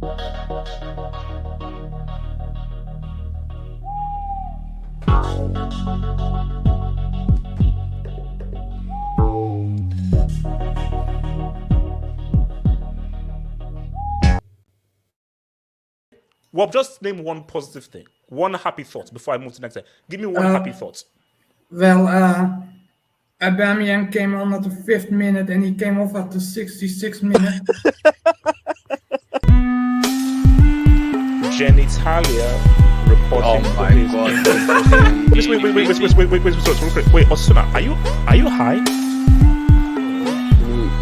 Well, just name one positive thing, one happy thought before I move to the next thing. Give me one happy thought. Well, Aubameyang came on at the 5th minute and he came off at the 66th minute. Genitalia reporting. Oh my god! Wait, Osuna, are you high?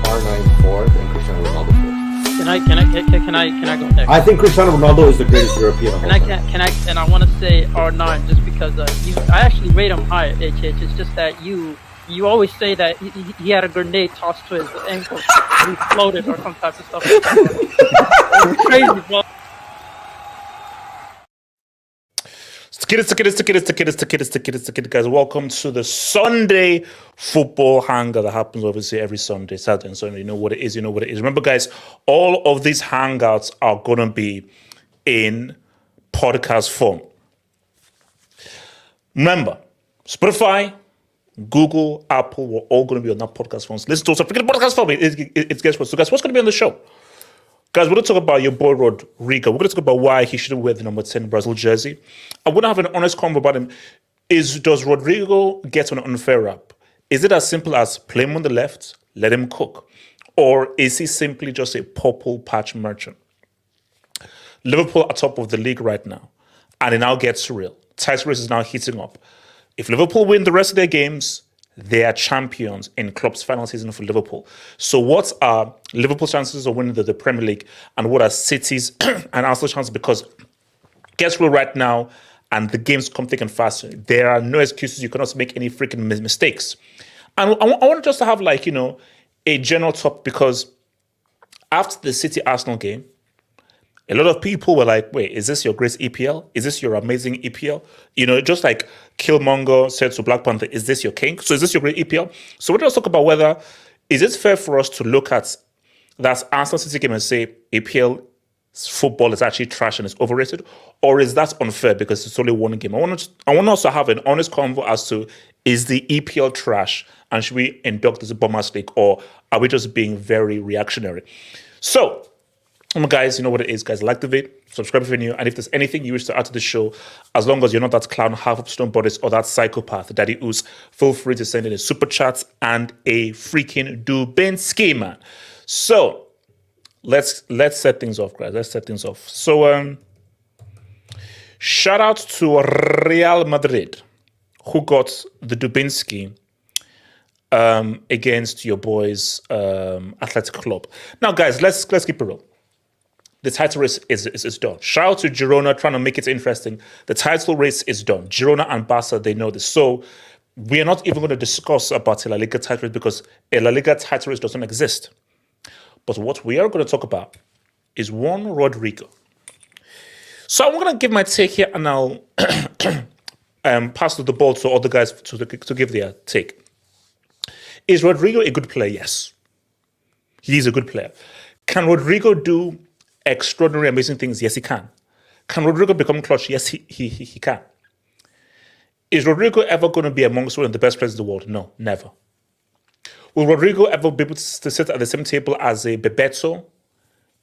R9 fourth and Cristiano Ronaldo fourth. Can I go next? I think Cristiano Ronaldo is the greatest European of all time. And I want to say R9 just because I actually rate him high. It's just that you always say that he had a grenade tossed to his ankle, and he floated or some type of stuff. Like that. It's crazy, bro. Guys, welcome to the Sunday football hangout that happens obviously every Sunday, Saturday and Sunday. You know what it is, Remember, guys, all of these hangouts are going to be in podcast form. Remember, Spotify, Google, Apple, we're all going to be on that podcast form. Listen to us. Forget the podcast form. It's guess what? So, guys, what's going to be on the show? Guys, we're going to talk about your boy Rodrygo. We're going to talk about why he shouldn't wear the number 10 Brazil jersey. I want to have an honest convo about him. Does Rodrygo get an unfair rap? Is it as simple as play him on the left, let him cook? Or is he simply just a purple patch merchant? Liverpool are top of the league right now. And it now gets real. Title race is now heating up. If Liverpool win the rest of their games, they are champions in club's final season for Liverpool. So what are Liverpool's chances of winning the Premier League, and what are City's and Arsenal's chances? Because guess what, right now, and the games come thick and fast, there are no excuses. You cannot make any freaking mistakes. And I want just to have a general talk, because after the City-Arsenal game, a lot of people were like, wait, is this your great EPL? Is this your amazing EPL? Just like Killmonger said to Black Panther, is this your king? So is this your great EPL? So we're going to talk about whether, is it fair for us to look at that Arsenal City game and say EPL football is actually trash and it's overrated? Or is that unfair because it's only one game? I want to also have an honest convo as to, is the EPL trash and should we induct this Bombers League, or are we just being very reactionary? So, guys, you know what it is, guys. Like the video, subscribe if you're new, and if there's anything you wish to add to the show, as long as you're not that clown half of stone bodies or that psychopath, Daddy Oos, feel free to send in a super chat and a freaking Dubinsky, man. So let's set things off, guys. Let's set things off. So shout out to Real Madrid, who got the Dubinsky against your boys Athletic Club. Now, guys, let's keep it real. The title race is done. Shout out to Girona trying to make it interesting. The title race is done. Girona and Barca, they know this. So we are not even going to discuss about a La Liga title race because a La Liga title race doesn't exist. But what we are going to talk about is one Rodrygo. So I'm going to give my take here, and I'll pass the ball to other guys to give their take. Is Rodrygo a good player? Yes. He is a good player. Can Rodrygo do extraordinary, amazing things? Yes, he can. Can Rodrygo become clutch? Yes, he can. Is Rodrygo ever going to be amongst one of the best players in the world? No, never. Will Rodrygo ever be able to sit at the same table as a Bebeto,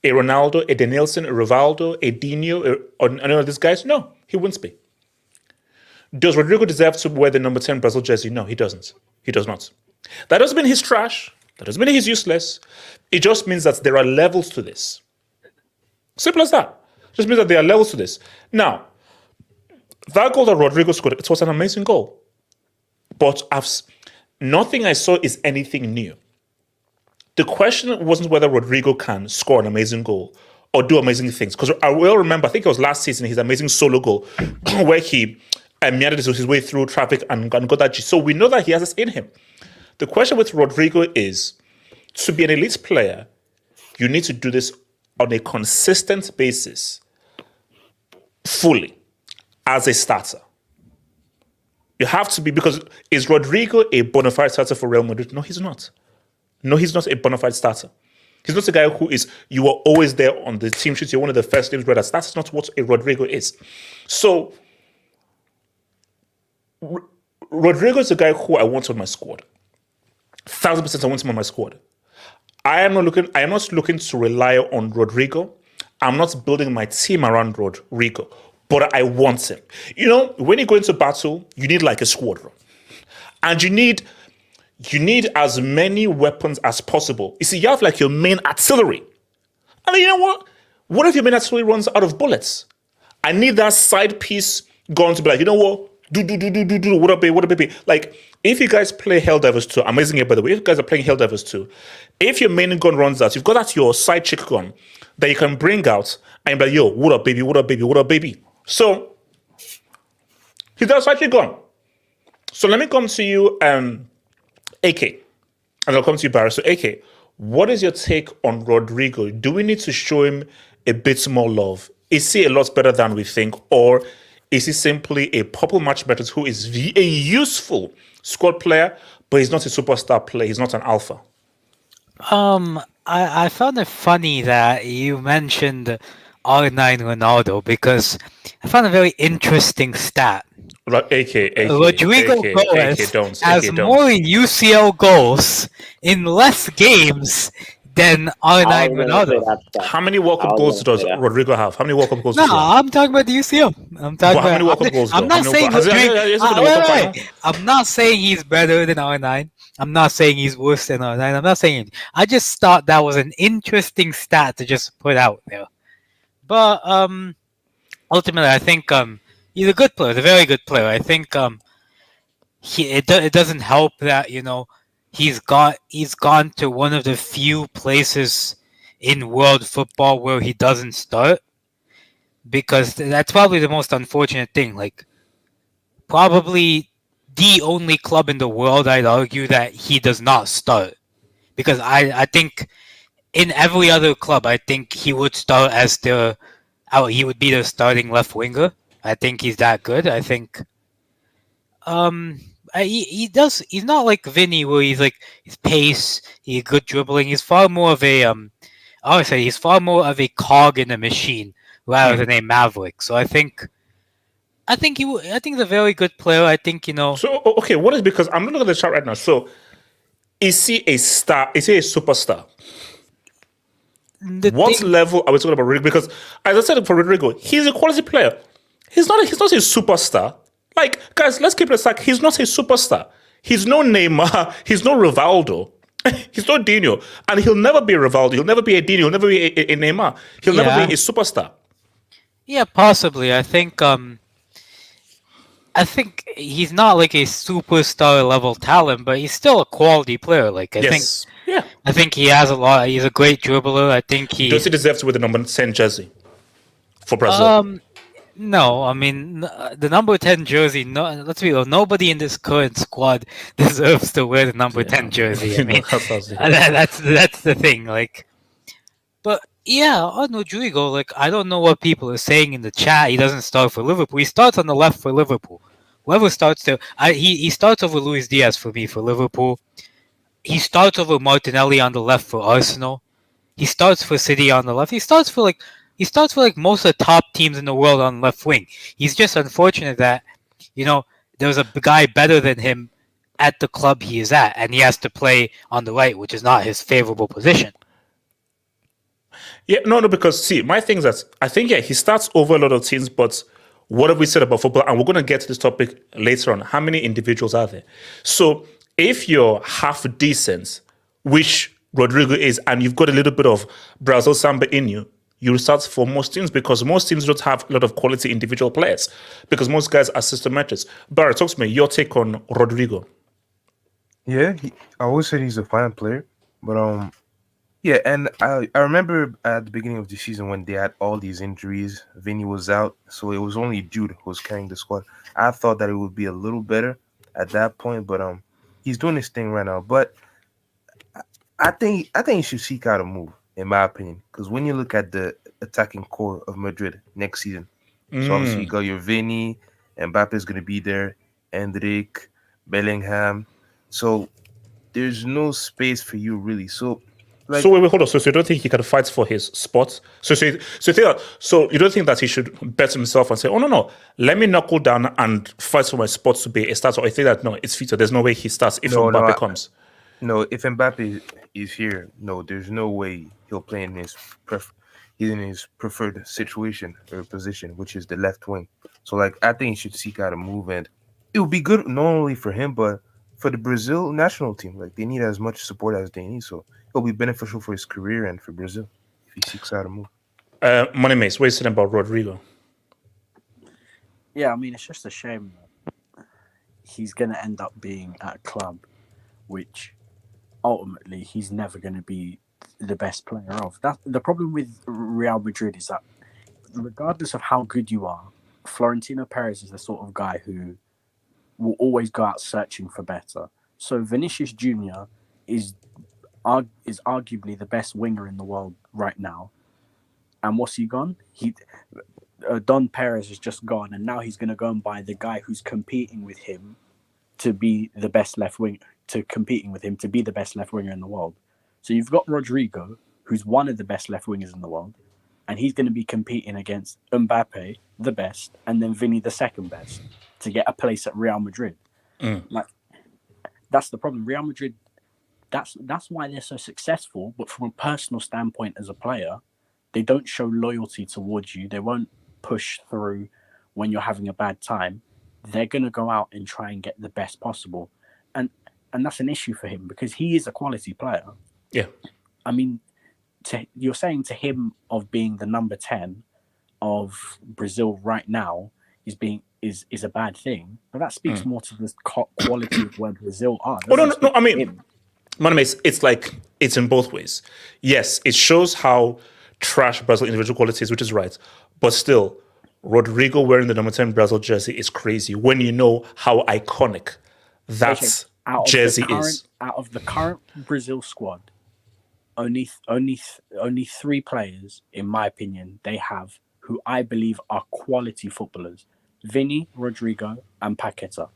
a Ronaldo, a Denilson, a Rivaldo, a Dino, or any of these guys? No, he wouldn't be. Does Rodrygo deserve to wear the number 10 Brazil jersey? No, he doesn't. He does not. That doesn't mean he's trash. That doesn't mean he's useless. It just means that there are levels to this. Simple as that. It just means that there are levels to this. Now, that goal that Rodrygo scored, it was an amazing goal. But nothing I saw is anything new. The question wasn't whether Rodrygo can score an amazing goal or do amazing things. Because I will remember, I think it was last season, his amazing solo goal where he meandered his way through traffic and got that G. So we know that he has this in him. The question with Rodrygo is, to be an elite player, you need to do this on a consistent basis, fully, as a starter. You have to be, because is Rodrygo a bona fide starter for Real Madrid? No, he's not. No, he's not a bona fide starter. He's not a guy who is, you are always there on the team sheet. You're one of the first names brothers. That's not what a Rodrygo is. So, Rodrygo is a guy who I want on my squad. 1,000% I want him on my squad. I am not looking to rely on Rodrygo. I'm not building my team around Rodrygo, but I want him. You know, when you go into battle, you need like a squadron. And you need as many weapons as possible. You see, you have like your main artillery. And you know what? What if your main artillery runs out of bullets? I need that side piece gun to be like, you know what? Do, what up, baby? Like, if you guys play Helldivers 2, amazing game, by the way, if you guys are playing Helldivers 2, if your main gun runs out, you've got that your side chick gun that you can bring out and be like, yo, what up, baby? So, he's got a side chick gun. So let me come to you, AK, and I'll come to you, Barry. So, AK, what is your take on Rodrygo? Do we need to show him a bit more love? Is he a lot better than we think, or is he simply a purple match better who is a useful squad player, but he's not a superstar player? He's not an alpha. I found it funny that you mentioned R9 Ronaldo because I found a very interesting stat. Rodrygo Goes has more UCL goals in less games than R9 Ronaldo. How many World Cup goals does Rodrygo have? How many World Cup goals does he have? I'm talking about the UCL. I'm talking how many World Cup goals? I'm not saying I'm not saying he's better than R9. I'm not saying he's worse than R9. I'm not saying it. I just thought that was an interesting stat to just put out there. But ultimately, I think he's a good player. He's a very good player. I think it doesn't help that he's gone to one of the few places in world football where he doesn't start, because that's probably the most unfortunate thing. Like, probably the only club in the world, I'd argue, that he does not start, because I think in every other club, I think he would start as he would be the starting left winger. I think he's that good. I think he's not like Vinny, where he's like his pace, he's good dribbling. He's far more of a I would say he's far more of a cog in a machine rather than a maverick. So I think he's a very good player. I think So okay, what is, because I'm looking at the chart right now. So is he a star? Is he a superstar? What level are we talking about? Because as I said for Rodrygo, he's a quality player. He's not a superstar. Like, guys, let's keep it a sec. He's not a superstar. He's no Neymar. He's no Rivaldo. He's no Dino. And he'll never be a Rivaldo. He'll never be a Dino. He'll never be a Neymar. He'll never be a superstar. Yeah, possibly. I think he's not like a superstar level talent, but he's still a quality player. Like, I think he has a lot. He's a great dribbler. I think does he deserve to wear the number 10 jersey for Brazil? No, I mean the number 10 jersey. No, let's be real. Nobody in this current squad deserves to wear the number 10 jersey. I mean, that's the thing. Like, but yeah, on Rodrygo, like, I don't know what people are saying in the chat. He doesn't start for Liverpool. He starts on the left for Liverpool. Whoever starts there, he starts over Luis Diaz for me for Liverpool. He starts over Martinelli on the left for Arsenal. He starts for City on the left. He starts for most of the top teams in the world on the left wing. He's just unfortunate that there's a guy better than him at the club he is at, and he has to play on the right, which is not his favorable position. Yeah, no, because see, my thing is that I think he starts over a lot of teams, but what have we said about football? And we're going to get to this topic later on. How many individuals are there? So if you're half decent, which Rodrygo is, and you've got a little bit of Brazil Samba in you, you'll start for most teams, because most teams don't have a lot of quality individual players, because most guys are system matches. Barrett, talk to me. Your take on Rodrygo. Yeah, I always said he's a fine player, but yeah, and I remember at the beginning of the season when they had all these injuries, Vinny was out, so it was only Jude who was carrying the squad. I thought that it would be a little better at that point, but he's doing his thing right now. But I think he should seek out a move, in my opinion, because when you look at the attacking core of Madrid next season, so obviously you got your Vinny, Mbappe's going to be there, Endrick, Bellingham, so there's no space for you really. So Like, So wait, hold on. So you don't think he can fight for his spot? So you don't think that he should bet himself and say, "Oh no, let me knuckle down and fight for my spot to be a starter." Or I think that no, it's future. There's no way he starts if Mbappe comes. No, if Mbappe is here, no, there's no way he'll play in his preferred situation or position, which is the left wing. So like, I think he should seek out a move, and it would be good not only for him but for the Brazil national team. Like, they need as much support as they need, so it'll be beneficial for his career and for Brazil if he seeks out a move. Money Mace, what are you saying about Rodrygo? Yeah, I mean, it's just a shame that he's going to end up being at a club which ultimately he's never going to be the best player of. That the problem with Real Madrid is that regardless of how good you are, Florentino Perez is the sort of guy who will always go out searching for better. So Vinicius Jr. is arguably the best winger in the world right now. And what's he gone? Don Perez has just gone, and now he's going to go and buy the guy who's competing with him to be the best left wing, to be the best left winger in the world. So you've got Rodrygo, who's one of the best left wingers in the world, and he's going to be competing against Mbappe, the best, and then Vini, the second best, to get a place at Real Madrid. Like, that's the problem. Real Madrid, that's why they're so successful. But from a personal standpoint, as a player, they don't show loyalty towards you. They won't push through when you're having a bad time. They're going to go out and try and get the best possible, and that's an issue for him because he is a quality player. Yeah, I mean, you're saying to him of being the number 10 of Brazil right now is a bad thing, but that speaks more to the quality of where Brazil are. Oh, no. I mean, it's like it's in both ways. Yes, it shows how trash Brazil individual quality is, which is right, but still, Rodrygo wearing the number 10 Brazil jersey is crazy when you know how iconic that jersey is. Out of the current Brazil squad, only 3 players, in my opinion, they have who I believe are quality footballers: Vini, Rodrygo, and Paqueta.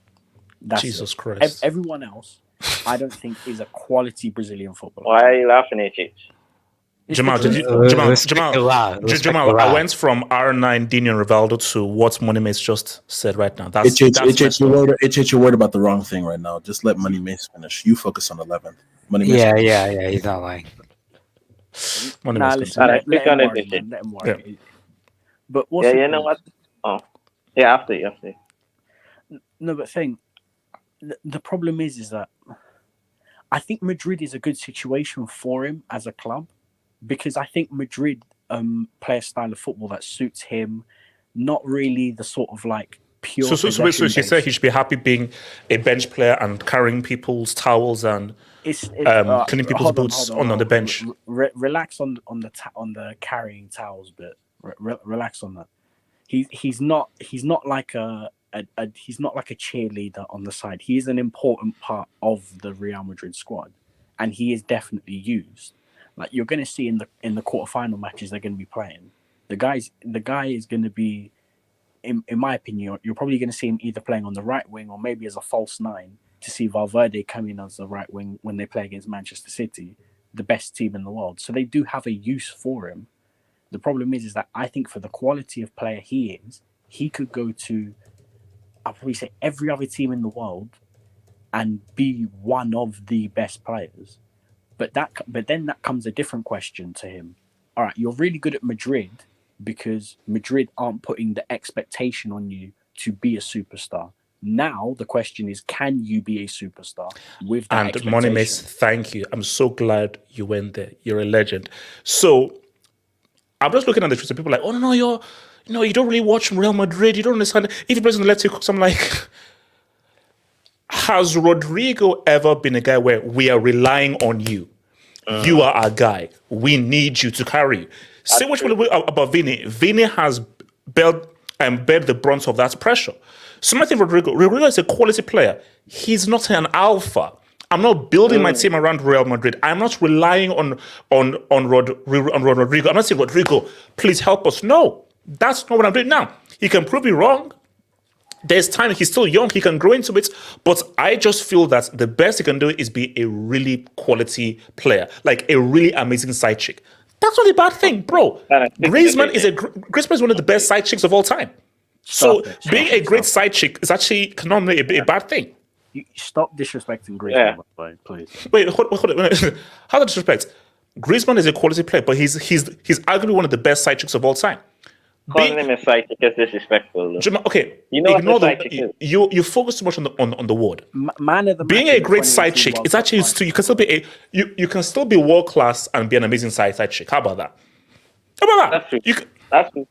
That's Jesus it. Christ! Everyone else, I don't think is a quality Brazilian footballer. Why are you laughing at it? Jamal, I went from R9, Dino, and Rivaldo to what Moneymace just said right now. You're worried about the wrong thing right now. Just let Moneymace finish. You focus on 11. Moneymace. Yeah. He's not lying. Listen, let him worry. Yeah. But what's you know what? Oh, yeah, after you. No, but the problem is that I think Madrid is a good situation for him as a club, because I think Madrid play a style of football that suits him, not really the sort of like pure. So you say he should be happy being a bench player and carrying people's towels and cleaning people's boots on the bench. Relax on the carrying towels bit. Relax on that. He's not like he's not like a cheerleader on the side. He is an important part of the Real Madrid squad, and he is definitely used. Like, you're going to see in the quarterfinal matches they're going to be playing. The guy is going to be, in my opinion, you're probably going to see him either playing on the right wing or maybe as a false 9 to see Valverde come in as the right wing when they play against Manchester City, the best team in the world. So they do have a use for him. The problem is that I think for the quality of player he is, he could go to, I'll probably say, every other team in the world and be one of the best players. But then that comes a different question to him. All right, you're really good at Madrid because Madrid aren't putting the expectation on you to be a superstar. Now the question is, can you be a superstar with that expectation? And Moneymace, thank you. I'm so glad you went there. You're a legend. So I'm just looking at the truth. People are like, oh no, you don't really watch Real Madrid. You don't understand. If he plays on the left, I'm like, has Rodrygo ever been a guy where we are relying on you? You are our guy. We need you to carry you. Say what you want about Vini. Vini has bear the brunt of that pressure. So I think Rodrygo is a quality player. He's not an alpha. I'm not building my team around Real Madrid. I'm not relying on Rodrygo. I'm not saying, Rodrygo, please help us. No, that's not what I'm doing now. He can prove me wrong. There's time. He's still young. He can grow into it. But I just feel that the best he can do is be a really quality player, like a really amazing side chick. That's not a bad thing, bro. Griezmann is one of the best side chicks of all time. So being a great side chick is actually cannot be a bad thing. You stop disrespecting Griezmann, by the way, please. Wait, hold on. How do I disrespect? Griezmann is a quality player, but he's arguably one of the best side chicks of all time. Calling him a side chick is disrespectful. Okay, you know ignore what you focus too much on the word. Man of the being a great side chick, it's actually you can still be you can still be world class and be an amazing side chick. How about that? That's true. That's true.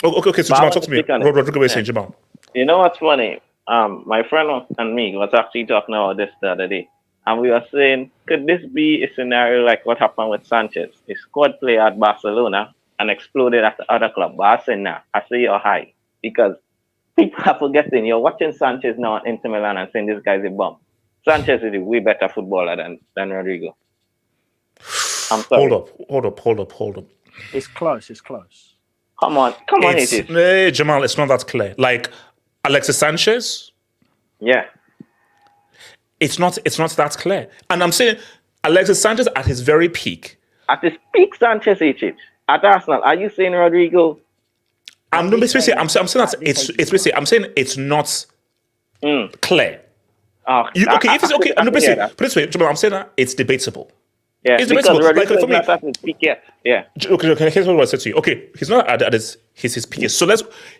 Okay. So Jamal, talk to me. Rodrygo was saying, Jamal. You know what's funny? My friend and me was actually talking about this the other day, and we were saying, could this be a scenario like what happened with Sanchez? A squad player at Barcelona and exploded at the other club. But I say nah, I say you're high because people are forgetting. You're watching Sanchez now at Inter Milan and saying this guy's a bum. Sanchez is a way better footballer than Rodrygo. I'm sorry. Hold up. It's close. Come on, it is. Jamal, it's not that clear. Like Alexis Sanchez. Yeah. It's not that clear. And I'm saying Alexis Sanchez at his very peak. At his peak, Sanchez at Arsenal. Are you saying Rodrygo? I'm saying that I'm saying it's not clear. Put it this way, Jamal, I'm saying that it's debatable. Yeah, it's because debatable. Rodrygo is not at his peak yet. Yeah. Okay, here's what I said to you. Okay, he's not at his peak yet. So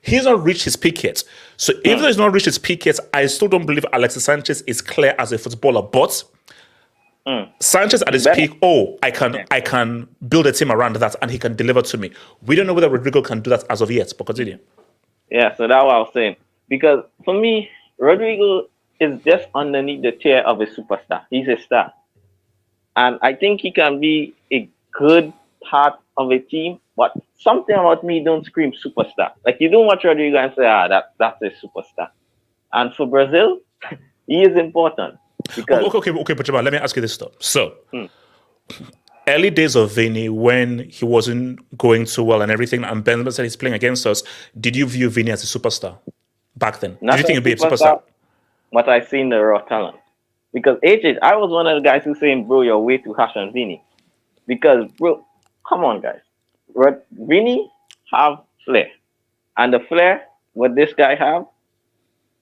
he's not reached his peak yet. So even though he's not reached his peak yet, I still don't believe Alexis Sanchez is clear as a footballer. But Sanchez at his peak, I can build a team around that and he can deliver to me. We don't know whether Rodrygo can do that as of yet, but continue. Yeah, so that's what I was saying. Because for me, Rodrygo is just underneath the tier of a superstar. He's a star. And I think he can be a good part of a team, but something about me don't scream superstar. Like you don't watch Rodrygo and say, that's a superstar. And for Brazil, he is important. Because okay, but Jamal, let me ask you this stuff. So, early days of Vini, when he wasn't going too well and everything, and Benzema said he's playing against us, did you view Vini as a superstar back then? Did you think he'd be a superstar? But I seen the raw talent. Because I was one of the guys who saying, bro, you're way too harsh on Vini. Because, bro, come on, guys. Vini have flair. And the flair, what this guy have,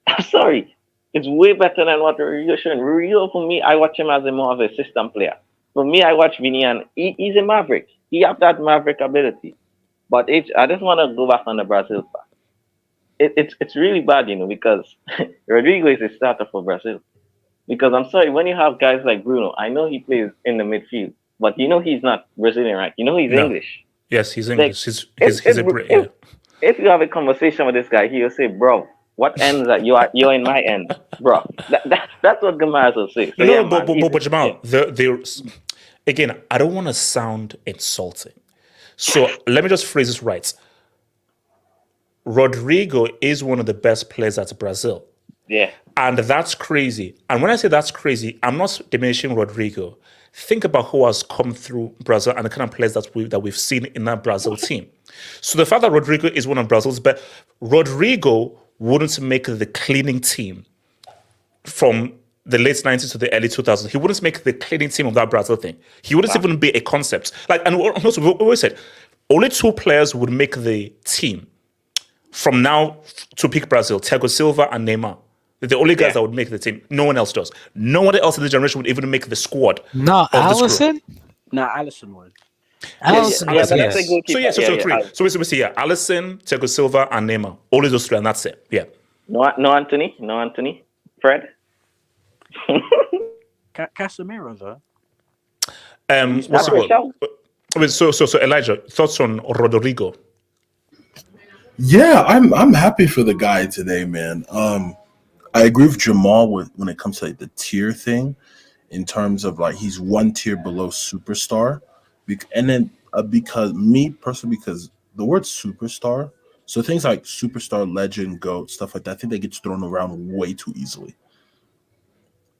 I'm sorry, it's way better than what Rodrygo showing. Rodrygo, for me, I watch him as a more of a system player. For me, I watch Vini and he's a maverick. He have that maverick ability. But I just want to go back on the Brazil part. It's really bad, because Rodrygo is a starter for Brazil. Because I'm sorry, when you have guys like Bruno, I know he plays in the midfield, but he's not Brazilian, right? He's English. Yes, he's English. Like, if you have a conversation with this guy, he'll say, bro, what ends that you're in my end, bro. That's what Gamaz will say. So but Jamal, again, I don't want to sound insulting. So let me just phrase this right. Rodrygo is one of the best players at Brazil. Yeah. And that's crazy. And when I say that's crazy, I'm not diminishing Rodrygo. Think about who has come through Brazil and the kind of players that we've seen in that Brazil team. So the fact that Rodrygo is one of Brazil's best, Rodrygo wouldn't make the cleaning team from the late 90s to the early 2000s. He wouldn't make the cleaning team of that Brazil thing. He wouldn't even be a concept. And also, we always said, only two players would make the team from now to peak Brazil, Thiago Silva and Neymar. They're the only guys that would make the team. No one else does. No one else in this generation would even make the squad. No, Alisson? No, Alisson would. Alisson, that's a So goalkeeper. three. So we see, Alisson, Thiago Silva, and Neymar. Only those three, and that's it. Yeah. No Anthony. Fred. Casemiro, though. What's it called? So Elijah, thoughts on Rodrygo? Yeah, I'm happy for the guy today, man. I agree with Jamal when it comes to the tier thing, in terms of he's one tier below superstar, and then because the word superstar, so things like superstar, legend, GOAT, stuff like that, I think that gets thrown around way too easily.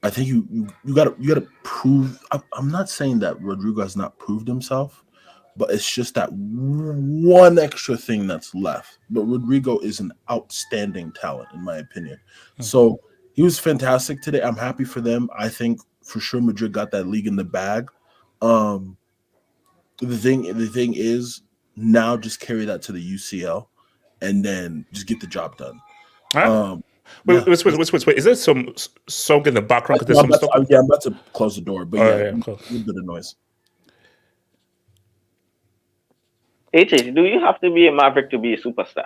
I think you gotta prove. I'm not saying that Rodrygo has not proved himself, but it's just that one extra thing that's left. But Rodrygo is an outstanding talent, in my opinion. So he was fantastic today. I'm happy for them. I think for sure Madrid got that league in the bag. The thing is now just carry that to the UCL and then just get the job done. Wait. Is there some song in the background? I'm about to close the door, but a little bit of noise. HH, do you have to be a Maverick to be a superstar?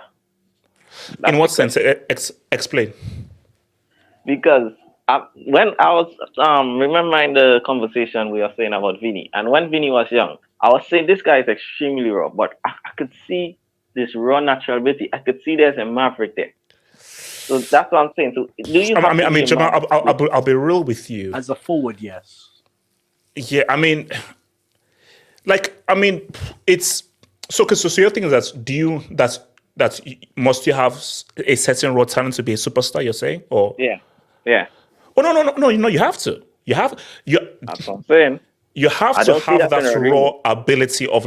In what sense? Explain. Because when I was remembering the conversation we were saying about Vinny, and when Vinny was young, I was saying this guy is extremely raw, but I could see this raw natural ability. I could see there's a Maverick there. So that's what I'm saying. So do you? Jamal, I'll be real with you. As a forward, yes. Yeah, it's so. So your thing is that must you have a certain raw talent to be a superstar? You're saying, or yeah. Oh no! You have to. That's what I'm saying. You have to have that raw ability of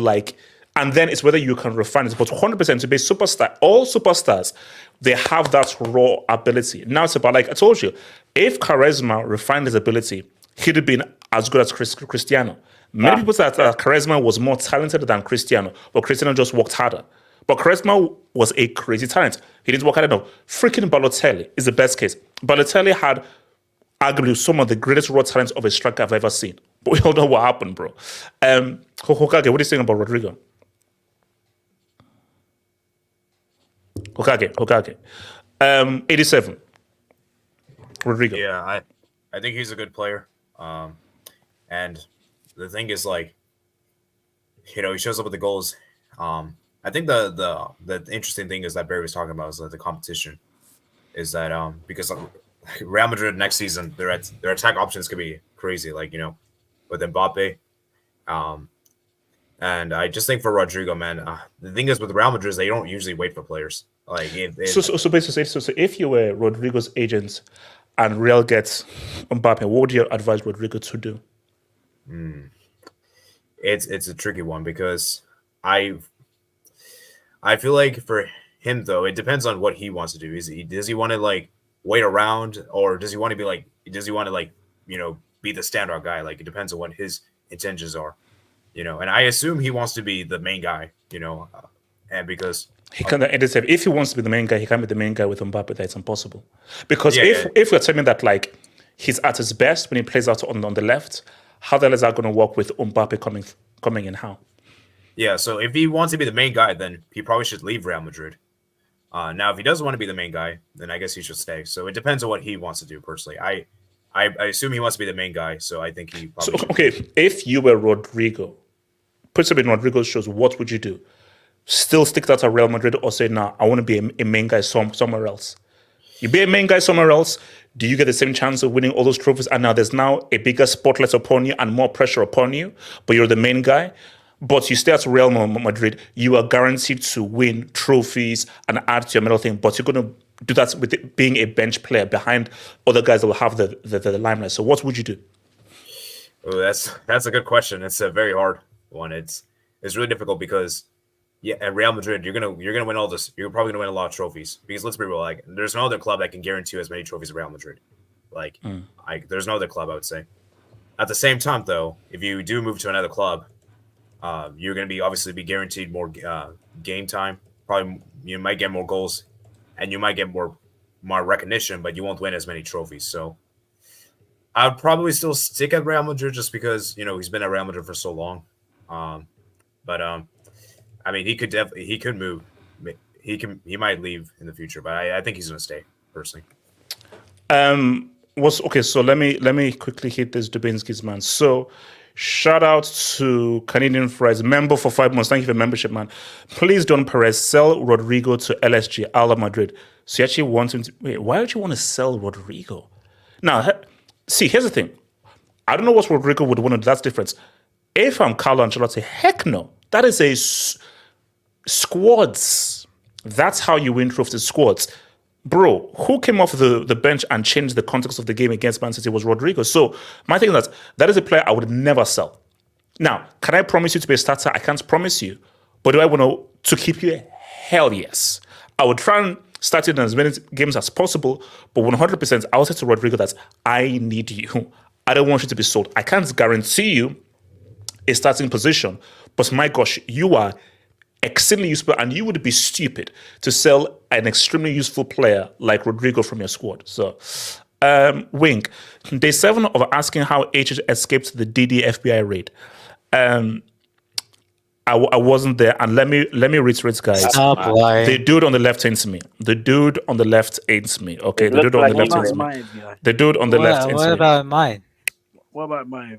and then it's whether you can refine it. But 100% to be a superstar, all superstars, they have that raw ability. Now it's about, like I told you, if Charisma refined his ability, he'd have been as good as Cristiano. Many people said that Charisma was more talented than Cristiano, but Cristiano just worked harder. But Charisma was a crazy talent. He didn't work harder. No, freaking Balotelli is the best case. Balotelli had arguably some of the greatest raw talents of a striker I've ever seen. But we all know what happened, bro. Hokage, what are you saying about Rodrygo? Hokage. 87. Rodrygo. Yeah, I think he's a good player. And the thing is, he shows up with the goals. I think the interesting thing is that Barry was talking about is that the competition is that because Real Madrid next season their attack options could be crazy, with Mbappe. And I just think for Rodrygo, man, the thing is with Real Madrid is they don't usually wait for players. So basically, if you were Rodrygo's agent and Real gets Mbappe, what would you advise Rodrygo to do? It's a tricky one because I feel like for him though, it depends on what he wants to do. Does he want to wait around, or does he want to be the standout guy? It depends on what his intentions are, And I assume he wants to be the main guy, and because he can. If he wants to be the main guy, he can't be the main guy with Mbappe. That's impossible. Because if we're telling that he's at his best when he plays out on the left, how the hell is that going to work with Mbappe coming in? How? Yeah, so if he wants to be the main guy, then he probably should leave Real Madrid. Now, if he doesn't want to be the main guy, then I guess he should stay. So it depends on what he wants to do personally. I assume he wants to be the main guy, so I think he probably should. Okay, if you were Rodrygo, put something in Rodrygo's shoes, what would you do? Still stick that to Real Madrid, or say, nah, I want to be a main guy somewhere else? You be a main guy somewhere else, do you get the same chance of winning all those trophies? And now there's a bigger spotlight upon you and more pressure upon you, but you're the main guy. But you stay at Real Madrid, you are guaranteed to win trophies and add to your medal thing. But you're going to do that with it being a bench player behind other guys that will have the limelight. So what would you do? Oh, that's a good question. It's a very hard one. It's really difficult because at Real Madrid, you're gonna win all this. You're probably gonna win a lot of trophies because let's be real. There's no other club that can guarantee you as many trophies as Real Madrid. There's no other club, I would say. At the same time, though, if you do move to another club, you're going to be guaranteed more game time. Probably you might get more goals, and you might get more recognition, but you won't win as many trophies. So I would probably still stick at Real Madrid just because he's been at Real Madrid for so long. He could move. He might leave in the future, but I think he's going to stay personally. So let me quickly hit this Dubinsky's, man. So shout out to Canadian Fries, member for 5 months. Thank you for membership, man. Please don't Perez sell Rodrygo to LSG, Ala Madrid. So you actually want him to wait. Why would you want to sell Rodrygo? Now, see, here's the thing. I don't know what Rodrygo would want to do. That's different. If I'm Carlo Ancelotti, heck no. That is a squads. That's how you win trophies, squads. Bro, who came off the bench and changed the context of the game against Man City was Rodrygo. So my thing is that is a player I would never sell. Now, can I promise you to be a starter? I can't promise you. But do I want to keep you? Hell yes. I would try and start it in as many games as possible, but 100% I will say to Rodrygo that I need you. I don't want you to be sold. I can't guarantee you a starting position, but my gosh, you are extremely useful, and you would be stupid to sell an extremely useful player like Rodrygo from your squad. So, Wink, day 7 of asking how HH escaped the DD FBI raid. I wasn't there, and let me reiterate, guys. Stop lying. The dude on the left hates me. The dude on the left hates me. Okay, the dude on the left hates me. The dude on the left hates me. What about mine? What about my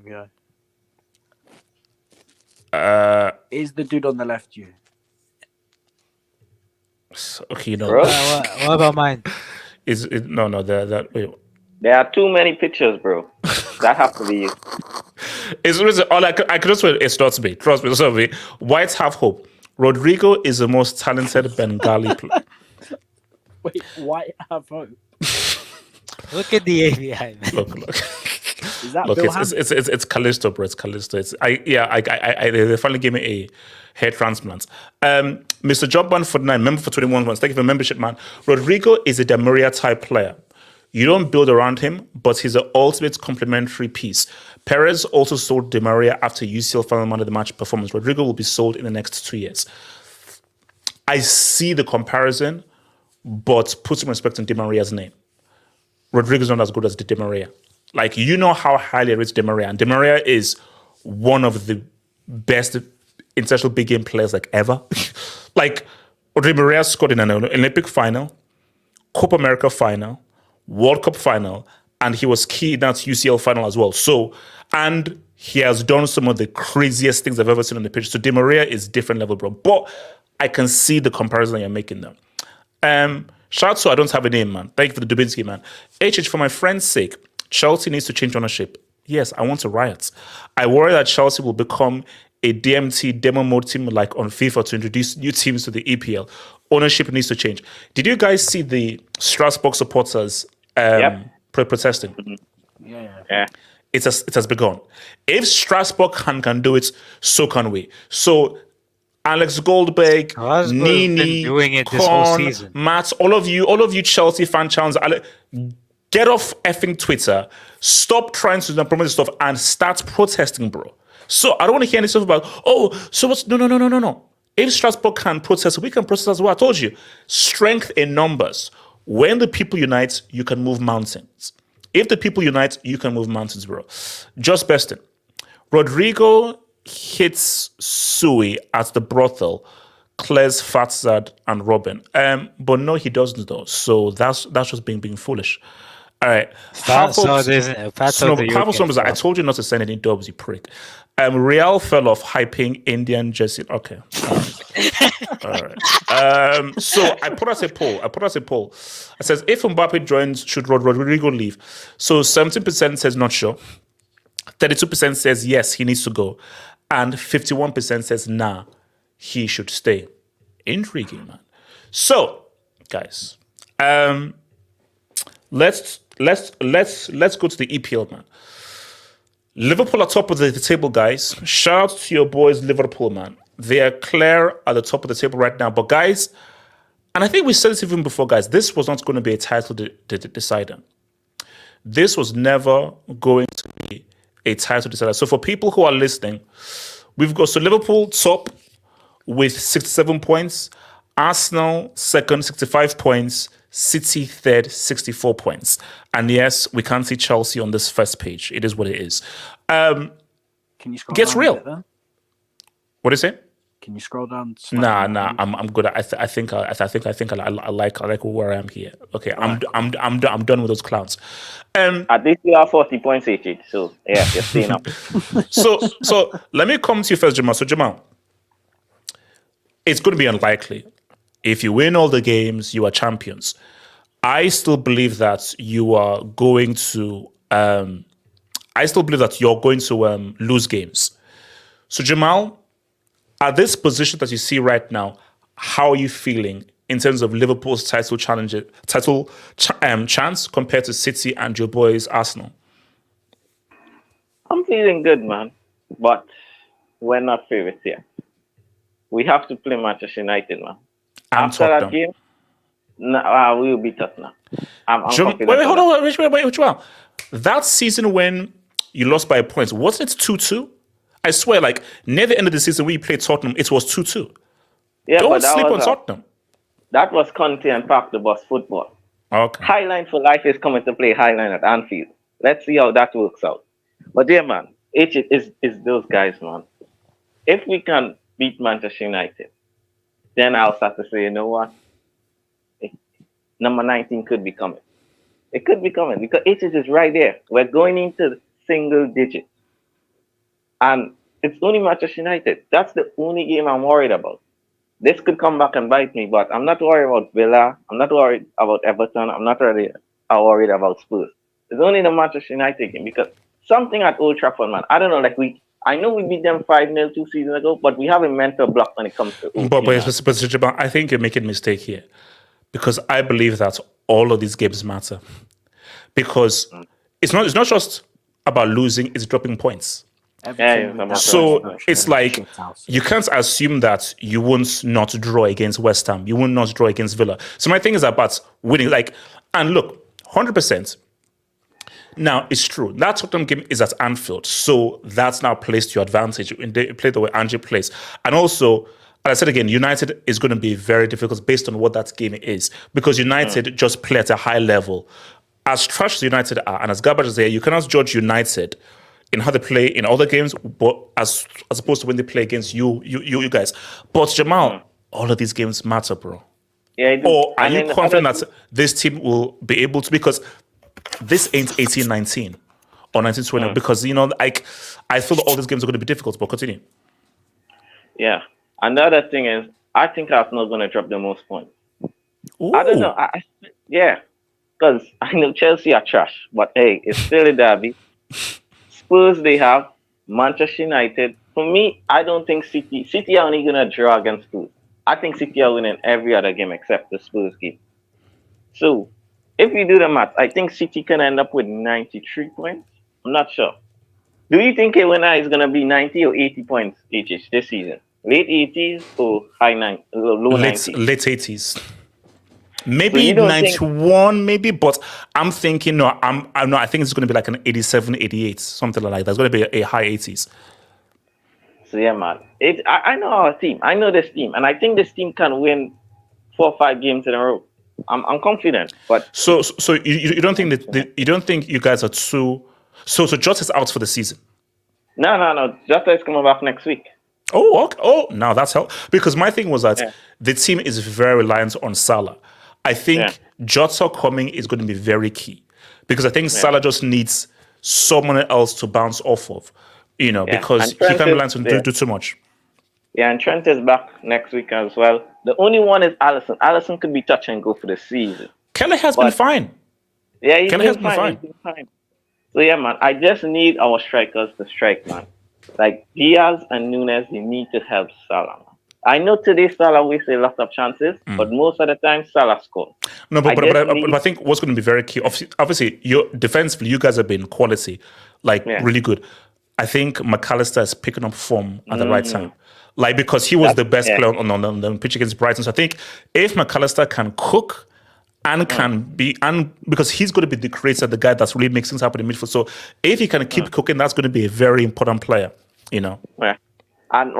FBI? Is the dude on the left you? Okay, you know. What about mine? No? Wait. There are too many pictures, bro. That has to be you. It's all I could just say. It's not me. Trust me. It's not me. Whites have hope. Rodrygo is the most talented Bengali player. Wait, white have hope. Look at the AVI, man. Look. Is that Look, Bill it's Callisto, bro. It's Callisto. They finally gave me a hair transplant. Mr. Jobban 49, member for 21 months. Thank you for membership, man. Rodrygo is a Di Maria type player. You don't build around him, but he's an ultimate complementary piece. Perez also sold Di Maria after UCL final man of the match performance. Rodrygo will be sold in the next 2 years. I see the comparison, but put some respect on Di Maria's name. Rodrygo's not as good as Di Maria. Like, you know how highly I rate Di Maria. And Di Maria is one of the best international big game players like ever. Like, Di Maria scored in an Olympic final, Copa America final, World Cup final, and he was key in that UCL final as well. So, and he has done some of the craziest things I've ever seen on the pitch. So Di Maria is different level, bro. But I can see the comparison you're making there. Shout out to I don't have a name, man. Thank you for the Dubinsky, man. HH, for my friend's sake, Chelsea needs to change ownership. Yes, I want to riot. I worry that Chelsea will become a DMT demo mode team like on FIFA to introduce new teams to the EPL. Ownership needs to change. Did you guys see the Strasbourg supporters protesting? Mm-hmm. Yeah. It has begun. If Strasbourg can do it, so can we. So Alex Goldberg, Nini, doing it this whole Korn, season. Matt, all of you Chelsea fan channels, get off effing Twitter. Stop trying to promote this stuff and start protesting, bro. So I don't want to hear any stuff about, so what's no. If Strasbourg can protest, we can protest as well. I told you, strength in numbers. When the people unite, you can move mountains. If the people unite, you can move mountains, bro. Just besting. Rodrygo hits Sui at the brothel, Claire's Fatzad and Robin. But no, he doesn't though. So that's just being foolish. All right. I told you not to send any dubs, you prick. Real fell off hyping Indian jersey. Okay. All right. So I put out a poll. I says, if Mbappe joins, should Rodrygo leave? So 17% says not sure. 32% says yes, he needs to go. And 51% says nah, he should stay. Intriguing, man. So, guys, let's go to the EPL, man. Liverpool are top of the table, guys. Shout out to your boys, Liverpool, man. They are clear at the top of the table right now. But guys, and I think we said this even before, guys, this was not going to be a title decider. This was never going to be a title decider. So for people who are listening, we've got Liverpool top with 67 points, Arsenal second, 65 points, City third, 64 points. And yes, we can't see Chelsea on this first page. It is what it is. Can you scroll gets down real. a bit, then? What is it? Can you scroll down? Nah. I'm good. I think I like where I am here. Okay, I'm done with those clowns. At least you have 40 points each. So yeah, you're staying up. So let me come to you first, Jamal. So Jamal, it's going to be unlikely. If you win all the games, you are champions. I still believe that you are going to. I still believe that you're going to lose games. So Jamal, at this position that you see right now, how are you feeling in terms of Liverpool's title chance compared to City and your boys Arsenal? I'm feeling good, man. But we're not favorites yet. We have to play Manchester United, man. And After that Tottenham. game, we will beat Tottenham. I'm confident. Wait, hold on. Wait. That season when you lost by a point, wasn't it 2-2? I swear, like, near the end of the season when you played Tottenham, it was 2-2. Yeah, Don't but that sleep on was Tottenham. that was Conte and Park the Bus football. Okay. Highline for Life is coming to play Highline at Anfield. Let's see how that works out. But yeah, man, H is those guys, man. If we can beat Manchester United, then I'll start to say, you know what? Number 19 could be coming. It could be coming because H is right there. We're going into single digits. And it's only Manchester United. That's the only game I'm worried about. This could come back and bite me, but I'm not worried about Villa. I'm not worried about Everton. I'm not really worried about Spurs. It's only the Manchester United game because something at Old Trafford, man. I don't know, like I know we beat them 5-0 2 seasons ago, but we have a mental block when it comes to But Jamal, I think you're making a mistake here because I believe that all of these games matter because it's not just about losing; it's dropping points. So it's like you can't assume that you won't not draw against West Ham, you will not draw against Villa. So my thing is about winning. Like, and look, 100%. Now it's true that Tottenham game is at Anfield, so that's now placed to your advantage. They play the way Angie plays, and also, as I said again, United is going to be very difficult based on what that game is because United just play at a high level. As trash as United are, and as garbage as they are, you cannot judge United in how they play in other games, but as opposed to when they play against you guys. But Jamal, all of these games matter, bro. Yeah, I do. Or are you confident that this team will be able to? Because this ain't 18-19 or 19-20. Because I feel that all these games are going to be difficult. But continue. Yeah, and the other thing is, I think Arsenal is going to drop the most points. Ooh. I don't know. Yeah, because I know Chelsea are trash, but hey, it's still a derby. Spurs they have, Manchester United. For me, I don't think City are only going to draw against Spurs. I think City are winning every other game except the Spurs game. So, if you do the math, I think City can end up with 93 points. I'm not sure. Do you think a winner is going to be 90 or 80 points each this season? Late 80s or low 90s? Late 80s. Maybe 91, maybe, but I'm thinking, I think it's going to be like an 87, 88, something like that. It's going to be a high 80s. So, yeah, man. I know our team. I know this team. And I think this team can win 4 or 5 games in a row. I'm confident. But So you don't think you don't think you guys are too... So Jota is out for the season? No. Jota is coming back next week. Oh, okay. Oh, now that's help. Because my thing was that the team is very reliant on Salah. I think Jota coming is going to be very key because I think Salah just needs someone else to bounce off of, because he can't rely on do too much. Yeah, and Trent is back next week as well. The only one is Alisson. Alisson could be touch and go for the season. Kelly has been fine. Yeah, he's Kelly been fine. So yeah, man, I just need our strikers to strike, man. Like Diaz and Nunes, they need to help Salah. I know today Salah wasted a lot of chances, but most of the time Salah scores. No, but I think what's going to be very key, obviously, defensively, you guys have been quality, really good. I think McAllister is picking up form at the right time. Because he was the best player on the pitch against Brighton. So I think if McAllister can cook and because he's going to be the creator, the guy that's really makes things happen in midfield. So if he can keep cooking, that's going to be a very important player, Yeah. And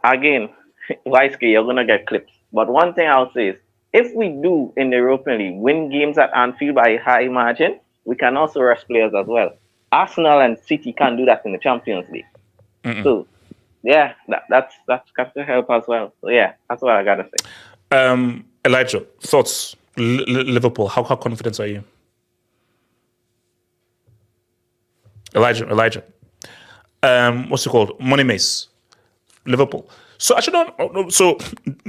again, Wisely, you're going to get clips. But one thing I'll say is, if we do in the European League win games at Anfield by a high margin, we can also rest players as well. Arsenal and City can't do that in the Champions League. So, yeah, that's got to help as well. So, yeah, that's what I got to say. Elijah, thoughts? Liverpool, how confident are you? Elijah. What's it called? Money Mace. Liverpool. So actually, no. So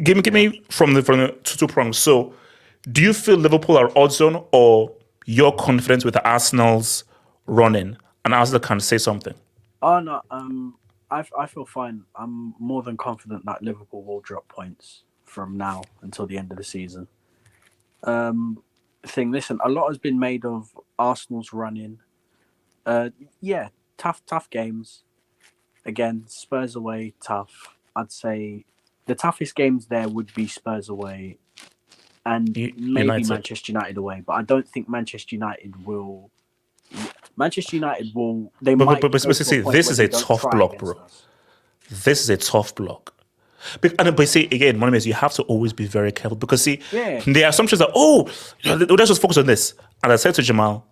give me from the two prongs. So, do you feel Liverpool are odds on, or you're confident with the Arsenal's running, and Arsenal can say something? Oh no, I feel fine. I'm more than confident that Liverpool will drop points from now until the end of the season. Listen, a lot has been made of Arsenal's running. Tough games. Again, Spurs away, tough. I'd say the toughest games there would be Spurs away and maybe United. Manchester United away. But I don't think Manchester United will. Manchester United will. They might. But see, this is a tough block, bro. This is a tough block. But see, again, one is you have to always be very careful because see, the assumptions are, let's just focus on this. And I said to Jamal,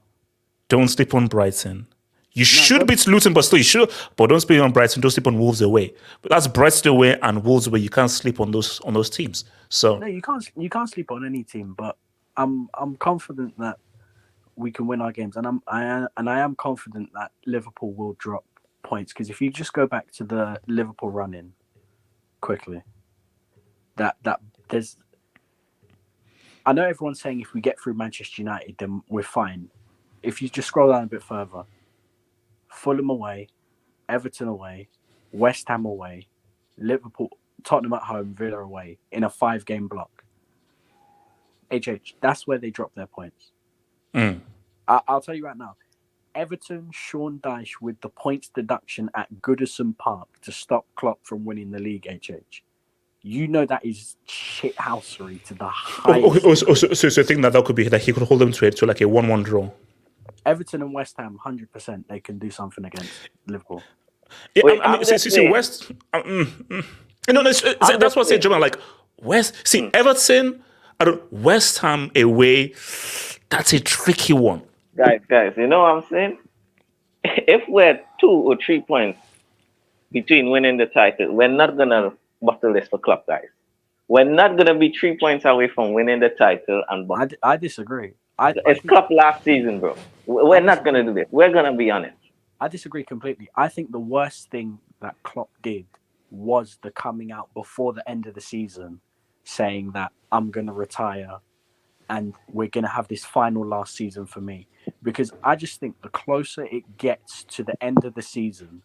don't sleep on Brighton. You should beat Luton, but still you should. But don't sleep on Brighton. Don't sleep on Wolves away. But that's Brighton away and Wolves away. You can't sleep on those teams. So no, you can't. You can't sleep on any team. But I'm confident that we can win our games, and I am confident that Liverpool will drop points because if you just go back to the Liverpool run-in quickly, that there's. I know everyone's saying if we get through Manchester United, then we're fine. If you just scroll down a bit further. Fulham away, Everton away, West Ham away, Liverpool, Tottenham at home, Villa away in a 5-game block. That's where they drop their points. I'll tell you right now, Everton, Sean Dyche with the points deduction at Goodison Park to stop Klopp from winning the league. You know that is shithousery to the highest. So I think that could be that he could hold them to it to like a 1-1 draw. Everton and West Ham, 100%, they can do something against Liverpool. Yeah, West. That's what I said, Jamal. Like Everton, West Ham away. That's a tricky one. Guys, you know what I'm saying? If we're 2 or 3 points between winning the title, we're not gonna bottle this for Klopp, guys. We're not gonna be 3 points away from winning the title and. I disagree. It's Klopp last season, bro. We're not going to do this. We're going to be on it. I disagree completely. I think the worst thing that Klopp did was the coming out before the end of the season saying that I'm going to retire and we're going to have this final last season for me. Because I just think the closer it gets to the end of the season,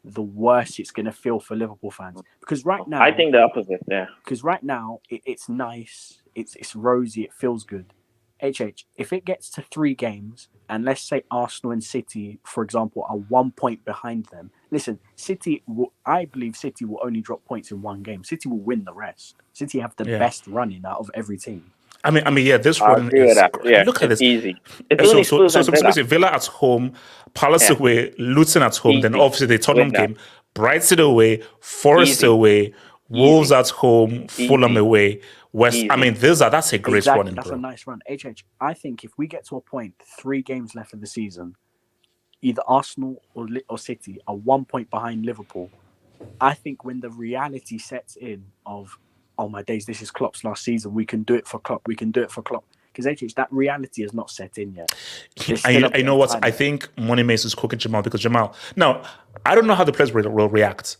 the worse it's going to feel for Liverpool fans. Because right now... I think the opposite, yeah. Because right now, it's nice, it's rosy, it feels good. If it gets to 3 games, and let's say Arsenal and City, for example, are 1 point behind them. Listen, I believe City will only drop points in 1 game. City will win the rest. City have the best running out of every team. I mean, yeah, this one is. Yeah, look at this. Easy. So Villa at home, Palace away, Luton at home, then obviously the Tottenham game, Brighton away, Forest away, Wolves at home, Fulham away. That's a great run. That's a nice run. I think if we get to a point, 3 games left of the season, either Arsenal or City are 1 point behind Liverpool. I think when the reality sets in of, oh my days, this is Klopp's last season, we can do it for Klopp, because that reality has not set in yet. I know what I think. Money Mason's cooking Jamal because Jamal. Now, I don't know how the players will react,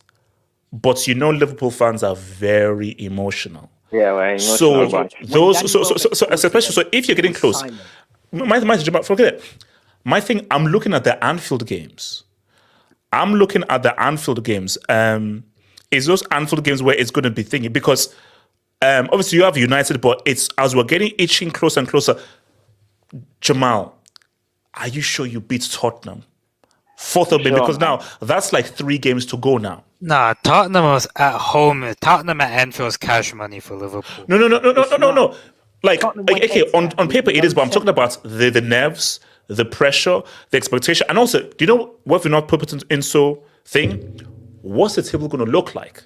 but Liverpool fans are very emotional. Yeah, well, especially if you're getting close. Jamal, forget it. My thing, I'm looking at the Anfield games. Is those Anfield games where it's going to be thinking because obviously you have United, but it's as we're getting itching closer and closer. Jamal, are you sure you beat Tottenham? 4th of May, because now that's like 3 games to go now. Nah, Tottenham was at home. Tottenham at Anfield is cash money for Liverpool. No. Like, okay, on paper it is, but I'm talking about the nerves, the pressure, the expectation, and also, do you know what we're not put in so thing? What's the table going to look like?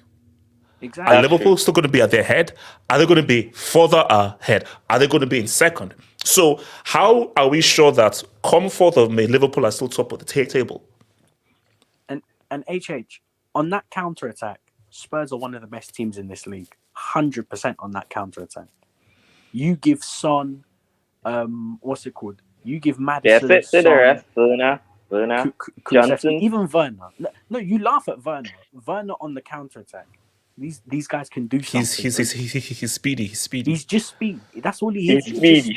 Exactly. Are Liverpool still going to be at their head? Are they going to be further ahead? Are they going to be in second? So how are we sure that come 4th of May, Liverpool are still top of the table? And on that counter-attack, Spurs are one of the best teams in this league. 100% on that counter-attack. You give Son, what's it called? You give Madison, Werner, Johnson. Even Werner. No, you laugh at Werner. Werner on the counter-attack. These guys can do something. He's speedy. He's just speed. That's all he is. He's speedy.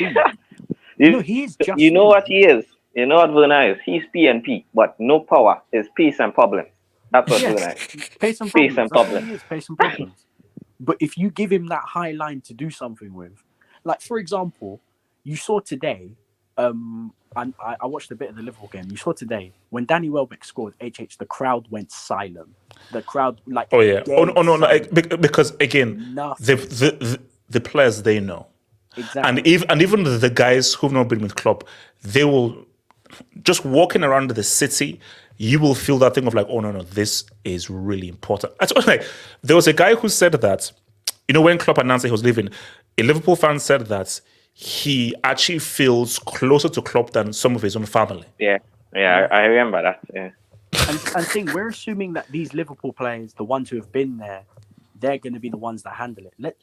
He is just You know what he is? You know what Werner is? He's PNP, but no power. It's peace and problems. That's what Werner is. Pace and problems. Pace and problems. But if you give him that high line to do something with, like for example, you saw today, I watched a bit of the Liverpool game. You saw today when Danny Welbeck scored, the crowd went silent. The crowd like Oh yeah. Oh no. silent. Because again, Nothing. the players they know, Exactly. and even the guys who've not been with Klopp, they will just walking around the city. You will feel that thing of like, oh no, this is really important. There was a guy who said that, when Klopp announced that he was leaving, a Liverpool fan said that he actually feels closer to Klopp than some of his own family. Yeah, I remember that. Yeah. And thing, we're assuming that these Liverpool players, the ones who have been there, they're going to be the ones that handle it.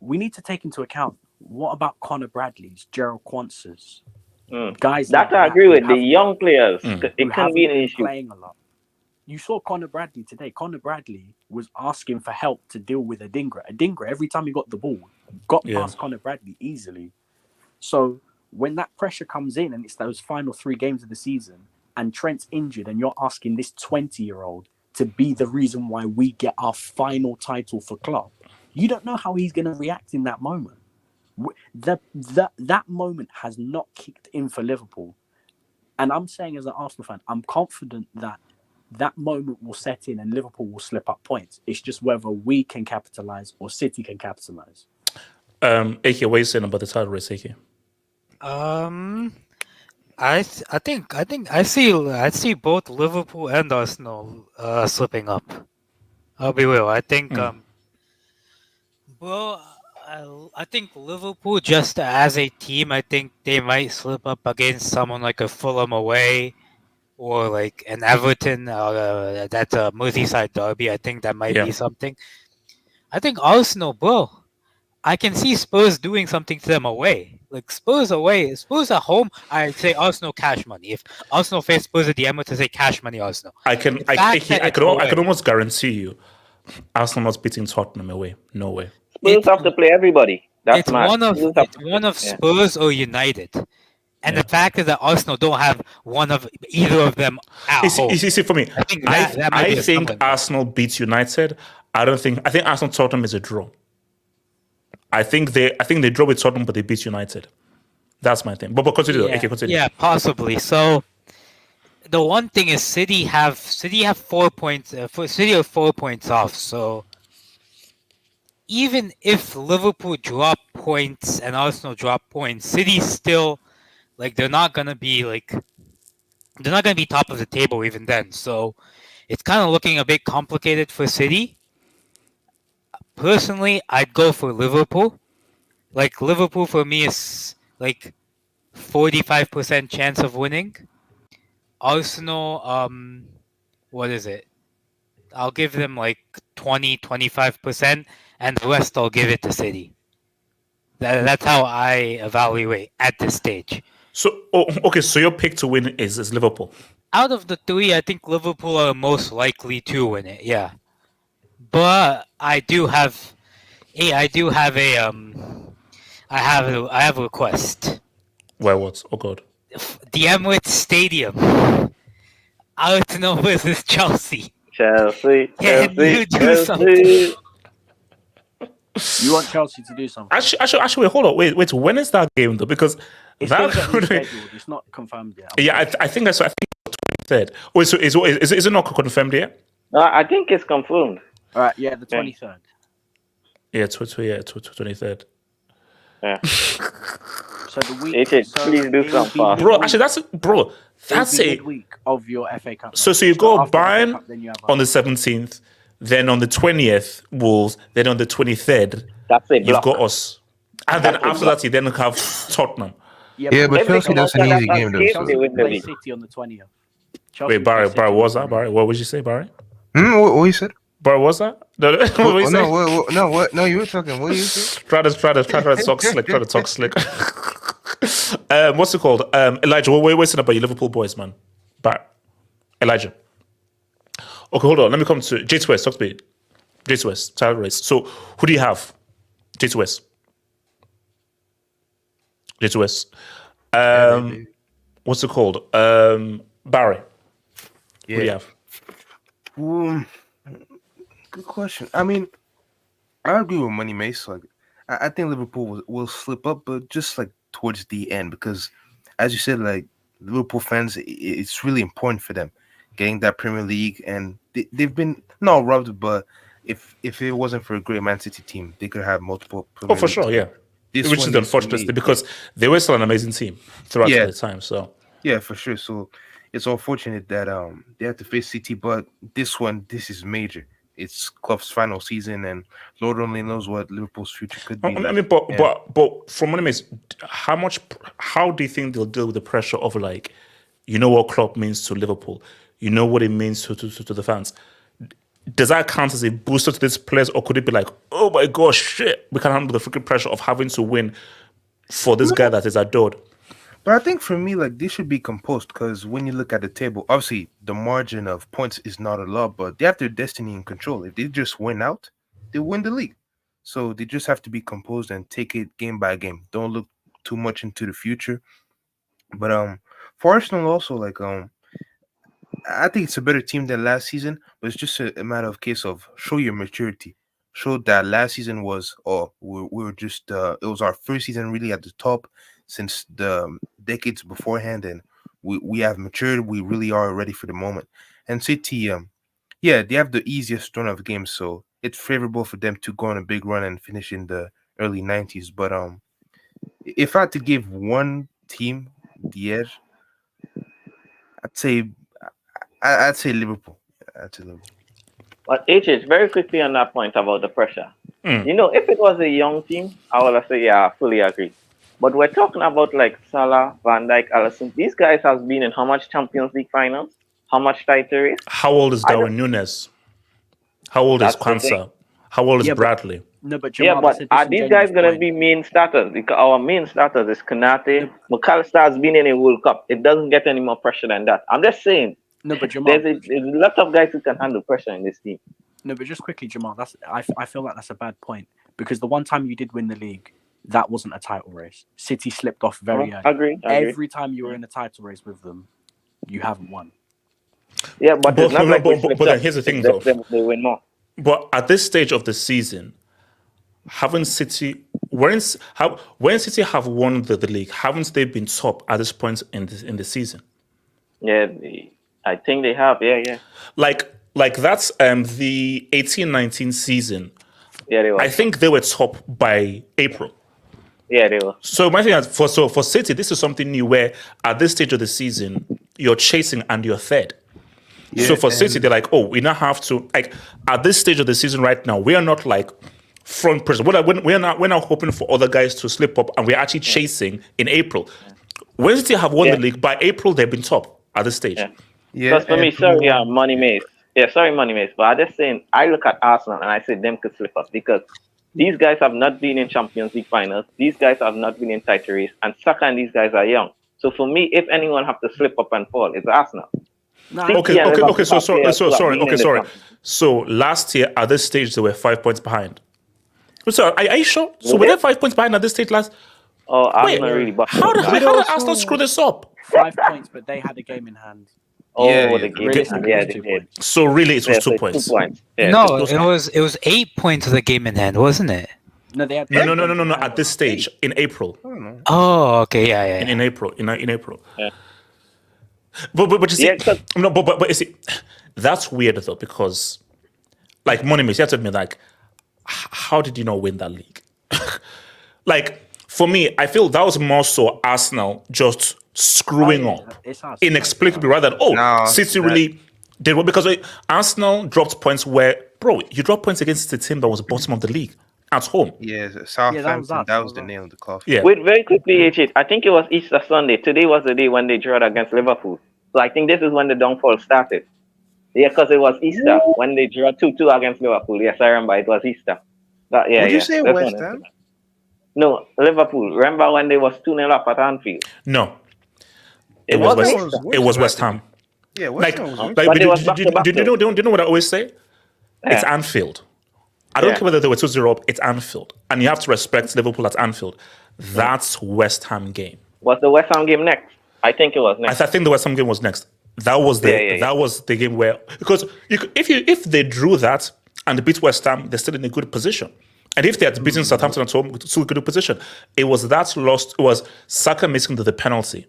We need to take into account, what about Conor Bradley's, Gerald Quantz's, guys that like I agree with. The haven't- young players, who it can haven't be an been issue. playing a lot. You saw Conor Bradley today. Conor Bradley was asking for help to deal with Adingra. Adingra, every time he got the ball, got past Conor Bradley easily. So when that pressure comes in and it's those final 3 games of the season and Trent's injured and you're asking this 20-year-old to be the reason why we get our final title for Klopp, you don't know how he's going to react in that moment. That moment has not kicked in for Liverpool. And I'm saying as an Arsenal fan, I'm confident that moment will set in and Liverpool will slip up points. It's just whether we can capitalise or City can capitalise. AK, what are you saying about the title race, AK? I think I see both Liverpool and Arsenal slipping up. I'll be real. I think I think Liverpool, just as a team, I think they might slip up against someone like a Fulham away or like an Everton. That's a Merseyside derby. I think that might be something. I think Arsenal, bro, I can see Spurs doing something to them away. Like Spurs away, Spurs at home, I'd say Arsenal cash money. If Arsenal face Spurs at the Emirates, I say cash money Arsenal. I can almost guarantee you, Arsenal not beating Tottenham away. No way. Spurs have to play everybody. That's one of Spurs or United. And the fact is that Arsenal don't have one of either of them at home. You see, for me, I think Arsenal beats United. I think Arsenal Tottenham is a draw. I think they draw with Tottenham, but they beat United. That's my thing. But continue. Okay, continue. Yeah, possibly. So the one thing is City have 4 points. City are 4 points off. So even if Liverpool drop points and Arsenal drop points, City still they're not gonna be top of the table even then. So it's kind of looking a bit complicated for City. Personally, I'd go for Liverpool. Liverpool for me is 45% chance of winning. Arsenal, what is it? I'll give them 20-25%, and the rest I'll give it to City. That's how I evaluate at this stage. So so your pick to win is Liverpool. Out of the 3, I think Liverpool are most likely to win it. Yeah, but I have a request. Where what? Oh God. The Emirates Stadium. Arsenal versus Chelsea. Chelsea. Can you do something? You want Chelsea to do something? Actually, wait, hold on. Wait. When is that game though? Because it's it's not confirmed yet. Yeah, I think that's. I think 23rd. Wait, so is it not confirmed yet? No, I think it's confirmed. All right. Yeah, the 23rd. Yeah, 23rd. Yeah. So the week. Please do something, bro. Actually, that's a week of your FA Cup. So you go Bayern on the 17th, then on the 20th Wolves, then on the 23rd you've got us, and then after that you then have Tottenham. Yeah, but Chelsea that's an easy game though. Chelsea play City on the 20th. Wait, Barry, what was that? Barry, what would you say, Barry? What you said? Barry, what's that? No, no, you were talking. What did you say? Try to talk slick. Try to talk slick. What's it called? Elijah, what are you saying about your Liverpool boys, man? But Elijah. Okay, hold on. Let me come to J2S. Talk to me. J2S, title race. So, who do you have? J2S. What's it called? Barry. Yeah. Who do you have? Good question. I mean, I agree with Money Mace. I think Liverpool will slip up, but just towards the end, because as you said, like Liverpool fans, it's really important for them getting that Premier League, and they've been not robbed, but if it wasn't for a great Man City team, they could have multiple Premier Oh, for Leagues. sure, yeah. This Which one is the is, for unfortunate me, thing because they were still an amazing team throughout Yeah. the time. So yeah, for sure. So it's unfortunate that they have to face City, but this is major. It's Klopp's final season, and Lord only knows what Liverpool's future could be. I mean, but from what I mean, how do you think they'll deal with the pressure of like, you know what Klopp means to Liverpool, you know what it means to the fans? Does that count as a booster to these players, or could it be like, oh my gosh, shit, we can't handle the freaking pressure of having to win for this guy that is adored? But I think for me, like, they should be composed because when you look at the table, obviously the margin of points is not a lot, but they have their destiny in control. If they just win out, they win the league. So they just have to be composed and take it game by game. Don't look too much into the future. But for Arsenal also, like I think it's a better team than last season, but it's just a matter of case of show your maturity. Show that last season was, we were just it was our first season really at the top since the decades beforehand, and we have matured. We really are ready for the moment. And City, yeah, they have the easiest run of games, so it's favorable for them to go on a big run and finish in the early 90s. But if I had to give one team the edge, I'd say Liverpool. I'd say Liverpool. But HH, very quickly on that point about the pressure. You know, if it was a young team, I would have said, yeah, I fully agree. But we're talking about like Salah, Van Dijk, Alisson. These guys have been in how much Champions League finals? How much title race? How old is Darwin Núñez? How old is That's the thing. Kwanzaa? How old is Bradley? No, but Yeah, Jamal, but this are these guys going to be main starters? Because our main starters is Konate. McAllister has been in a World Cup. It doesn't get any more pressure than that. I'm just saying. No, but Jamal, there's a lot of guys who can handle pressure in this team. No, but just quickly, Jamal, I feel like that's a bad point because the one time you did win the league, that wasn't a title race. City slipped off very early. Agree. Every time you were in a title race with them, you haven't won. Yeah, but it's not like but then here's the thing, though. They win more. But at this stage of the season, haven't City when City have won the league, haven't they been top at this point in the season? Yeah, I think they have. Yeah. Like that's the 18-19 season. Yeah, they were. I think they were top by April. Yeah, they were. So my thing is for City, this is something new where at this stage of the season you're chasing and you're third. Yeah, so for City, they're like, oh, we now have to like at this stage of the season right now, we are not like front person. We're not hoping for other guys to slip up, and we're actually chasing in April. When City have won the league by April, they've been top at this stage. Yeah. Yeah, Because for me, sorry, Money Mace. Yeah, sorry, Money Mace. But I'm just saying, I look at Arsenal and I say them could slip up because these guys have not been in Champions League finals. These guys have not been in title race, and Saka and these guys are young. So for me, if anyone have to slip up and fall, it's Arsenal. Okay. Sorry. So last year at this stage they were 5 points behind. So are you sure? So were they 5 points behind at this stage last? Oh, Wait, Arsenal really. But how did Arsenal screw this up? 5 points, but they had a game in hand. Oh, Yeah, the game. Realistically, Yeah, it was they 2 did. points. So really it was Yeah, so 2 it's points. 2 points. Yeah, No, it was 8 points of the game in hand, wasn't it? No, they had No. At this stage in April. Oh, okay, yeah. In April. In April. Yeah. But you see, Yeah, 'cause- no, but you see, that's weird though because, like Money Mace, you have to admit, like, how did you not win that league? Like for me, I feel that was more so Arsenal just screwing up inexplicably rather than City really did well because Arsenal dropped points where, bro, you dropped points against the team that was bottom of the league at home. Yeah, Southampton. That was the nail in the coffin. Yeah. Wait, very quickly, HH. I think it was Easter Sunday. Today was the day when they drew against Liverpool. So I think this is when the downfall started. Yeah, because it was Easter when they drew 2-2 against Liverpool. Yes, I remember. It was Easter. Did you say That's West when it- Ham? No, Liverpool. Remember when they was 2-0 up at Anfield? No. It was was West. It was West Ham. Yeah, Like, West Ham was like, But but it was back-to-back do you know what I always say? It's Yeah. Anfield. I don't Yeah. care whether they were 2-0 up. It's Anfield, and you have to respect Liverpool at Anfield. That's West Ham game. Was the West Ham game next? I think it was next. I think the West Ham game was next. That was the game where because if they drew that and they beat West Ham, they're still in a good position. And if they had beaten Southampton at home, still a good position. It was that lost. It was Saka missing the penalty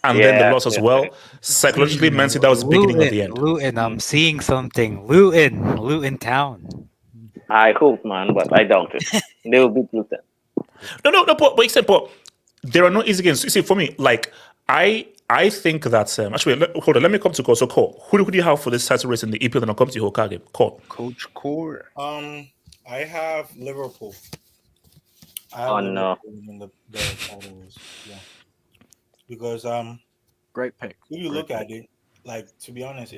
and then the Yeah. loss as well, psychologically, Man City, that was the beginning of the end. Luton, I'm seeing something. Luton Town. I hope, man, but I doubt it. They will beat Luton. No, but there are no easy games. You see, for me, like I think that actually, hold on, let me come to Cole. So, Cole, who do you have for this title race in the EPL? Then I'll come to your Hokage game. Cole. Coach Core. I have Liverpool. I have Oh, no. Liverpool in the title race. Yeah, because Great pick. if you Great look pick. at it, like to be honest,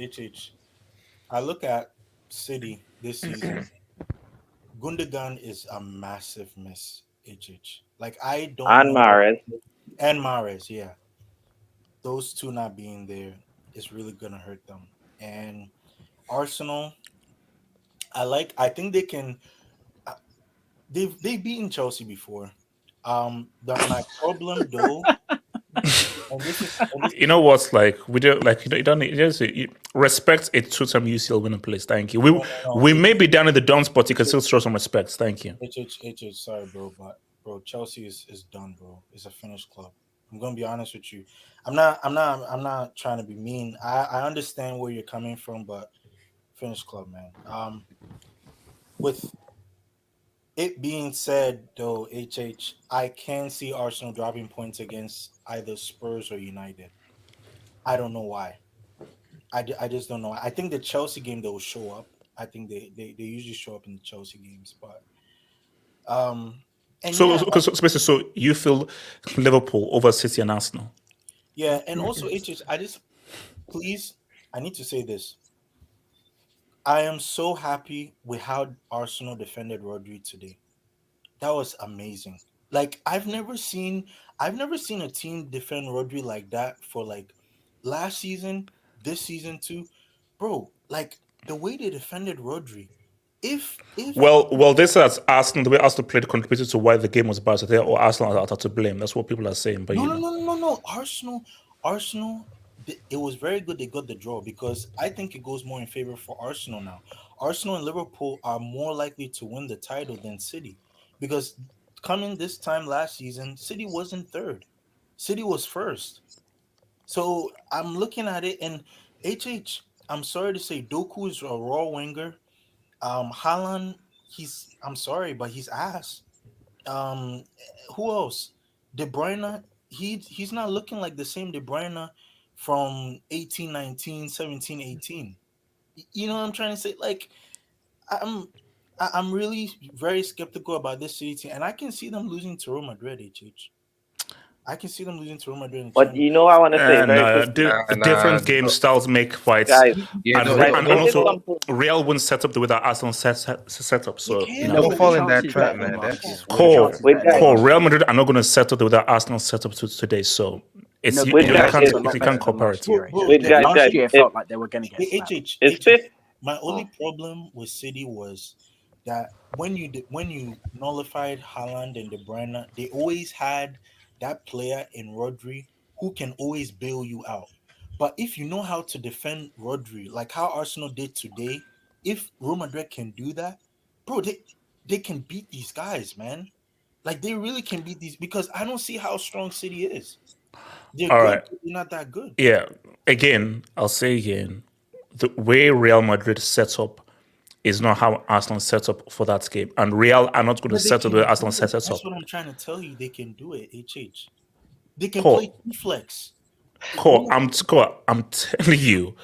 I look at City this season. Gundogan is a massive miss. Like I don't And know. Mahrez. And Mahrez, yeah. Those two not being there is really gonna hurt them. And Arsenal, I think they can. They've beaten Chelsea before. My problem though. and this is You know what's like we do like you don't need you respect a two-time UCL winning place. Thank you. We may be down in the dumps, but you can still show some respect. Thank you. sorry, bro, but bro, Chelsea is done, bro. It's a finished club. I'm gonna be honest with you. I'm not trying to be mean. I understand where you're coming from, but finished club, man. With it being said, though, I can see Arsenal dropping points against either Spurs or United. I don't know why. I just don't know. I think the Chelsea game they will show up. I think they usually show up in the Chelsea games, but and So, yeah, so you feel Liverpool over City and Arsenal? yeah, and also I need to say this. I am so happy with how Arsenal defended Rodrygo today. That was amazing. Like I've never seen a team defend Rodri like that for like last season, this season too. Bro, like the way they defended Rodri. If Well, this is Arsenal. The way Arsenal played contributed to why the game was bad today, or Arsenal are to blame. That's what people are saying. But no. Arsenal. It was very good they got the draw because I think it goes more in favor for Arsenal now. Arsenal and Liverpool are more likely to win the title than City because coming this time last season, City wasn't third. City was first. So I'm looking at it and I'm sorry to say Doku is a raw winger. Haaland, I'm sorry, but he's ass. Who else? De Bruyne, he's not looking like the same De Bruyne from 18, 19, 17, 18. You know what I'm trying to say? Like, I'm really very skeptical about this City team, and I can see them losing to Real Madrid, I can see them losing to Real Madrid. But you know, I want to say very quick. Different game styles make fights, Guys, and also Real wouldn't set up the way that Arsenal set up. So Don't fall in that trap, man. That's Core, Real Madrid are not going to set up the way that Arsenal set up today. So it's you can't compare it. Last year, it felt like they were going to get slapped. My only problem with City was that when you nullified Haaland and De Bruyne, they always had that player in Rodri who can always bail you out. But if you know how to defend Rodri, like how Arsenal did today, if Real Madrid can do that, bro, they can beat these guys, man. Like they really can beat these because I don't see how strong City is. They're All good, right. but they're not that good. Yeah. Again, I'll say again, the way Real Madrid sets up is not how Arsenal sets up for that game. And Real are not going to set up the way Arsenal sets up. That's what I'm trying to tell you. They can do it, They can play flex. I'm telling you,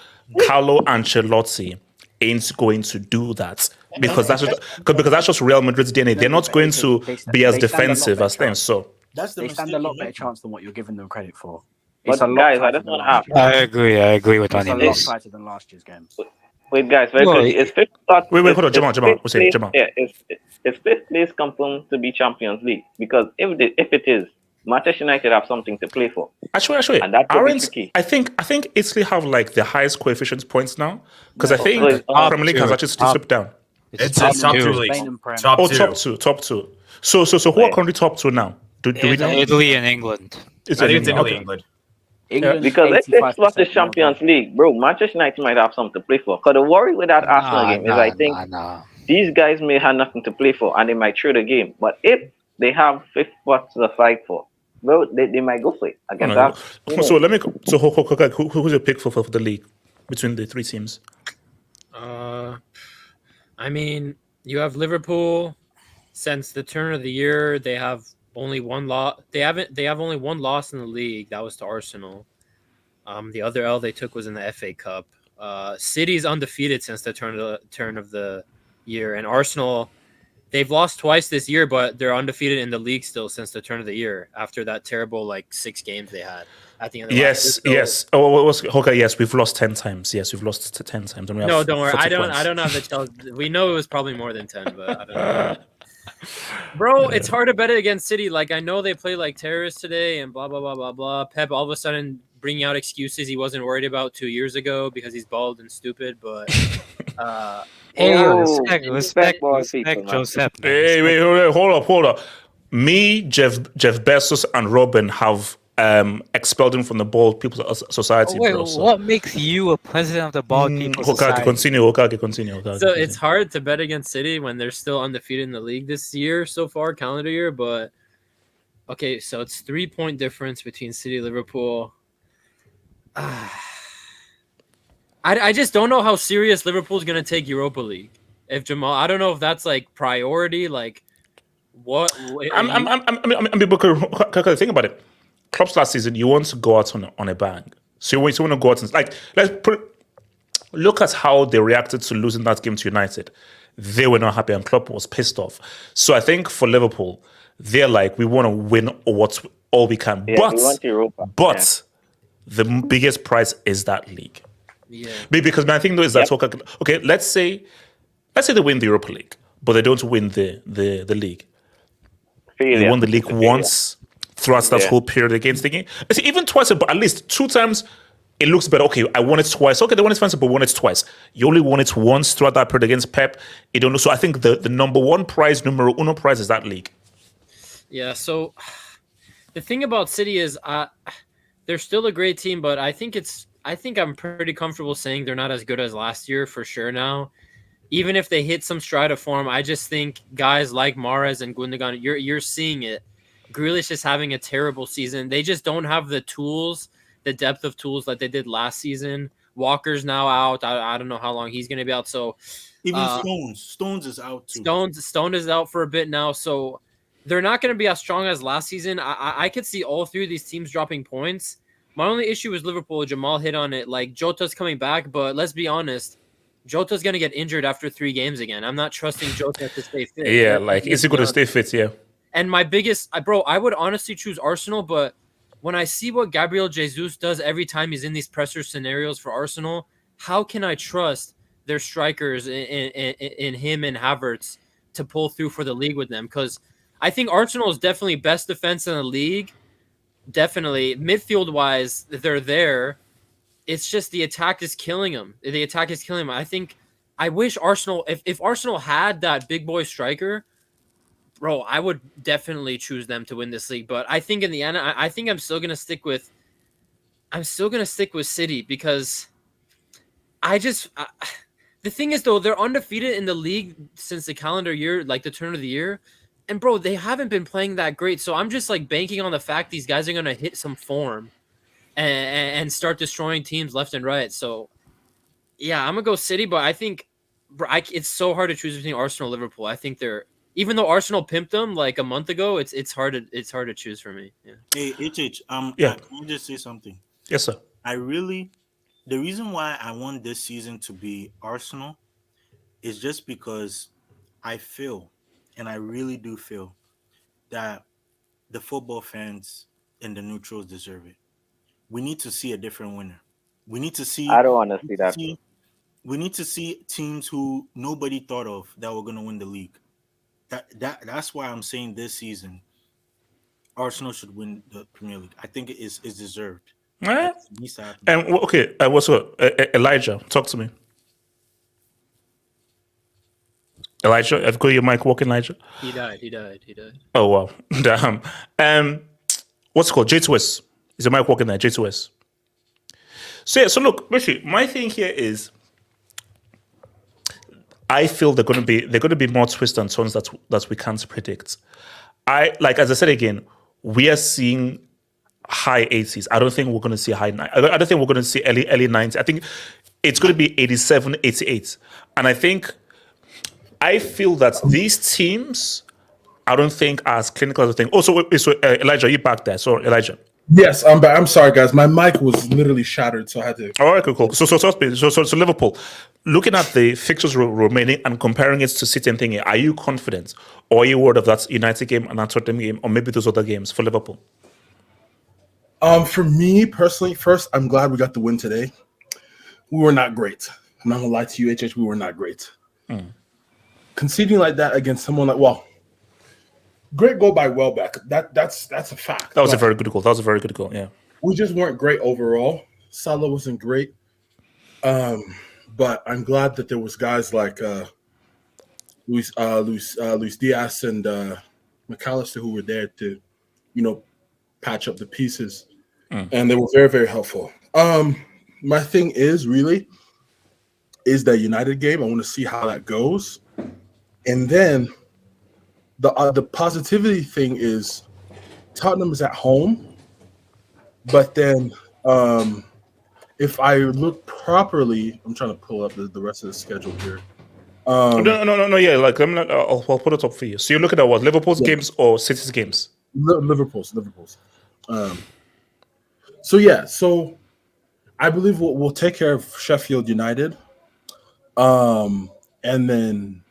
Carlo Ancelotti ain't going to do that because that's just Real Madrid's DNA. They're not going to be as defensive as them. So They stand a lot better chance than what you're giving them credit for. But guys, I just want to ask. I agree with It's Tony. a lot tighter than last year's game. Wait, guys, very quickly. Is fifth spot? Wait, hold on, Jamal. We'll say Jamal. Yeah, is fifth place confirmed to be Champions League? Because if it is, Manchester United have something to play for. Actually, and that could be tricky. I think Italy have like the highest coefficient points now because I think Premier League has actually slipped down. It's top two leagues. Top two. So who are currently top two now? Do we know? Italy and England. I think it's Italy, England. Because if it's not the Champions League, bro, Manchester United might have something to play for. Because the worry with that Arsenal game is I think these guys may have nothing to play for and they might throw the game. But if they have fifth spot to fight for, Well, they might go for it against No, us. so let me. So who's your pick for the league between the three teams? I mean, you have Liverpool. Since the turn of the year, they have only one loss. They have only one loss in the league. That was to Arsenal. The other L they took was in the FA Cup. City's undefeated since the turn of the year, and Arsenal, they've lost twice this year, but they're undefeated in the league still since the turn of the year. After that terrible 6 games they had at the end of Yes, last year. yes. Oh, okay. Yes, we've lost 10 times. Yes, we've lost 10 times. And we have No, don't worry. 40 I points. don't have the Chelsea. We know it was probably more than 10, but I don't know. Bro, it's hard to bet it against City. I know they play like terrorists today and blah, blah, blah, blah, blah. Pep all of a sudden bringing out excuses he wasn't worried about 2 years ago because he's bald and stupid, but... respect Joseph. Hey, wait, hold up. Me, Jeff Bezos, and Robin have expelled him from the Bald People's Society. Wait, bro, so. what makes you a president of the Bald People's Society? Continue. So it's hard to bet against City when they're still undefeated in the league this year so far, calendar year. But okay, so it's 3-point difference between City and Liverpool. I just don't know how serious Liverpool's gonna take Europa League. If Jamal, I don't know if that's priority. What? Because think about it. Klopp's last season, you want to go out on a bang. So you want to go out and look at how they reacted to losing that game to United. They were not happy, and Klopp was pissed off. So I think for Liverpool, they're we want to win all we can. Yeah, we want Europa. But the biggest prize is that league. Yeah. Because my thing though is that okay, let's say they win the Europa League, but they don't win the league. Failure. They won the league once throughout that whole period against the game. Even twice, but at least 2 times, it looks better. Okay, I won it twice. Okay, they won it once, but won it twice. You only won it once throughout that period against Pep. You don't know. So I think the number one prize, numero uno prize, is that league. Yeah. So the thing about City is, they're still a great team, but I think I'm pretty comfortable saying they're not as good as last year for sure now. Even if they hit some stride of form, I just think guys like Mahrez and Gundogan, you're seeing it. Grealish is having a terrible season. They just don't have the tools, the depth of tools that they did last season. Walker's now out. I don't know how long he's going to be out. So even Stones is out too. Stone is out for a bit now. So they're not going to be as strong as last season. I could see all 3 of these teams dropping points. My only issue is Liverpool. Jamal hit on it. Jota's coming back, but let's be honest. Jota's going to get injured after 3 games again. I'm not trusting Jota to stay fit. Yeah, is he going to stay fit? Yeah. And my biggest, I would honestly choose Arsenal, but when I see what Gabriel Jesus does every time he's in these pressure scenarios for Arsenal, how can I trust their strikers in him and Havertz to pull through for the league with them? Because I think Arsenal is definitely best defense in the league. Definitely. Midfield-wise, they're there. It's just the attack is killing them. I wish Arsenal, if Arsenal had that big boy striker, bro, I would definitely choose them to win this league. But I think in the end, I think I'm still gonna stick with City because the thing is though, they're undefeated in the league since the calendar year, the turn of the year. And bro, they haven't been playing that great. So I'm just banking on the fact these guys are gonna hit some form and start destroying teams left and right. So yeah, I'm gonna go City, but I think it's so hard to choose between Arsenal and Liverpool. I think even though Arsenal pimped them a month ago, it's hard to choose for me. Yeah. Hey, HH, yeah. Can I just say something? Yes, sir. The reason why I want this season to be Arsenal is just because I feel, and I really do feel, that the football fans and the neutrals deserve it. We need to see a different winner. We need to see. I don't want to see that. We need to see teams who nobody thought of that were going to win the league. That's why I'm saying this season, Arsenal should win the Premier League. I think it is deserved. And okay, what's up, Elijah? Talk to me. Elijah, have you got your mic working, Elijah? He died. Oh wow, damn. What's it called? J2S. Is the mic working there? J2S. So look, Rishi, my thing here is, I feel they're going to be more twists and turns that we can't predict. As I said again, we are seeing high 80s. I don't think we're going to see high. I don't think we're going to see early 90s. I think it's going to be 87, 88. And I feel that these teams, I don't think are as clinical as I think. Also, Elijah, you back there. So, Elijah. Yes, I'm back. I'm sorry, guys. My mic was literally shattered, so I had to. All right, cool. So Liverpool, looking at the fixtures remaining and comparing it to City and thinking, are you confident, or are you worried of that United game and that Tottenham game, or maybe those other games for Liverpool? For me personally, first, I'm glad we got the win today. We were not great. I'm not gonna lie to you, HH. We were not great. Conceding like that against someone great goal by Welbeck. That's a fact. That was a very good goal. Yeah. We just weren't great overall. Salah wasn't great. But I'm glad that there was guys like Luis Diaz and McAllister who were there to, patch up the pieces. And they were very, very helpful. My thing is that United game. I want to see how that goes. And then the positivity thing is Tottenham is at home, but then if I look properly, I'm trying to pull up the rest of the schedule here. No. Yeah, I'll put it up for you. So you're looking at what, Liverpool's games or City's games? Liverpool's. So I believe we'll take care of Sheffield United, and then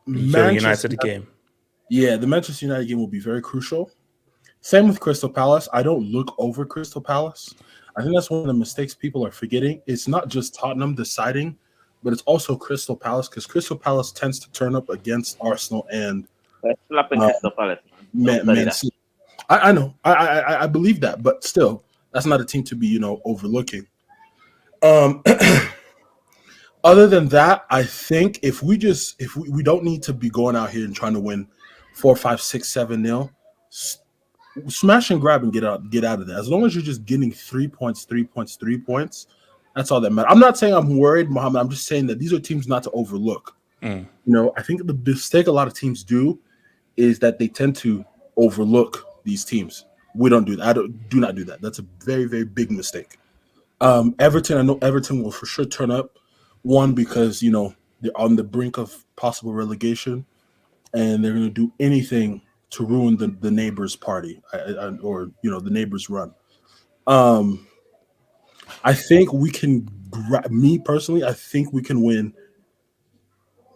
United game. Yeah, the Manchester United game will be very crucial. Same with Crystal Palace. I don't look over Crystal Palace. I think that's one of the mistakes people are forgetting. It's not just Tottenham deciding, but it's also Crystal Palace, because Crystal Palace tends to turn up against Arsenal and Crystal Palace. Man City. I know. I believe that, but still, that's not a team to be, overlooking. Other than that, I think if we don't need to be going out here and trying to win 4-5, 6-7-0, smash and grab and get out of there. As long as you're just getting 3 points, that's all that matters. I'm not saying I'm worried, Mohammed. I'm just saying that these are teams not to overlook. I think the mistake a lot of teams do is that they tend to overlook these teams. We don't do that. Do not do that. That's a very, very big mistake. Everton, I know Everton will for sure turn up. One, because they're on the brink of possible relegation, and they're going to do anything to ruin the neighbors' party or the neighbors' run. I think we can. Me personally, I think we can win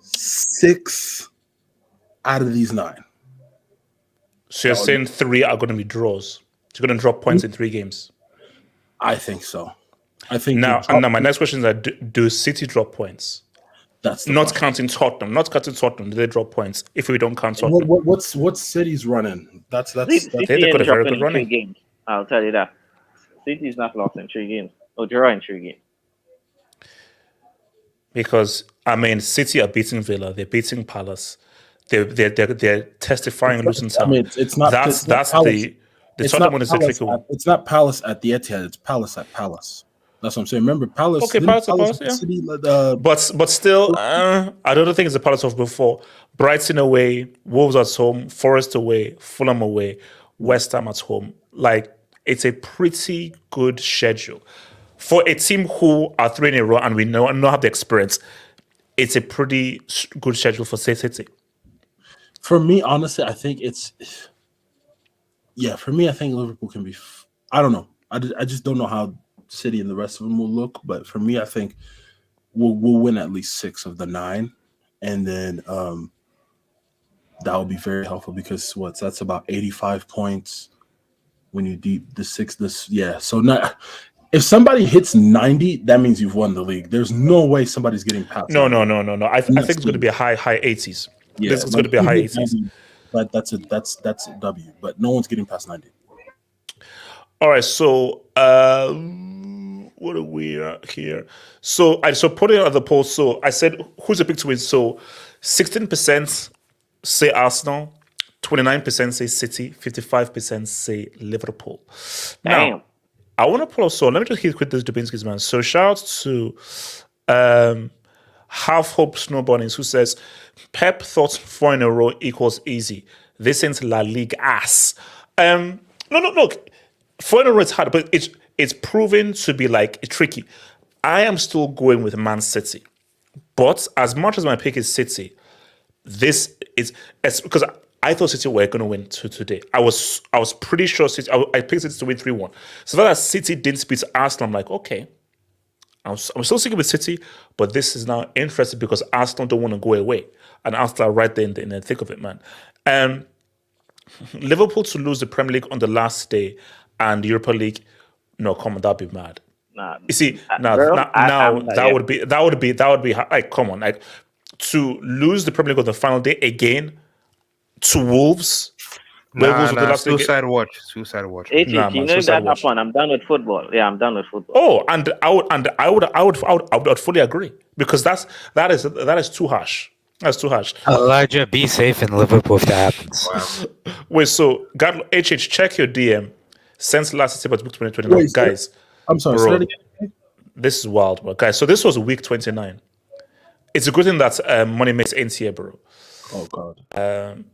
6 out of these 9. So you're saying 3 are going to be draws? You're going to drop points in 3 games? I think so. I think now my next question is: do City drop points? That's not counting Tottenham. Not counting Tottenham. Do they drop points if we don't count Tottenham? What's City's running? That's City they've got a very good in running. 3 games. I'll tell you that. City's not lost in 3 games. Or draw in 3 games. Because City are beating Villa. They're beating Palace. They're testifying losing time. It's not. That's Palace. the Tottenham one is a tricky one. It's not Palace at the Etihad. It's Palace at Palace. That's what I'm saying. Remember, Palace. Okay, Palace, yeah. City, but still, I don't think it's the Palace of before. Brighton away, Wolves at home, Forest away, Fulham away, West Ham at home. It's a pretty good schedule for a team who are 3 in a row, and we know and have the experience. It's a pretty good schedule for City. For me, honestly, I think it's. Yeah, for me, I think Liverpool can be. I don't know. I just don't know how City and the rest of them will look, but for me, I think we'll win at least 6 of the 9, and then that will be very helpful because that's about 85 points when you deep the 6. So if somebody hits 90, that means you've won the league. There's no way somebody's getting past. No. I think it's going to be a high 80s. Yeah, this is going to be a high 80s. 90, but that's a W. But no one's getting past 90. All right, so what are we here? So putting on the poll. So I said, who's the pick to win? So 16% say Arsenal, 29% say City, 55% say Liverpool. Damn. Now, I want to pull up. So let me just hit quick this Dubinsky's man. So shout out to Half Hope Snowbonnings, who says Pep thought 4 in a row equals easy. This ain't La Liga ass. No. Look, 4-0 is hard, but it's proven to be like tricky. I am still going with Man City, but as much as my pick is City, this is because I thought City were going to win today. I was pretty sure City. I picked City to win 3-1. So that City didn't beat Arsenal, I'm like, okay. I'm still sticking with City, but this is now interesting because Arsenal don't want to go away, and Arsenal are right there in the thick of it, man. Liverpool to lose the Premier League on the last day and the Europa League, no, come on, that'd be mad. Nah, You see, bro, that would be like, come on, like to lose the Premier League on the final day again to Wolves. Suicide watch. Suicide watch. You know if that happened, I'm done with football. Yeah, I'm done with football. Oh, and I would fully agree because that is too harsh. That's too harsh. Elijah, be safe in Liverpool if that happens. Wow. Wait, so HH, check your DM. Since last September 2029, Wait, guys. I'm sorry. Bro, Say that again. this is wild, bro. Guys, so this was week 29. It's a good thing that money makes ends here, bro. Oh God.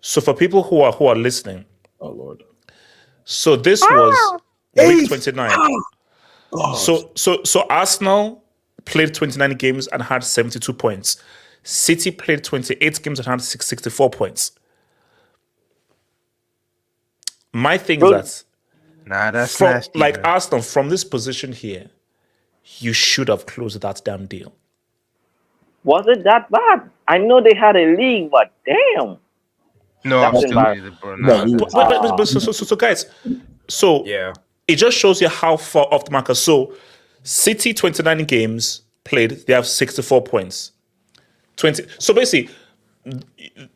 So for people who are listening, Oh Lord. so this was week 29. So Arsenal played 29 games and had 72 points. City played 28 games and had 64 points. My thing is that that's from, nasty. like man. Arsenal, from this position here, you should have closed that damn deal. Was it that bad? I know they had a league, but damn. No, That's I'm still embarrassing. with it, bro. No, Nah, But so guys, so Yeah. it just shows you how far off the marker. So City 29 games played, they have 64 points. 20. So basically,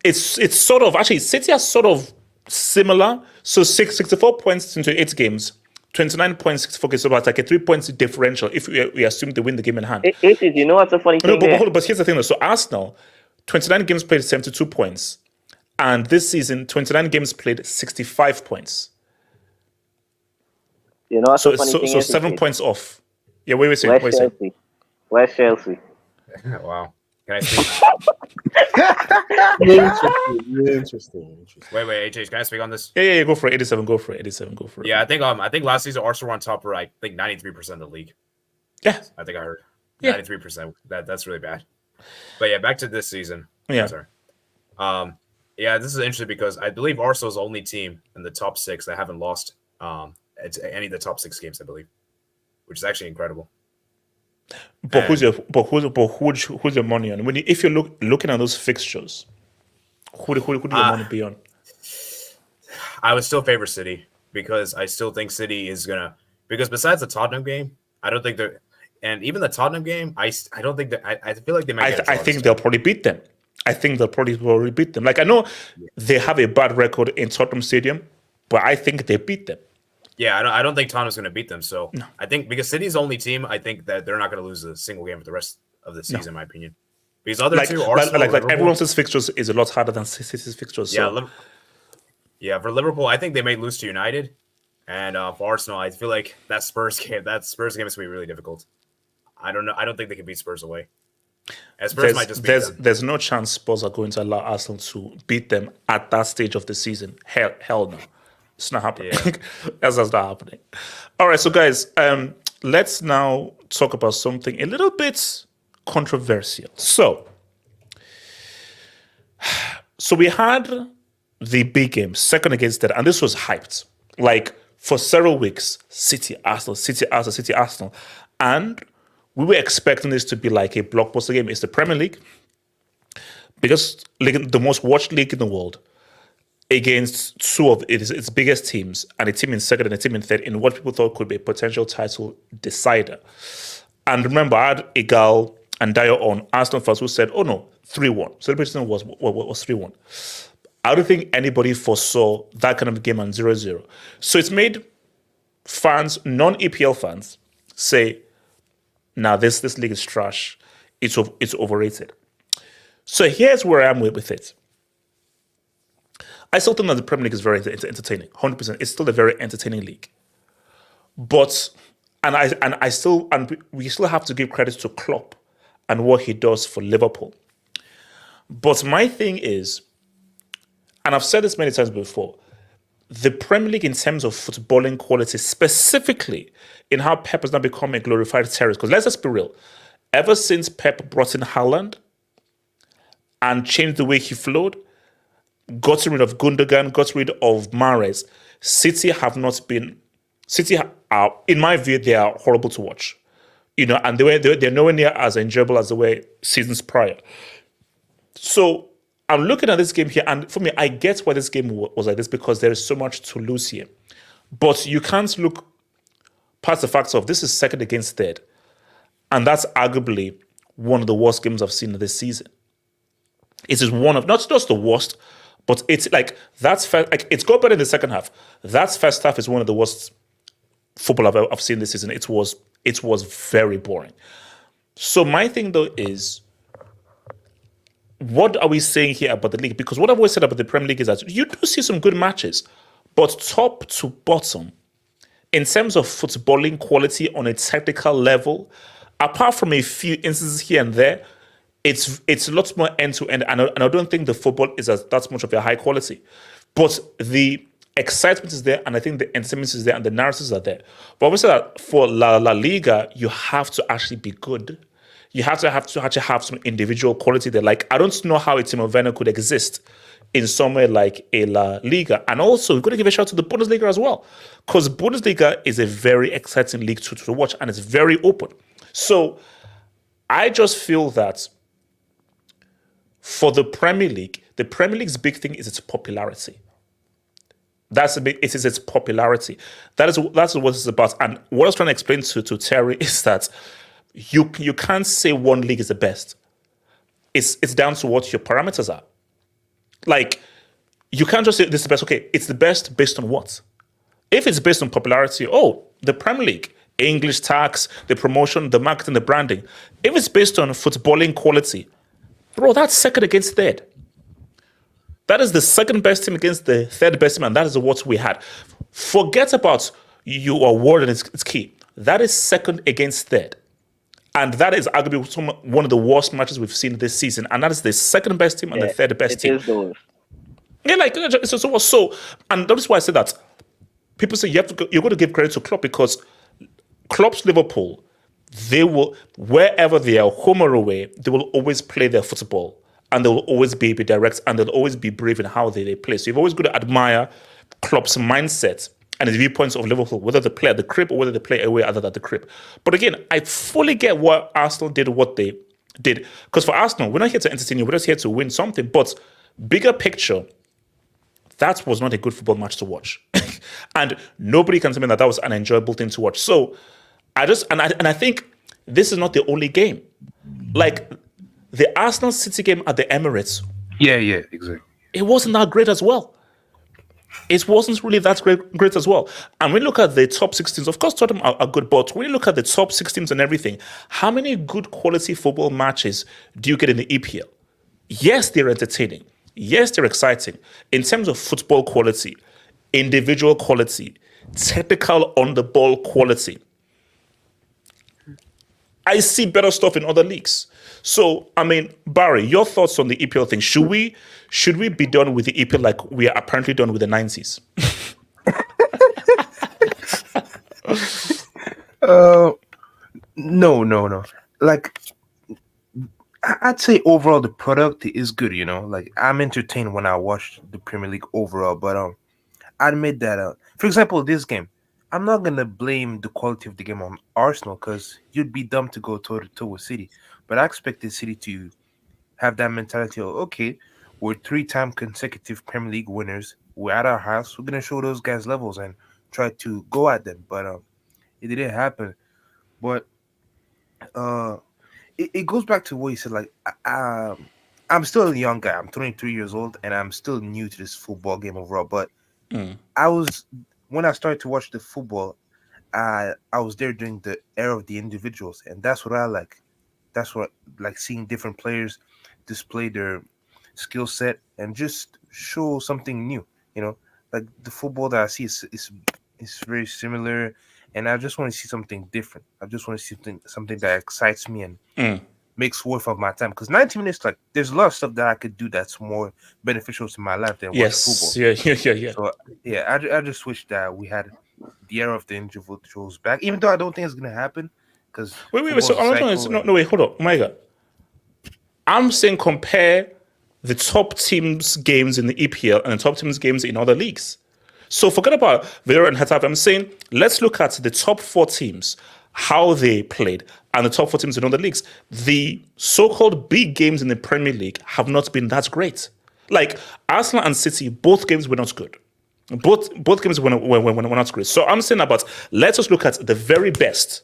it's sort of actually City are sort of similar. So 64 points into 8 games, 29 points, 64 games. So about like a 3 points differential if we assume they win the game in hand. You know what's a funny thing? But here's the thing though. So Arsenal, 29 games played, 72 points. And this season, 29 games played, 65 points. You know what's So a funny thing? so 7 points off. Yeah, wait. Where's Chelsea? Where's Chelsea? Wow. Can I speak? Interesting. Wait, HH, can I speak on this? Yeah, go for it. 87, go for it. 87, go for it. Yeah, I think last season Arsenal were on top for I think 93% of the league. Yeah. I think I heard. Yeah. 93%. That's really bad. But yeah, back to this season. Yeah. Sorry. Yeah, this is interesting because I believe Arsenal's the only team in the top 6 that haven't lost any of the top 6 games, I believe, which is actually incredible. But who's your money on? If you're looking at those fixtures, who do your money be on? I would still favor City because I still think City is gonna, because besides the Tottenham game, I don't think they're, and even the Tottenham game, I don't think that I feel like they might. I think they'll probably beat them. I think they'll probably beat them. Like I know they have a bad record in Tottenham Stadium, but I think they beat them. Yeah, I don't think Tottenham's going to beat them. So I think because City's the only team, I think that they're not going to lose a single game for the rest of the season, in my opinion. Because other two, Arsenal, like everyone's fixtures is a lot harder than City's fixtures. So. Yeah, for Liverpool, I think they may lose to United, and for Arsenal, I feel like that Spurs game is going to be really difficult. I don't know. I don't think they can beat Spurs away. And Spurs might just beat them. There's no chance Spurs are going to allow Arsenal to beat them at that stage of the season. Hell no. It's not happening. Yeah. That's not happening. All right, so guys, let's now talk about something a little bit controversial. So we had the big game, second against that, and this was hyped. Like for several weeks, City, Arsenal. And we were expecting this to be like a blockbuster game. It's the Premier League, biggest league, the most watched league in the world, against two of its biggest teams, and a team in second and a team in third, in what people thought could be a potential title decider. And remember, I had Igal and Dio on Arsenal fans who said, oh no, 3-1. Celebration was 3-1. I don't think anybody foresaw that kind of game on 0-0. So it's made fans, non-EPL fans, say, nah, this league is trash. It's overrated. So here's where I'm with it. I still think that the Premier League is very entertaining, 100%. It's still a very entertaining league. But, we still have to give credit to Klopp and what he does for Liverpool. But my thing is, and I've said this many times before, the Premier League in terms of footballing quality, specifically in how Pep has now become a glorified terrorist. Because let's just be real. Ever since Pep brought in Haaland and changed the way he flowed, got rid of Gundogan, got rid of Mahrez, City have not been... City are, in my view, they are horrible to watch. And they're nowhere near as enjoyable as they were seasons prior. So I'm looking at this game here, and for me, I get why this game was like this, because there is so much to lose here. But you can't look past the fact of this is second against third. And that's arguably one of the worst games I've seen this season. It is one of, not just the worst, but it's like, it's got better in the second half. That first half is one of the worst football I've seen this season. It was very boring. So my thing though is, what are we saying here about the league? Because what I've always said about the Premier League is that you do see some good matches, but top to bottom, in terms of footballing quality on a technical level, apart from a few instances here and there, it's a lot more end to end, and I don't think the football is that much of a high quality. But the excitement is there, and I think the entertainment is there, and the narratives are there. But obviously, that for La Liga, you have to actually be good. You have to actually have some individual quality there. Like, I don't know how a Timo Werner could exist in somewhere like a La Liga. And also, we've got to give a shout out to the Bundesliga as well, because Bundesliga is a very exciting league to watch, and it's very open. So I just feel that for the Premier League's big thing is its popularity. It is its popularity. That's what it's about. And what I was trying to explain to Terry is that you can't say one league is the best. It's down to what your parameters are. Like, you can't just say this is the best. Okay, it's the best based on what? If it's based on popularity, the Premier League, English tax, the promotion, the marketing, the branding. If it's based on footballing quality, bro, that's second against third. That is the second best team against the third best team, and that is what we had. Forget about you award and it's key. That is second against third. And that is arguably one of the worst matches we've seen this season. And that is the second best team and the third best team. It is the worst. Yeah, and that is why I said that. People say you're going to give credit to Klopp, because Klopp's Liverpool, they will, wherever they are, home or away, they will always play their football. And they will always be direct, and they'll always be brave in how they play. So you've always got to admire Klopp's mindset and his viewpoints of Liverpool, whether they play at the crib or whether they play away other than the crib. But again, I fully get what Arsenal did, what they did. Because for Arsenal, we're not here to entertain you, we're just here to win something. But bigger picture, that was not a good football match to watch. And nobody can tell me that was an enjoyable thing to watch. So I think this is not the only game. Like, the Arsenal City game at the Emirates. Yeah, exactly. It wasn't that great as well. It wasn't really that great as well. And when you look at the top 6 teams, of course, Tottenham are good, but when you look at the top 6 teams and everything, how many good quality football matches do you get in the EPL? Yes, they're entertaining. Yes, they're exciting. In terms of football quality, individual quality, technical on-the-ball quality, I see better stuff in other leagues. So, I mean, Barry, your thoughts on the EPL thing? Should we be done with the EPL like we are apparently done with the 90s? No. Like, I'd say overall the product is good. Like, I'm entertained when I watch the Premier League overall. But I admit that, for example, this game, I'm not gonna blame the quality of the game on Arsenal, because you'd be dumb to go toe-to-toe with City. But I expected City to have that mentality of, okay, we're 3-time consecutive Premier League winners. We're at our house. We're gonna show those guys levels and try to go at them. But it didn't happen. But it goes back to what you said. Like, I'm still a young guy. I'm 23 years old, and I'm still new to this football game overall. But when I started to watch the football, I was there during the era of the individuals, and that's what I like. That's what, like, seeing different players display their skill set and just show something new. Like the football that I see is very similar, and I just want to see something different. I just want to see something that excites me and makes worth of my time. Because 90 minutes, like, there's a lot of stuff that I could do that's more beneficial to my life than watch football. Yeah. So yeah, I just wish that we had the era of the individuals back. Even though I don't think it's gonna happen. Because wait. So I'm not. No, wait. Hold up, my God. I'm saying compare the top teams' games in the EPL and the top teams' games in other leagues. So forget about Villarreal and Getafe. I'm saying let's look at the top 4 teams, how they played, and the top 4 teams in other leagues. The so-called big games in the Premier League have not been that great. Like Arsenal and City, both games were not good. Both games were not great. So I'm saying let's just look at the very best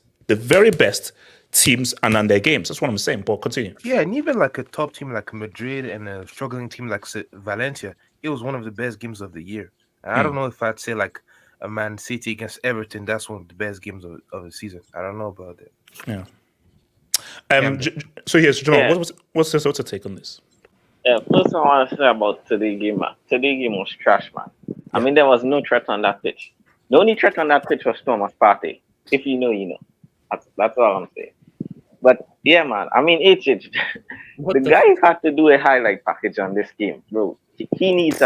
teams and their games. That's what I'm saying. But continue. Yeah, and even like a top team like Madrid and a struggling team like Valencia, it was one of the best games of the year. And I don't know if I'd say like a Man City against Everton, that's one of the best games of the season. I don't know about that. Yeah. So here's Jamal. What's your take on this? Yeah, first I want to say about today's game, man. Today's game was trash, man. I mean, there was no threat on that pitch. The only threat on that pitch was Thomas Partey. If you know, you know. That's all I'm saying. But yeah, man. I mean, the guy had to do a highlight package on this game, bro. He needs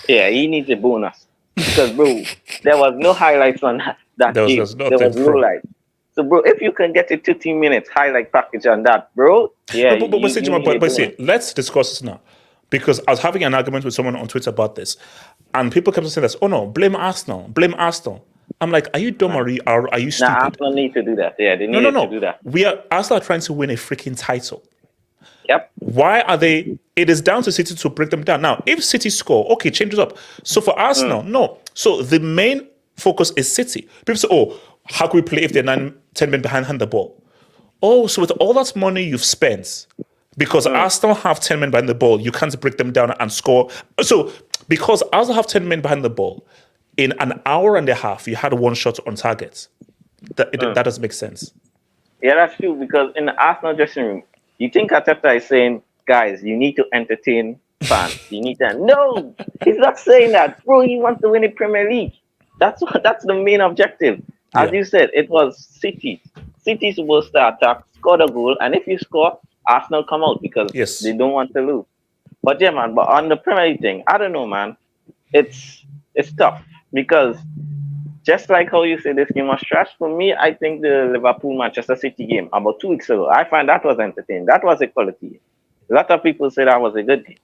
he needs a bonus because, bro, there was no highlights on that game. There was no light. So, bro, if you can get a 15 minutes highlight package on that, bro, yeah. But see, let's discuss this now. Because I was having an argument with someone on Twitter about this, and people kept saying this, oh no, blame Arsenal. I'm like, are you dumb or are you stupid? Nah, Arsenal need to do that. Yeah, they need to do that. Arsenal are trying to win a freaking title. Yep. Why are they? It is down to City to break them down. Now, if City score, okay, change it up. So for Arsenal, no. So the main focus is City. People say, oh, how can we play if they're 10 men behind the ball? Oh, so with all that money you've spent, because Arsenal have 10 men behind the ball, you can't break them down and score. So because Arsenal have 10 men behind the ball, in an hour and a half, you had one shot on target. That doesn't make sense. Yeah, that's true. Because in the Arsenal dressing room, you think Arteta is saying, guys, you need to entertain fans. You need to. No, he's not saying that, bro. He wants to win the Premier League. That's the main objective. As you said, it was City. City's supposed to attack, score the goal, and if you score, Arsenal come out because they don't want to lose. But yeah, man. But on the Premier League thing, I don't know, man. It's tough because just like how you say this game was trash, for me, I think the Liverpool-Manchester City game about 2 weeks ago, I find that was entertaining. That was a quality. A lot of people say that was a good game.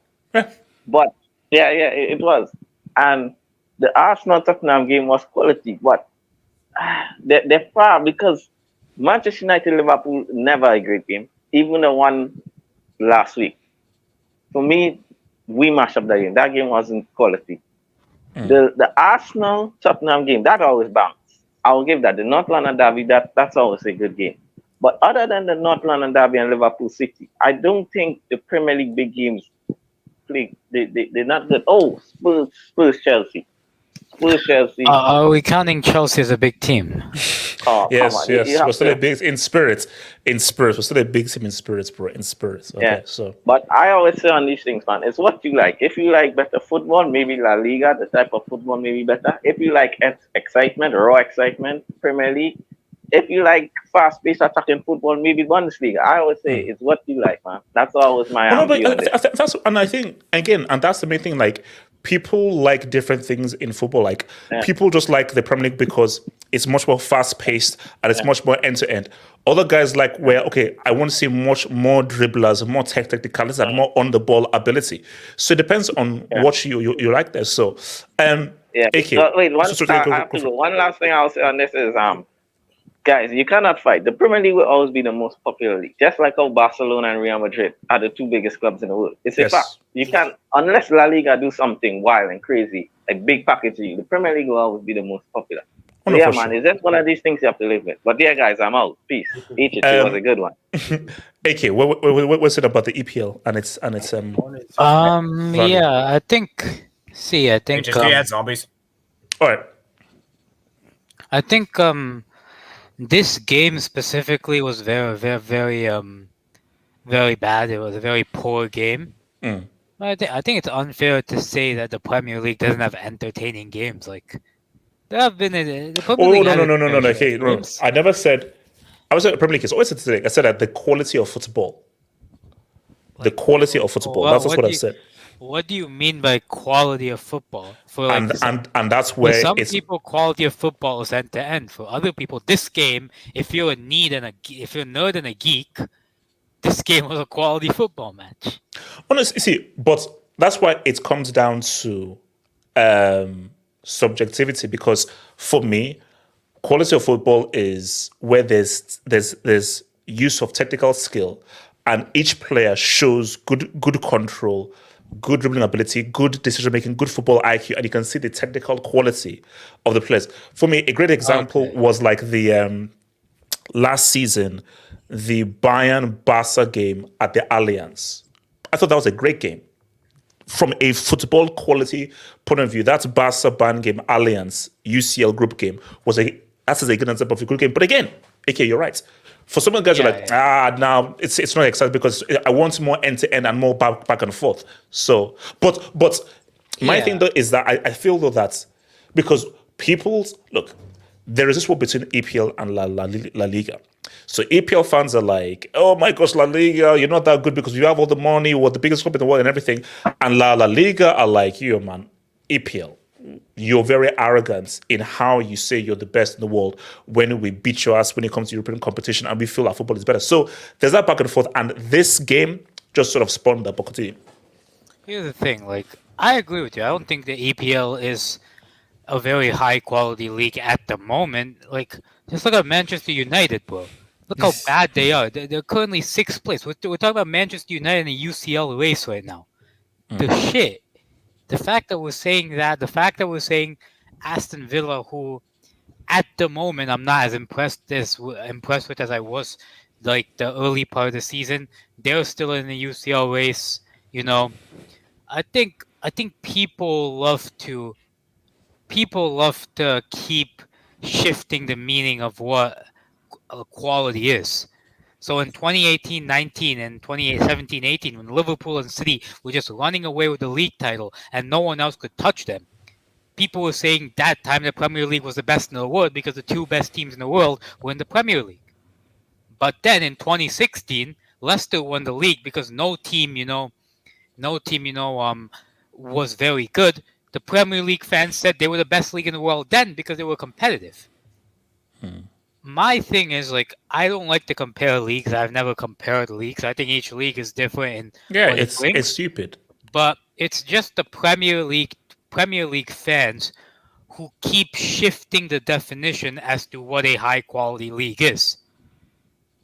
But yeah, it was. And the Arsenal-Tottenham game was quality. But they're far because Manchester United-Liverpool never a great game. Even the one last week. For me, we mashed up that game. That game wasn't quality. The Arsenal-Tottenham game, that always bounced. I'll give that. The North London Derby, that's always a good game. But other than the North London Derby and Liverpool City, I don't think the Premier League big games play. They're not good. Oh, Spurs Chelsea. Are we counting Chelsea as a big team? Yes. We're still a big in spirit. We're still a big team in spirits, bro. In spirits. Okay, yeah. So. But I always say on these things, man, it's what you like. If you like better football, maybe La Liga, the type of football may be better. If you like excitement, raw excitement, Premier League. If you like fast-paced attacking football, maybe Bundesliga. I always say it's what you like, man. That's always my view on this. And I think again, and that's the main thing. Like people like different things in football. Like people just like the Premier League because it's much more fast-paced and it's much more end-to-end. Other guys like I want to see much more dribblers, more technicalities, and more on-the-ball ability. So it depends on what you like there. So, AK. So, wait, one last thing I'll say on this is guys, you cannot fight. The Premier League will always be the most popular league. Just like how Barcelona and Real Madrid are the 2 biggest clubs in the world. It's a fact. You can't, unless La Liga do something wild and crazy, like big package league, the Premier League will always be the most popular. So yeah, man, it's just one of these things you have to live with. But yeah, guys, I'm out. Peace. It was a good one. AK, what's it about the EPL and its yeah, I think. I think. Just add zombies. All right. I think this game specifically was very, very, very, very bad. It was a very poor game. I think it's unfair to say that the Premier League doesn't have entertaining games. Like there have been. No. Okay, no. I never said. I was at the Premier League. It's always today. I said that the quality of football the quality of football. That's just what I said. What do you mean by quality of football? For like, And that's for where some it's people, quality of football is end to end. For other people, this game, if you're a nerd and a geek, this game was a quality football match. honestly. See, but that's why it comes down to subjectivity. Because for me, quality of football is where there's use of technical skill, and each player shows good control, good dribbling ability, good decision making, good football IQ, and you can see the technical quality of the players. For me, a great example was like the last season, the Bayern Barca game at the Allianz. I thought that was a great game. From a football quality point of view, that Barca Bayern game, Allianz UCL group game that's a good example of a good game. But again, AK, you're right. For some of the guys, you're like, now it's not exciting because I want more end to end and more back and forth. So, but my thing though is that I feel though that because there is this war between EPL and La Liga. So EPL fans are like, oh my gosh, La Liga, you're not that good because you have all the money, we're the biggest club in the world and everything. And La Liga are like, yo man, EPL, you're very arrogant in how you say you're the best in the world when we beat your ass when it comes to European competition and we feel our football is better. So there's that back and forth, and this game just sort of spawned that. But continue. Here's the thing, like, I agree with you. I don't think the EPL is a very high quality league at the moment. Like, just look at Manchester United, bro. Look how bad they are. They're currently 6th place. We're talking about Manchester United in a UCL race right now. The shit. The fact that we're saying Aston Villa, who at the moment I'm not as impressed with as I was like the early part of the season, they're still in the UCL race. You know, I think people love to keep shifting the meaning of what quality is. So in 2018-19 and 2017-18, when Liverpool and City were just running away with the league title and no one else could touch them, people were saying that time the Premier League was the best in the world because the two best teams in the world were in the Premier League. But then in 2016, Leicester won the league because no team, was very good. The Premier League fans said they were the best league in the world then because they were competitive. My thing is, like, I don't like to compare leagues. I've never compared leagues. I think each league is different. It's stupid. But it's just the Premier League fans who keep shifting the definition as to what a high quality league is.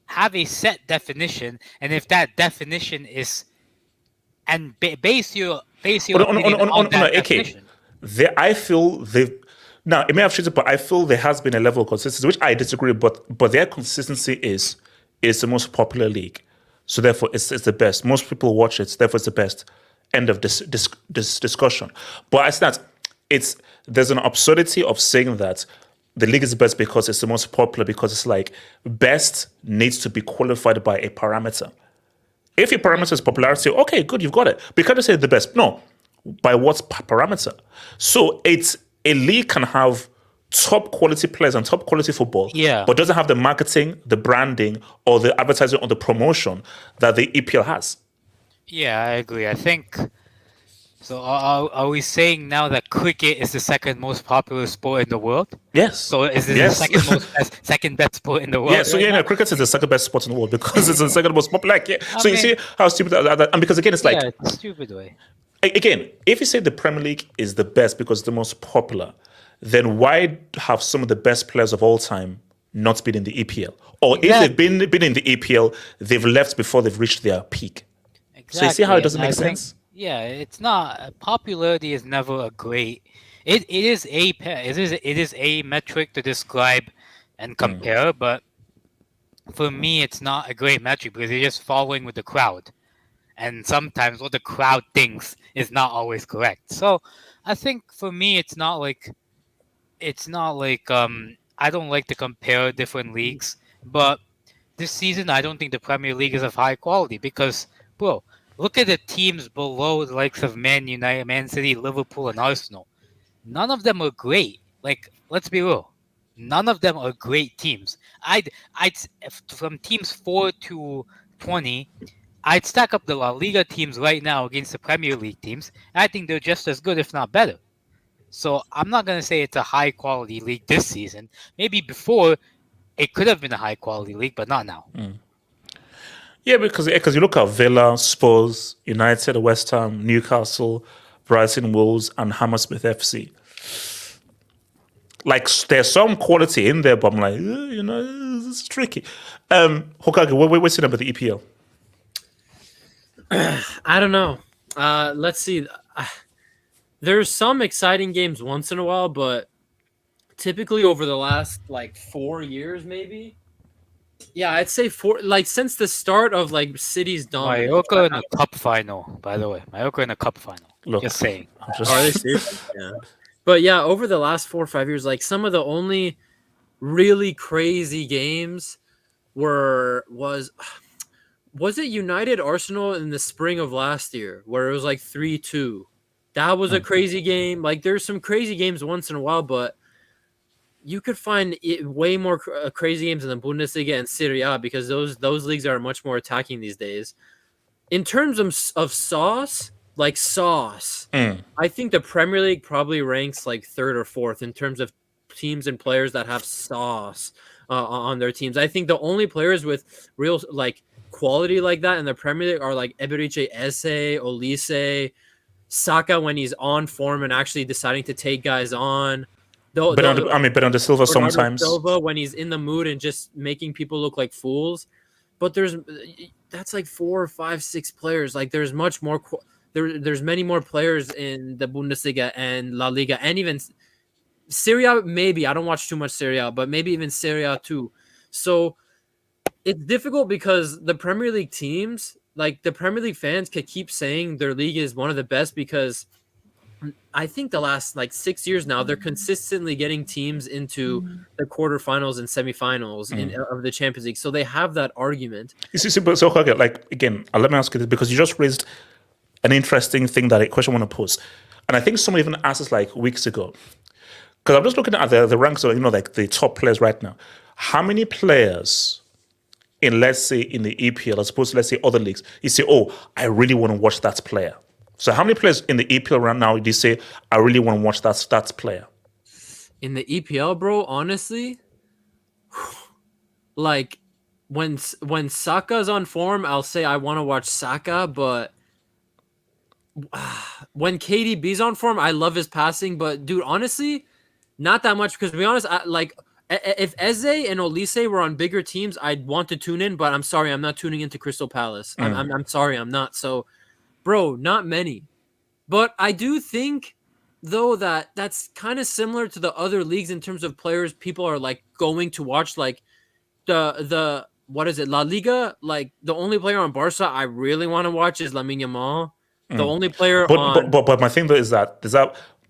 Have a set definition, and if that definition is, and base your opinion on that definition. I feel now it may have shifted, but I feel there has been a level of consistency, which I disagree. But their consistency is the most popular league, so therefore it's the best. Most people watch it, therefore it's the best. End of this discussion. But I think that there's an absurdity of saying that the league is the best because it's the most popular, because it's like best needs to be qualified by a parameter. If your parameter is popularity, okay, good, you've got it. But you can't just say the best. No, by what parameter? So a league can have top quality players and top quality football, but doesn't have the marketing, the branding, or the advertising or the promotion that the EPL has. Yeah, I agree. I think so. Are we saying now that cricket is the second most popular sport in the world? Yes. So is it the second best sport in the world? Yeah. So cricket is the second best sport in the world because it's the second most popular. Yeah. So you see how stupid that, and because again, it's like it's a stupid way. Again, if you say the Premier League is the best because it's the most popular, then why have some of the best players of all time not been in the EPL? Or if they've been in the EPL, they've left before they've reached their peak. Exactly. So you see how it doesn't make sense? It's not. Popularity is never a great. It is a metric to describe and compare, but for me, it's not a great metric because you're just following with the crowd. And sometimes what the crowd thinks is not always correct. So I think for me, it's not like I don't like to compare different leagues. But this season, I don't think the Premier League is of high quality because, bro, look at the teams below the likes of Man United, Man City, Liverpool, and Arsenal. None of them are great. Like, let's be real. None of them are great teams. From teams 4 to 20, I'd stack up the La Liga teams right now against the Premier League teams. I think they're just as good, if not better. So I'm not going to say it's a high quality league this season. Maybe before it could have been a high quality league, but not now. Yeah, because you look at Villa, Spurs, United, West Ham, Newcastle, Brighton, Wolves, and Hammersmith FC. Like, there's some quality in there, but I'm like, it's tricky. Hokage, what's your number the EPL? I don't know. Let's see. There's some exciting games once in a while, but typically over the last 4 years, maybe. Yeah, I'd say since the start of City's dominance. Mallorca in a cup final, by the way. Mallorca in a cup final. Look, just saying. Are they serious? Yeah. But yeah, over the last 4 or 5 years, some of the only really crazy games was it United Arsenal in the spring of last year where it was 3-2. That was a crazy game. There's some crazy games once in a while, but you could find way more crazy games in the Bundesliga and Serie A because those leagues are much more attacking these days. In terms of sauce, I think the Premier League probably ranks third or fourth in terms of teams and players that have sauce on their teams. I think the only players with real quality like that in the Premier League are Eberiche Eze, Olise, Saka when he's on form and actually deciding to take guys on. Bernardo Silva sometimes. Silva when he's in the mood and just making people look like fools. But that's 4 or 5, 6 players. There's much more. There's many more players in the Bundesliga and La Liga and even Serie A. Maybe I don't watch too much Serie A, but maybe even Serie A too. So it's difficult because the Premier League teams, the Premier League fans, could keep saying their league is one of the best because I think the last 6 years now they're consistently getting teams into the quarterfinals and semifinals of the Champions League. So they have that argument. Again, let me ask you this because you just raised an interesting thing a question I want to pose. And I think someone even asked us weeks ago. Because I'm just looking at the ranks of, the top players right now. How many players in, let's say, in the EPL, as opposed to, let's say, other leagues, you say, oh, I really want to watch that player. So how many players in the EPL right now do you say, I really want to watch that player? In the EPL, bro, honestly, when Saka's on form, I'll say I want to watch Saka, but when KDB's on form, I love his passing, but dude, honestly, not that much because to be honest, if Eze and Olise were on bigger teams, I'd want to tune in, but I'm sorry, I'm not tuning into Crystal Palace. I'm sorry, I'm not. So, bro, not many. But I do think though that's kind of similar to the other leagues in terms of players people are going to watch the what is it, La Liga? The only player on Barca I really want to watch is Lamine Yamal. The only player but my thing though is that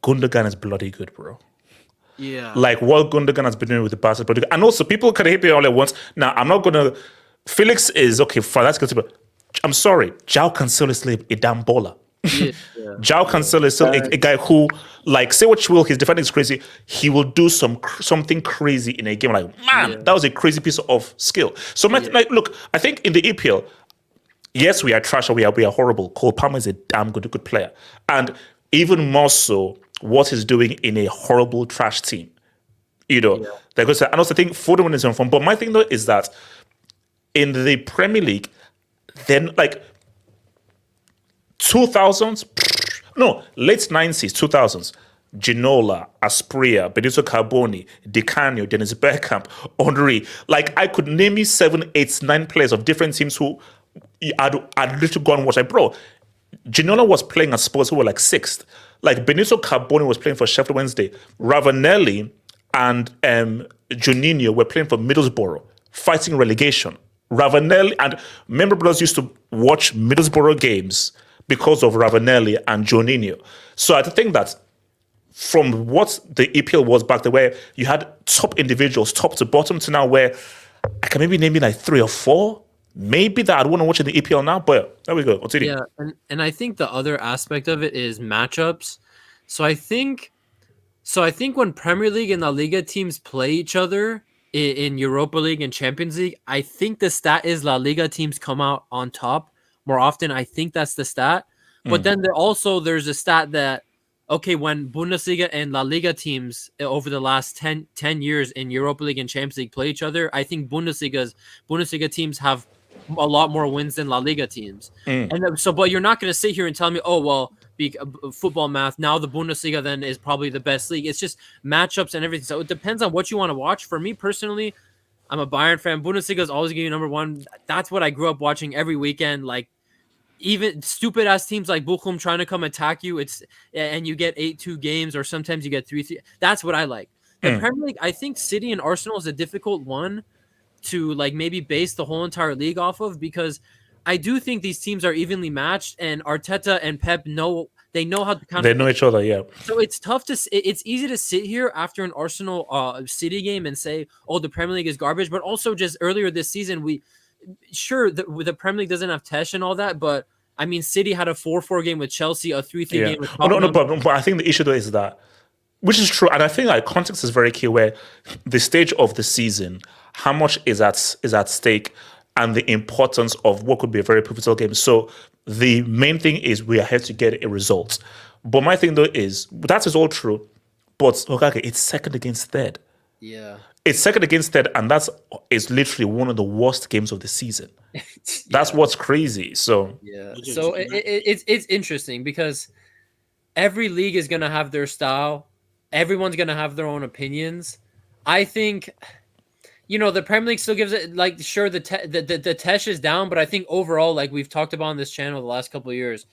Gundogan is bloody good, bro. Yeah. What Gundogan has been doing with the Barca, and also people can hate me all at once. Now I'm not gonna. Felix is okay. Fine, that's good. But I'm sorry, João Cancelo is still a damn baller. Yeah. João Cancelo is still a guy who, say what you will, his defending is crazy. He will do something crazy in a game. That was a crazy piece of skill. So look, I think in the EPL. Yes, we are trash or we are horrible. Cole Palmer is a damn good player. And even more so, what he's doing in a horrible trash team. And also I think Foden is on form. But my thing though is that in the Premier League, then 2000s, late 90s, 2000s, Ginola, Asprilla, Benito Carboni, Di Canio, Dennis Bergkamp, Henry. I could name you 7, 8, 9 players of different teams who I'd literally go and watch. Bro, Ginola was playing at Spurs who were 6th. Benito Carboni was playing for Sheffield Wednesday. Ravanelli and Juninho were playing for Middlesbrough, fighting relegation. Ravanelli and Member Brothers used to watch Middlesbrough games because of Ravanelli and Juninho. So I think that from what the EPL was back there, where you had top individuals, top to bottom, to now where I can maybe name you 3 or 4. Maybe that I'd want to watch in the EPL now, but there we go. Yeah, and I think the other aspect of it is matchups. So I think when Premier League and La Liga teams play each other in Europa League and Champions League, I think the stat is La Liga teams come out on top more often. I think that's the stat. But then there's a stat that, okay, when Bundesliga and La Liga teams over the last 10 years in Europa League and Champions League play each other, I think Bundesliga teams have a lot more wins than La Liga teams. And so, but you're not going to sit here and tell me, oh, well, football math, now the Bundesliga then is probably the best league. It's just matchups and everything. So it depends on what you want to watch. For me personally, I'm a Bayern fan. Bundesliga is always going to be number one. That's what I grew up watching every weekend. Like, even stupid ass teams like Bochum trying to come attack you, and you get 8-2 games, or sometimes you get 3-3. That's what I like. The Premier League, I think City and Arsenal is a difficult one to like maybe base the whole entire league off of, because I do think these teams are evenly matched, and Arteta and Pep know how to They know each other, yeah. So it's tough it's easy to sit here after an Arsenal City game and say, oh, the Premier League is garbage. But also just earlier this season, the Premier League doesn't have Tesh and all that, but I mean, City had a 4-4 game with Chelsea, a 3-3 game with Tottenham. No, but I think the issue though is that, which is true, and I think like context is very key, where the stage of the season, how much is at stake, and the importance of what could be a very pivotal game. So the main thing is we are here to get a result. But my thing though is that is all true, but okay, it's second against third. Yeah. It's second against third, and is literally one of the worst games of the season. That's what's crazy. So so it's interesting because every league is gonna have their style. Everyone's gonna have their own opinions. I think, the Premier League still gives it, like, sure, the Tesh is down, but I think overall, like we've talked about on this channel the last couple of years,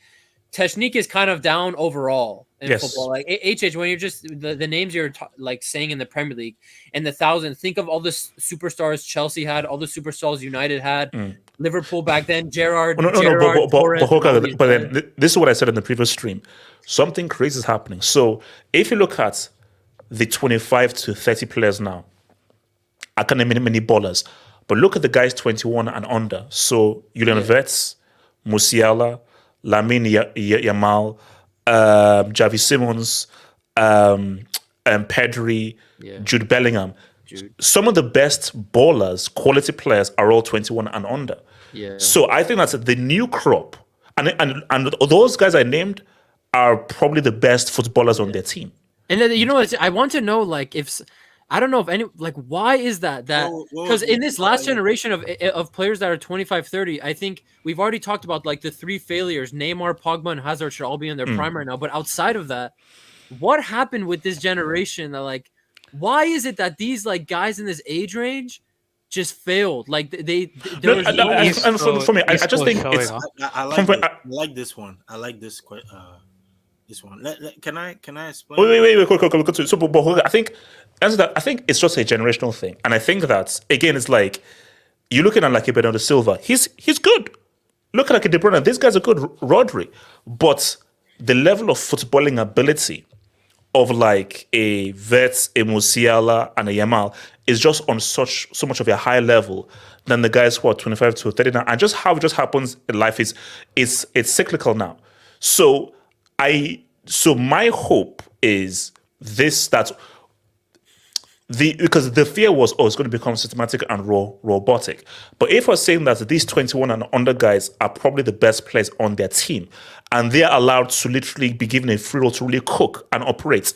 technique is kind of down overall in football. Like HH, when you're just the names you're like saying in the Premier League and the thousand, think of all the superstars Chelsea had, all the superstars United had, Liverpool back then, Gerrard. But then this is what I said in the previous stream. Something crazy is happening. So if you look at the 25 to 30 players now, I can't name many ballers, but look at the guys 21 and under. So Julian Wirtz, Musiala, Lamine Yamal, Javi Simons, Pedri, Jude Bellingham. Some of the best ballers, quality players, are all 21 and under. So I think that's the new crop, and those guys I named are probably the best footballers on their team. And then I want to know, like, if I don't know if any, like, why is that because in this last generation of players that are 25, 30, I think we've already talked about like the three failures. Neymar, Pogba, and Hazard should all be in their prime right now. But outside of that, what happened with this generation? That, like, why is it that these like guys in this age range just failed? Like for me, I just think it's. I like this one. I like this. This one. Can I explain? Wait, quick. So, but I think it's just a generational thing, and I think that again, it's like you're looking at like a Bernardo Silva. He's good. Look at like a De Bruyne. These guys are good. Rodri, but the level of footballing ability of like a Wirtz, a Musiala, and a Yamal is just on so much of a higher level than the guys who are 25 to 30 now. And just how it just happens in life is it's cyclical now. So my hope is because the fear was, it's going to become systematic and robotic. But if we're saying that these 21 and under guys are probably the best players on their team, and they're allowed to literally be given a free role to really cook and operate,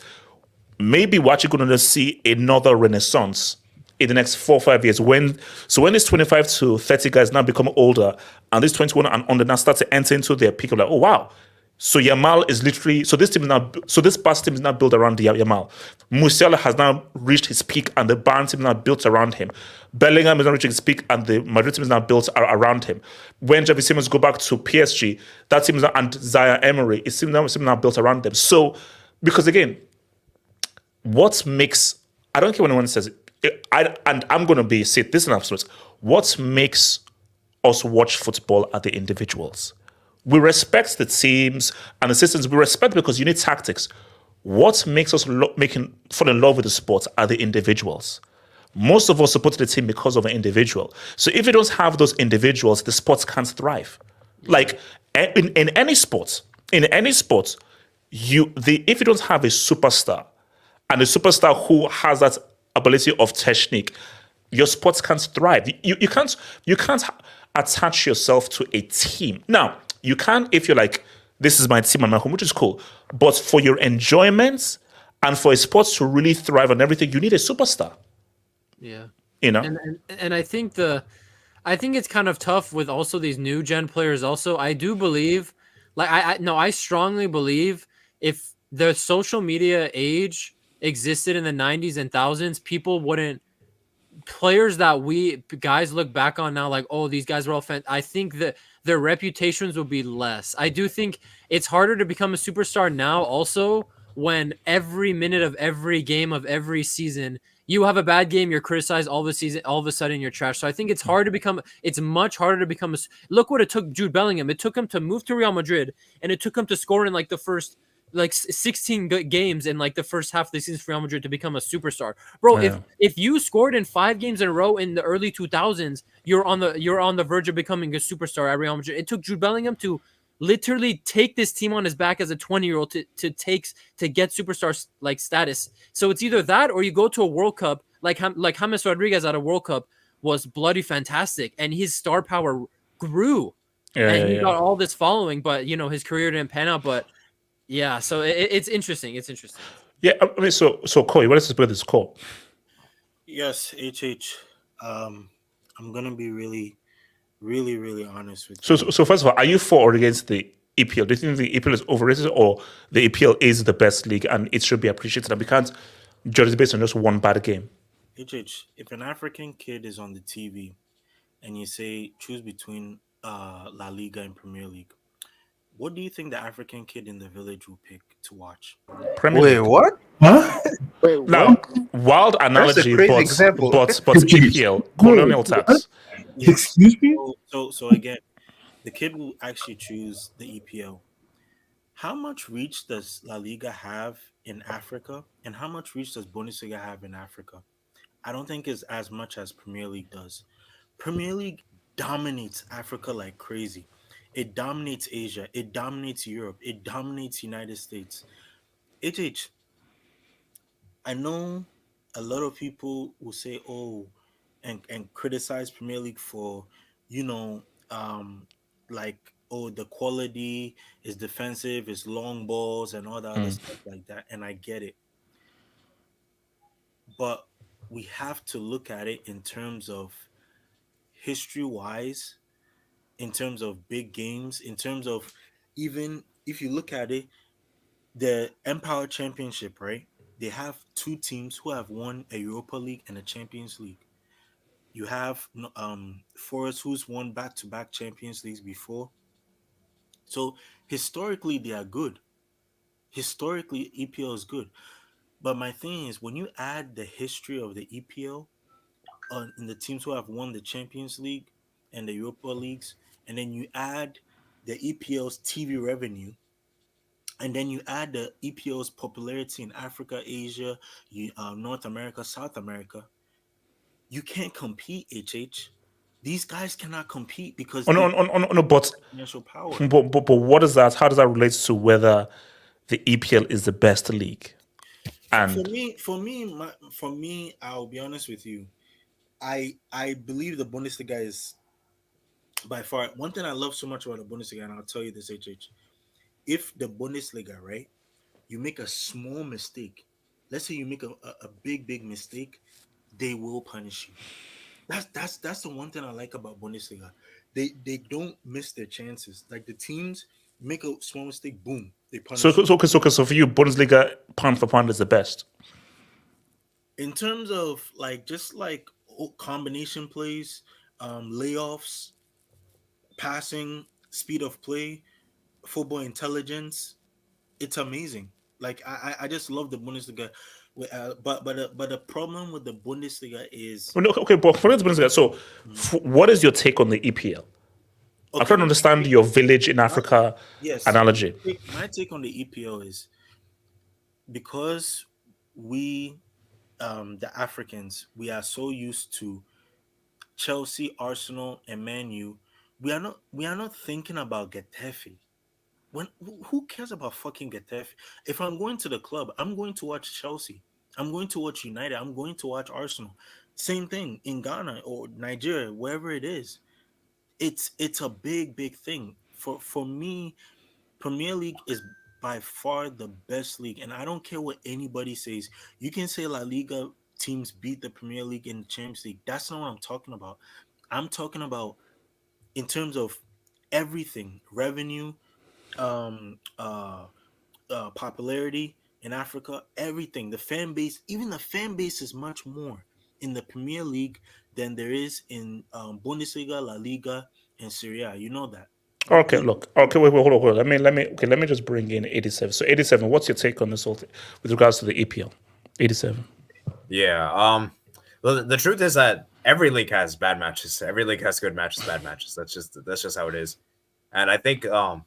maybe we're actually going to see another renaissance in the next 4 or 5 years. When these 25 to 30 guys now become older, and these 21 and under now start to enter into their peak of like, oh wow. So Yamal is literally this past team is now built around Yamal. Musiala has now reached his peak, and the Bayern team is now built around him. Bellingham is now reaching his peak, and the Madrid team is now built around him. When Javi Simons go back to PSG, that team is now, and Zaire Emery is now built around them. So, because again, what makes, I don't care when anyone says it, and I'm going to say this in absolute, what makes us watch football are the individuals. We respect the teams and the systems. We respect because you need tactics. What makes us fall in love with the sport are the individuals. Most of us support the team because of an individual. So if you don't have those individuals, the sports can't thrive. Like in any sport, if you don't have a superstar, and a superstar who has that ability of technique, your sports can't thrive. You can't. attach yourself to a team. Now, you can if you're like, this is my team and my home, which is cool. But for your enjoyment and for a sport to really thrive and everything, you need a superstar. Yeah. You know? And I think it's kind of tough with also these new gen players also. I do believe, like I strongly believe if the social media age existed in the 90s and thousands, people wouldn't players that we guys look back on now like, oh, these guys were all I think that their reputations will be less. I do think it's harder to become a superstar now also when every minute of every game of every season you have a bad game, you're criticized all the season, all of a sudden you're trash. So I think it's much harder to become look what it took Jude Bellingham. It took him to move to Real Madrid and it took him to score in like the first 16 games in like the first half of the season for Real Madrid to become a superstar. Bro, if you scored in 5 games in a row in the early 2000s, you're on the verge of becoming a superstar at Real Madrid. It took Jude Bellingham to literally take this team on his back as a 20-year-old to get superstar like status. So it's either that or you go to a World Cup like James Rodriguez at a World Cup was bloody fantastic and his star power grew. And he got all this following, but his career didn't pan out. But yeah, so it's interesting. It's interesting. Yeah, I mean, so Corey, what is this this call? Yes, HH. I'm gonna be really, really, really honest with you. So first of all, are you for or against the EPL? Do you think the EPL is overrated or the EPL is the best league and it should be appreciated and we can't judge it based on just one bad game? HH, if an African kid is on the TV and you say choose between La Liga and Premier League, what do you think the African kid in the village will pick to watch? Premier Wait, League. what? Huh? Wait, now, wild analogy, but EPL, colonial tax. Yes. Excuse me? So again, the kid will actually choose the EPL. How much reach does La Liga have in Africa? And how much reach does Bundesliga have in Africa? I don't think it's as much as Premier League does. Premier League dominates Africa like crazy. It dominates Asia. It dominates Europe. It dominates United States. HH, I know a lot of people will say, oh, and criticize Premier League for, like, oh, the quality is defensive, it's long balls and all that other stuff like that. And I get it. But we have to look at it in terms of history-wise, in terms of big games, in terms of even if you look at it, the Empower Championship, right? They have 2 teams who have won a Europa League and a Champions League. You have Forest, who's won back-to-back Champions Leagues before. So historically, they are good. Historically, EPL is good. But my thing is, when you add the history of the EPL in the teams who have won the Champions League and the Europa Leagues, and then you add the EPL's TV revenue, and then you add the EPL's popularity in Africa, Asia, North America, South America, you can't compete, HH. These guys cannot compete because but financial power. But what is that? How does that relate to whether the EPL is the best league? And for me, I'll be honest with you. I believe the Bundesliga is by far one thing I love so much about the Bundesliga, and I'll tell you this, HH. If the Bundesliga, right, you make a small mistake, let's say you make a big mistake, they will punish you. That's the one thing I like about Bundesliga. They don't miss their chances. Like the teams make a small mistake, boom, they punish you. So for you, Bundesliga pound for pound is the best. In terms of just combination plays, layoffs, passing, speed of play, football intelligence, it's amazing. Like I just love the Bundesliga. But the problem with the Bundesliga is but for the Bundesliga. So, what is your take on the EPL? Okay, I'm trying to understand your village in Africa analogy. My take on the EPL is because we, the Africans, we are so used to Chelsea, Arsenal, and Man U. We are not thinking about Getafe. Who cares about fucking Getafe? If I'm going to the club, I'm going to watch Chelsea. I'm going to watch United. I'm going to watch Arsenal. Same thing in Ghana or Nigeria, wherever it is. it's a big thing for me. Premier League is by far the best league, and I don't care what anybody says. You can say La Liga teams beat the Premier League and the Champions League. That's not what I'm talking about. I'm talking about in terms of everything: revenue, popularity in Africa, everything. The fan base, even the fan base, is much more in the Premier League than there is in Bundesliga, La Liga, and Serie. You know that. Okay, look. Okay, wait, hold on. Let me just bring in 87. So 87, what's your take on this whole thing with regards to the EPL? 87. Yeah. Well, the truth is that every league has bad matches. Every league has good matches, bad matches. That's just how it is. And I think the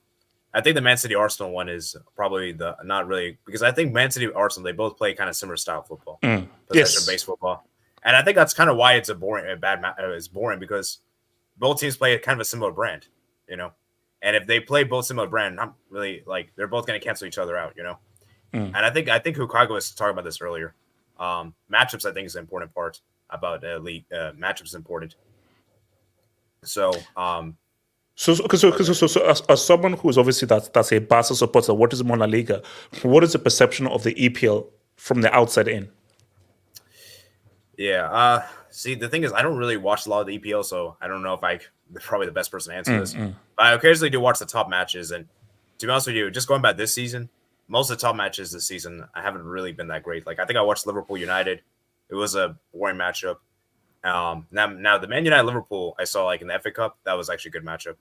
Man City Arsenal one is probably the not really, because I think Man City Arsenal, they both play kind of similar style football, possession-based football, and I think that's kind of why it's it's boring because both teams play kind of a similar brand, you know. And if they play both similar brand, not really like they're both going to cancel each other out, you know. And I think Hukago was talking about this earlier. Matchups, I think, is an important part about league. Matchups is important. So, as someone who is obviously that's a Barca supporter, what is more La Liga? What is the perception of the EPL from the outside in? Yeah. See, the thing is, I don't really watch a lot of the EPL, so I don't know if I'm probably the best person to answer this. But I occasionally do watch the top matches, and to be honest with you, just going back this season, most of the top matches this season I haven't really been that great. Like I think I watched Liverpool United. It was a boring matchup. Now the Man United Liverpool I saw like in the FA Cup, that was actually a good matchup.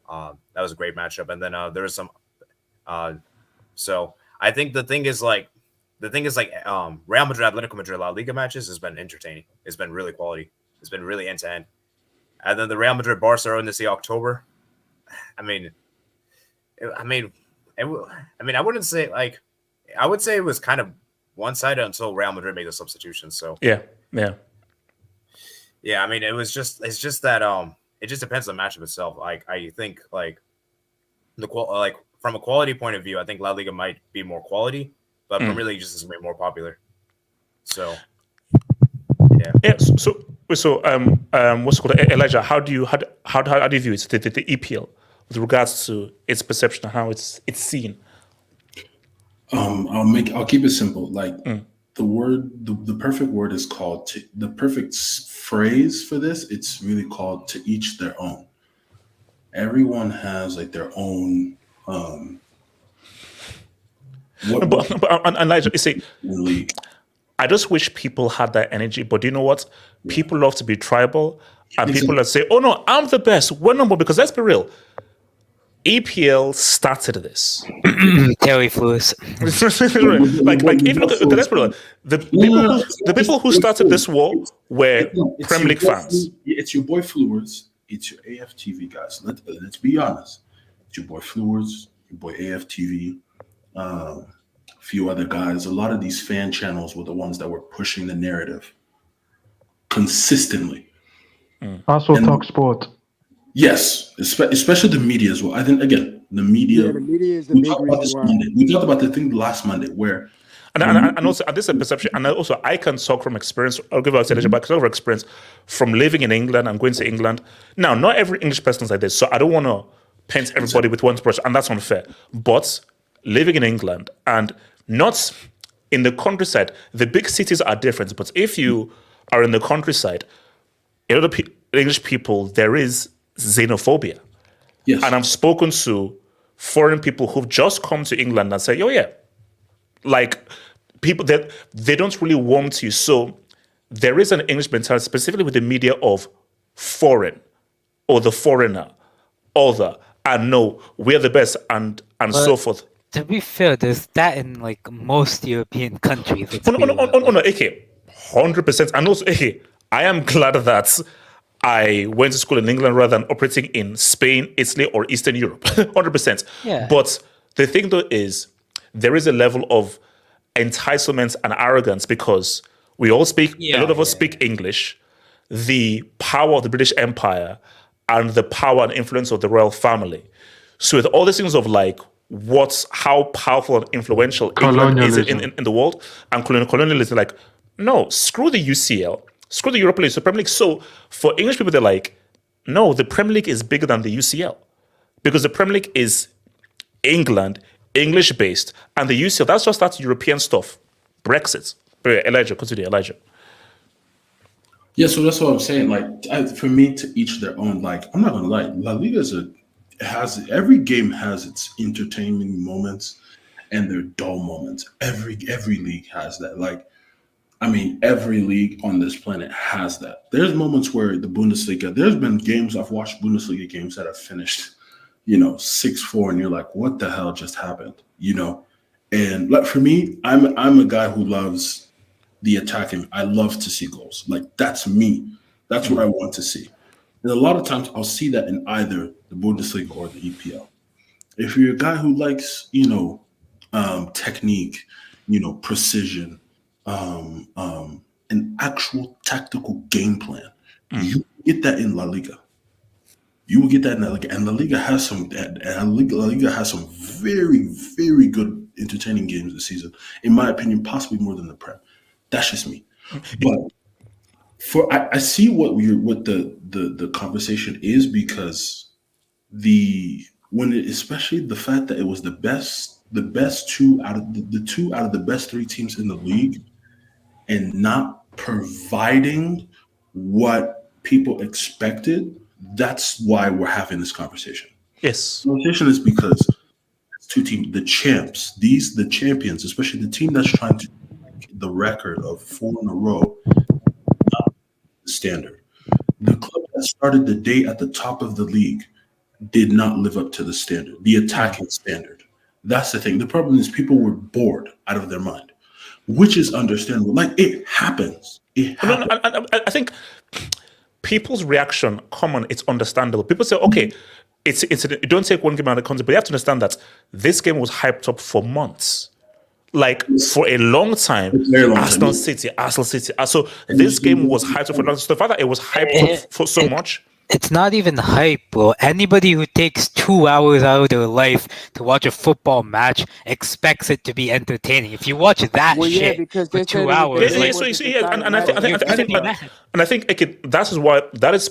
That was a great matchup. And then there was some. So I think the thing is like Real Madrid, Atletico Madrid, La Liga matches has been entertaining. It's been really quality. It's been really end to end. And then the Real Madrid Barca in this October. I wouldn't say like. I would say it was kind of one-sided until Real Madrid made the substitution. So yeah. I mean, it's just that it just depends on the matchup itself. Like I think like from a quality point of view, I think La Liga might be more quality, but Premier League just is going to be more popular. So yeah. So what's it called, Elijah? How do you view it, the EPL with regards to its perception and how it's seen? I'll keep it simple. Like the perfect word is called the perfect phrase for this. It's really called to each their own. Everyone has like their own. Elijah, you see, I just wish people had that energy. But you know what? People love to be tribal, and people that say, "Oh no, I'm the best." We're number because let's be real. EPL started this. Terry Flewis. like if you look at let's be real, the people who started this war were Premier League fans. It's your boy Flewers. It's your AFTV guys. Let's be honest. It's your boy Flewers, your boy AFTV, a few other guys. A lot of these fan channels were the ones that were pushing the narrative consistently. Also, Talk Sport. Yes, especially the media as well. I think again, the media. Yeah, the media is the big reason why. We talked about the thing last Monday where. And also, and this is a perception, and also I can talk from experience. I'll give out a back experience from living in England and going to England. Now, not every English person is like this, so I don't want to paint everybody with one brush, and that's unfair. But living in England and not in the countryside, the big cities are different. But if you are in the countryside, in other English people, there is xenophobia. Yes. And I've spoken to foreign people who've just come to England and say, "Oh yeah," like people that they don't really want you. So there is an English mentality, specifically with the media, of foreign or the foreigner, other, and no, we're the best, and so forth. To be fair, there's that in like most European countries. No, AK, 100%. And also, AK, I am glad that I went to school in England rather than operating in Spain, Italy, or Eastern Europe. 100%. Yeah. But the thing though is, there is a level of entitlement and arrogance because we all speak, a lot of us speak English, the power of the British Empire and the power and influence of the royal family. So with all these things of like, how powerful and influential England is in the world, and colonialism, like, no, screw the UCL, screw the Europa League, Supreme League. So for English people, they're like, No, the Premier League is bigger than the UCL because the Premier League is England, English based, and the UCL, that's European stuff. Brexit. Elijah, continue, Elijah. Yeah, so that's what I'm saying. Like, for me, to each their own. Like, I'm not gonna lie, La Liga every game has its entertaining moments and their dull moments. Every league has that. Like, I mean, every league on this planet has that. There's moments where the Bundesliga. There's been games I've watched Bundesliga games that have finished, 6-4, and you're like, what the hell just happened? And like for me, I'm a guy who loves the attacking. I love to see goals. Like, that's me. That's what I want to see. And a lot of times I'll see that in either the Bundesliga or the EPL. If you're a guy who likes, technique, precision, an actual tactical game plan, you get that in La Liga. You will get that in La Liga. And La Liga has some very, very good entertaining games this season. In my opinion, possibly more than the Prem. That's just me. But I see what the conversation is, because especially the fact that it was the best two out of the best three teams in the league, and not providing what people expected. That's why we're having this conversation. Yes, the conversation is because it's two teams, the champions, especially the team that's trying to the record of 4 in a row, not the standard. The club that started the day at the top of the league did not live up to the standard, the attacking standard. That's the thing. The problem is people were bored out of their mind, which is understandable. Like, it happens. I think people's reaction, it's understandable. People say, okay, it don't take one game out of context, but you have to understand that this game was hyped up for months. Like, for a long time, Arsenal City. So this game was hyped up for long. So the fact that it was hyped up for so much. It's not even hype, bro. Anybody who takes 2 hours out of their life to watch a football match expects it to be entertaining. If you watch that because for 2 hours, I think that is.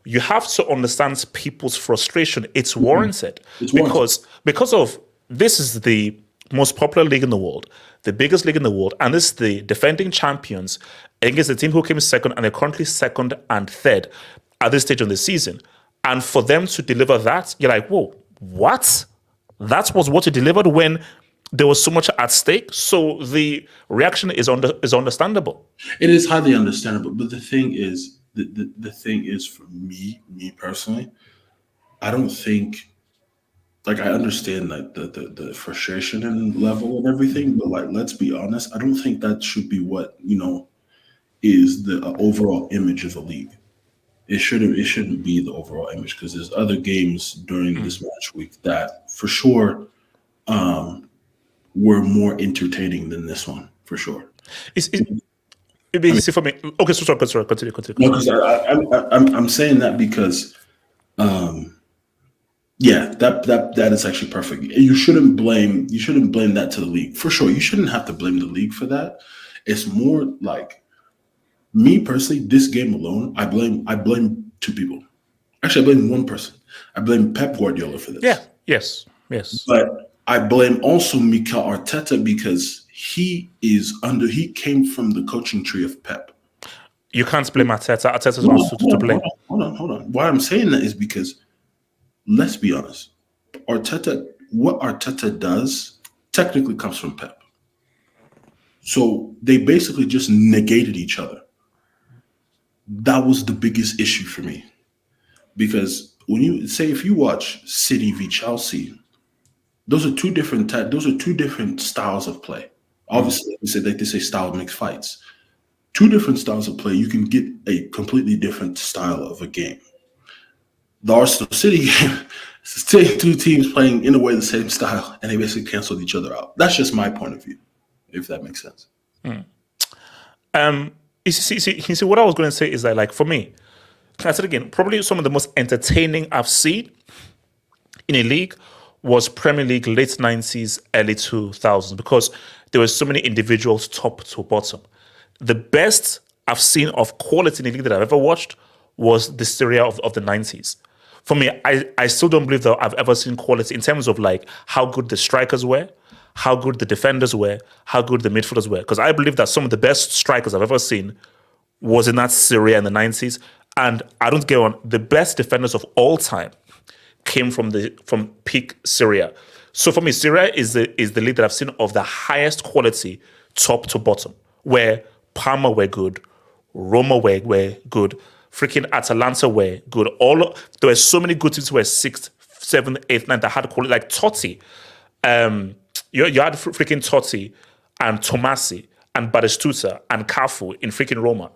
You have to understand people's frustration. It's warranted because of this is the most popular league in the world, the biggest league in the world, and this is the defending champions against the team who came second, and they're currently second and third at this stage of the season. And for them to deliver that, you're like, whoa, what? That was what you delivered when there was so much at stake. So the reaction is understandable. It is highly understandable. But the thing is, the thing is, for me personally, I don't think, like, I understand like the frustration and level and everything, but like, let's be honest, I don't think that should be what is the overall image of the league. It shouldn't be the overall image, because there's other games during this match week that for sure were more entertaining than this one, for sure. For me. Okay, sorry, continue. No, because I'm saying that because that is actually perfect. You shouldn't blame that to the league, for sure. You shouldn't have to blame the league for that. It's more like, me personally, this game alone, I blame two people. Actually, I blame one person. I blame Pep Guardiola for this. Yeah. Yes. But I blame also Mikel Arteta, because he came from the coaching tree of Pep. You can't blame Arteta. Arteta's not to blame. Hold on. Why I'm saying that is because, let's be honest, what Arteta does technically comes from Pep. So they basically just negated each other. That was the biggest issue for me, because if you watch City v Chelsea, those are two different styles of play. Obviously, they say style makes fights. Two different styles of play. You can get a completely different style of a game. The Arsenal City game, it's two teams playing in a way the same style, and they basically canceled each other out. That's just my point of view, if that makes sense. You see, what I was going to say is that, like, for me, I said again, probably some of the most entertaining I've seen in a league was Premier League late 90s, early 2000s, because there were so many individuals top to bottom. The best I've seen of quality in a league that I've ever watched was the Serie of the 90s. For me, I still don't believe that I've ever seen quality in terms of like how good the strikers were, how good the defenders were, how good the midfielders were. Because I believe that some of the best strikers I've ever seen was in that Serie in the 90s. And I don't get on, the best defenders of all time came from peak Serie. So for me, Serie is the league that I've seen of the highest quality, top to bottom, where Parma were good, Roma were good, freaking Atalanta were good. There were so many good teams who were 6th, 7th, 8th, 9th that had quality, like Totti. You had freaking Totti and Tomasi and Batistuta and Cafu in freaking Roma,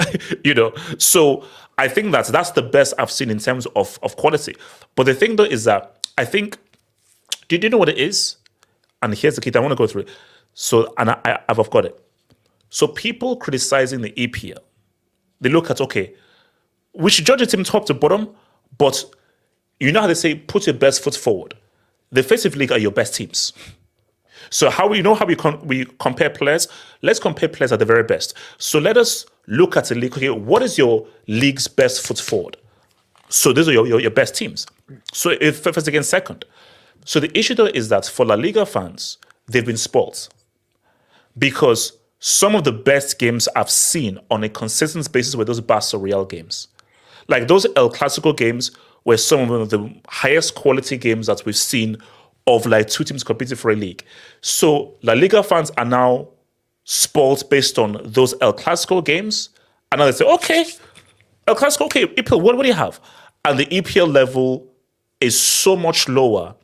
So I think that's the best I've seen in terms of quality. But the thing though is that I think, do you know what it is? And here's the key, I want to go through it. So, and I've got it. So people criticizing the EPL, they look at, okay, we should judge a team top to bottom, but you know how they say, put your best foot forward. The face league are your best teams. So how we compare players? Let's compare players at the very best. So let us look at the league. Okay, what is your league's best foot forward? So those are your best teams. So if first against second. So the issue though is that for La Liga fans, they've been spoiled because some of the best games I've seen on a consistent basis were those Barca Real games. Like those El Clasico games were some of the highest quality games that we've seen of like two teams competing for a league. So La Liga fans are now spoiled based on those El Clasico games. And now they say, okay, El Clasico, okay, EPL, what do you have? And the EPL level is so much lower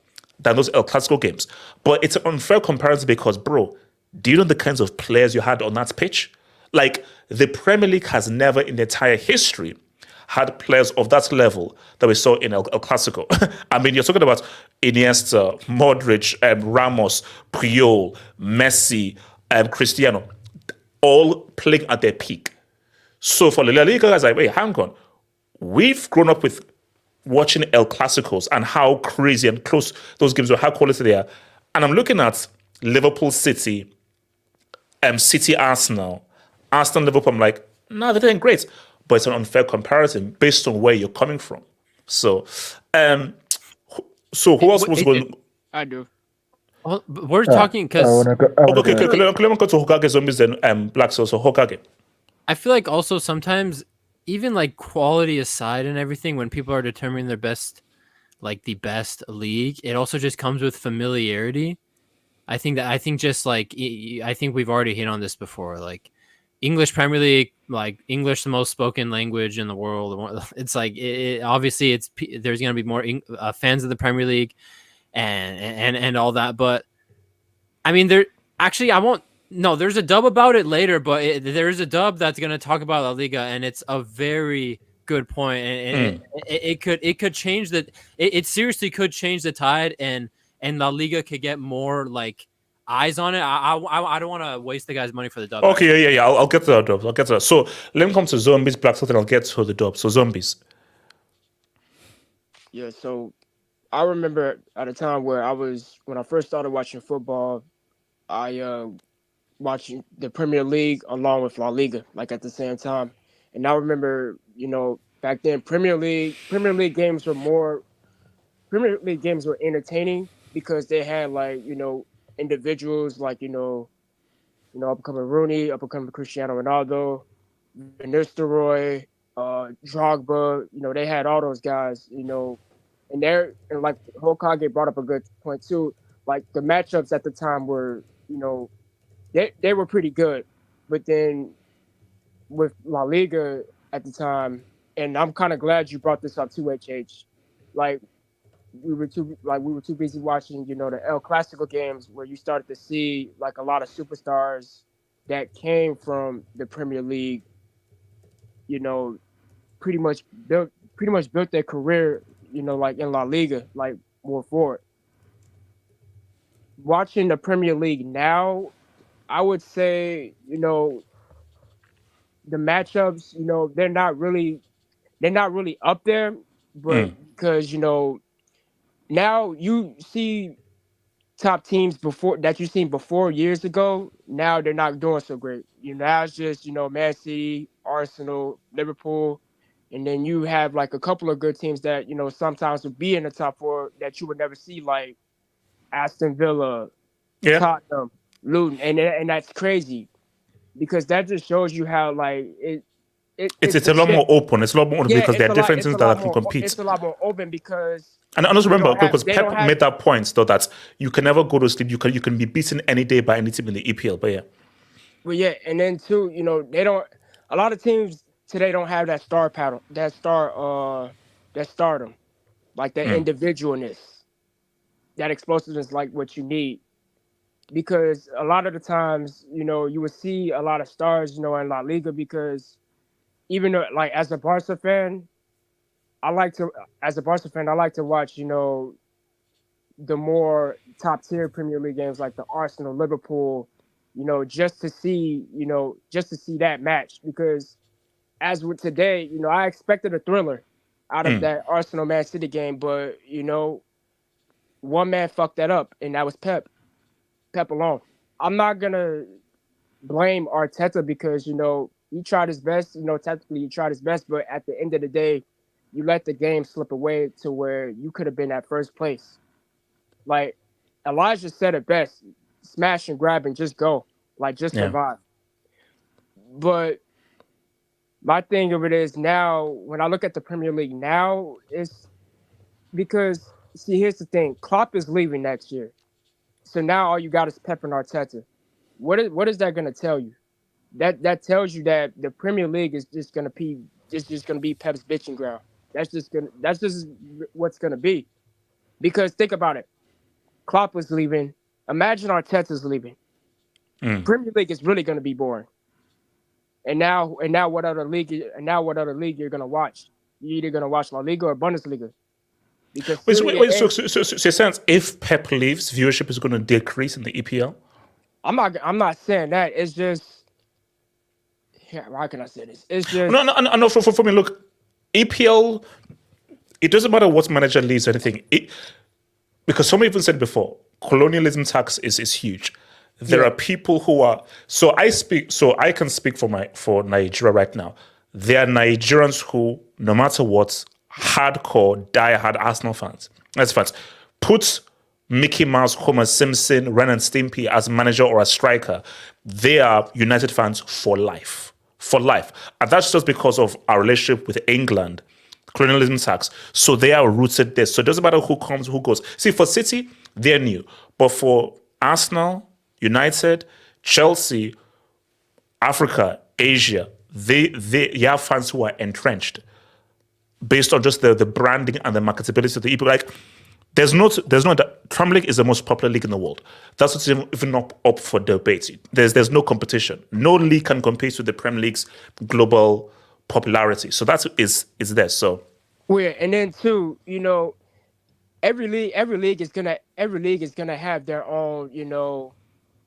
than those El Clasico games. But it's an unfair comparison because, bro, do you know the kinds of players you had on that pitch? Like, the Premier League has never in the entire history had players of that level that we saw in El Clasico. I mean, you're talking about Iniesta, Modric, Ramos, Puyol, Messi, Cristiano, all playing at their peak. So for La Liga, guys, like, wait, hang on. We've grown up with watching El Clasicos and how crazy and close those games were, how quality they are. And I'm looking at Liverpool City, City Arsenal, Liverpool. I'm like, no, they're doing great. But it's an unfair comparison based on where you're coming from. So, who else was going? I do. Well, we're talking because okay, let me go to Hokage Zombies and Black Soul. So Hokage. I feel like also sometimes, even like quality aside and everything, when people are determining their best, like the best league, it also just comes with familiarity. I think we've already hit on this before. Like English Premier League, like English, the most spoken language in the world. It's like obviously there's going to be more fans of the Premier League and all that. But I mean, there's a dub about it later, but there is a dub that's going to talk about La Liga, and it's a very good point. And it could change that. It seriously could change the tide, and La Liga could get more like eyes on it. I don't want to waste the guy's money for the dub. Okay, yeah. I'll get to the dubs. I'll get to that. So let me come to Zombies, Black Salt, and I'll get to the dub. So Zombies. Yeah, so I remember at a time when I first started watching football, I watching the Premier League along with La Liga, like at the same time. And I remember, back then Premier League games were entertaining because they had like, individuals like, upcoming Rooney, upcoming Cristiano Ronaldo, Van Nistelrooy, Drogba, they had all those guys, and like Hokage brought up a good point too. Like the matchups at the time were, they were pretty good, but then with La Liga at the time, and I'm kind of glad you brought this up too, HH. Like we were too busy watching, the El Clasico games where you started to see like a lot of superstars that came from the Premier League, pretty much built their career, like in La Liga, like more forward. Watching the Premier League now, I would say, the matchups, they're not really up there, but because, now you see top teams that you've seen before years ago, now they're not doing so great. Now it's just, Man City, Arsenal, Liverpool, and then you have like a couple of good teams that sometimes would be in the top 4 that you would never see, like Aston Villa, Tottenham, Luton, and that's crazy because that just shows you how like it's a lot more open. It's a lot more open because there are different teams that can compete. It's a lot more open because. And I also remember because Pep made that point though that you can never go to sleep. You can be beaten any day by any team in the EPL. But yeah. Well, yeah, and then too, they don't. A lot of teams today don't have that star pattern, that stardom, like that individualness, that explosiveness, like what you need. Because a lot of the times, you would see a lot of stars, in La Liga. Because even though, like as a Barca fan, I like to watch, the more top tier Premier League games like the Arsenal, Liverpool, just to see that match. Because as with today, I expected a thriller out of that Arsenal Man City game, but one man fucked that up, and that was Pep alone. I'm not gonna blame Arteta because he tried his best. Technically he tried his best, but at the end of the day, you let the game slip away to where you could have been at first place. Like Elijah said it best: smash and grab and just go, like just survive. But my thing of it is now, when I look at the Premier League now, it's because here's the thing: Klopp is leaving next year. So now all you got is Pep and Arteta. What is that going to tell you? That tells you that the Premier League is just going to be Pep's bitching ground. That's just what's going to be. Because think about it. Klopp is leaving. Imagine Arteta's leaving. Premier League is really going to be boring. And now what other league you're going to watch? You're either going to watch La Liga or Bundesliga. Because so sense if Pep leaves, viewership is going to decrease in the EPL? I'm not saying that. It's just, how can I say this? It's just no. For me, look, EPL. It doesn't matter what manager leaves or anything. Because someone even said before, colonialism tax is huge. There are people who are. So I can speak for Nigeria right now. There are Nigerians who, no matter what, hardcore, die-hard Arsenal fans. That's fans. Put Mickey Mouse, Homer Simpson, Ren and Stimpy as manager or a striker. They are United fans for life. For life. And that's just because of our relationship with England, colonialism tax. So they are rooted there. So it doesn't matter who comes, who goes. See, for City, they're new. But for Arsenal, United, Chelsea, Africa, Asia, they have fans who are entrenched based on just the branding and the marketability of the EPL. Like, there's no Premier League is the most popular league in the world. That's what's even not up for debate. There's no competition. No league can compete with the Premier League's global popularity. So that is there. So and then too, every league is gonna have their own,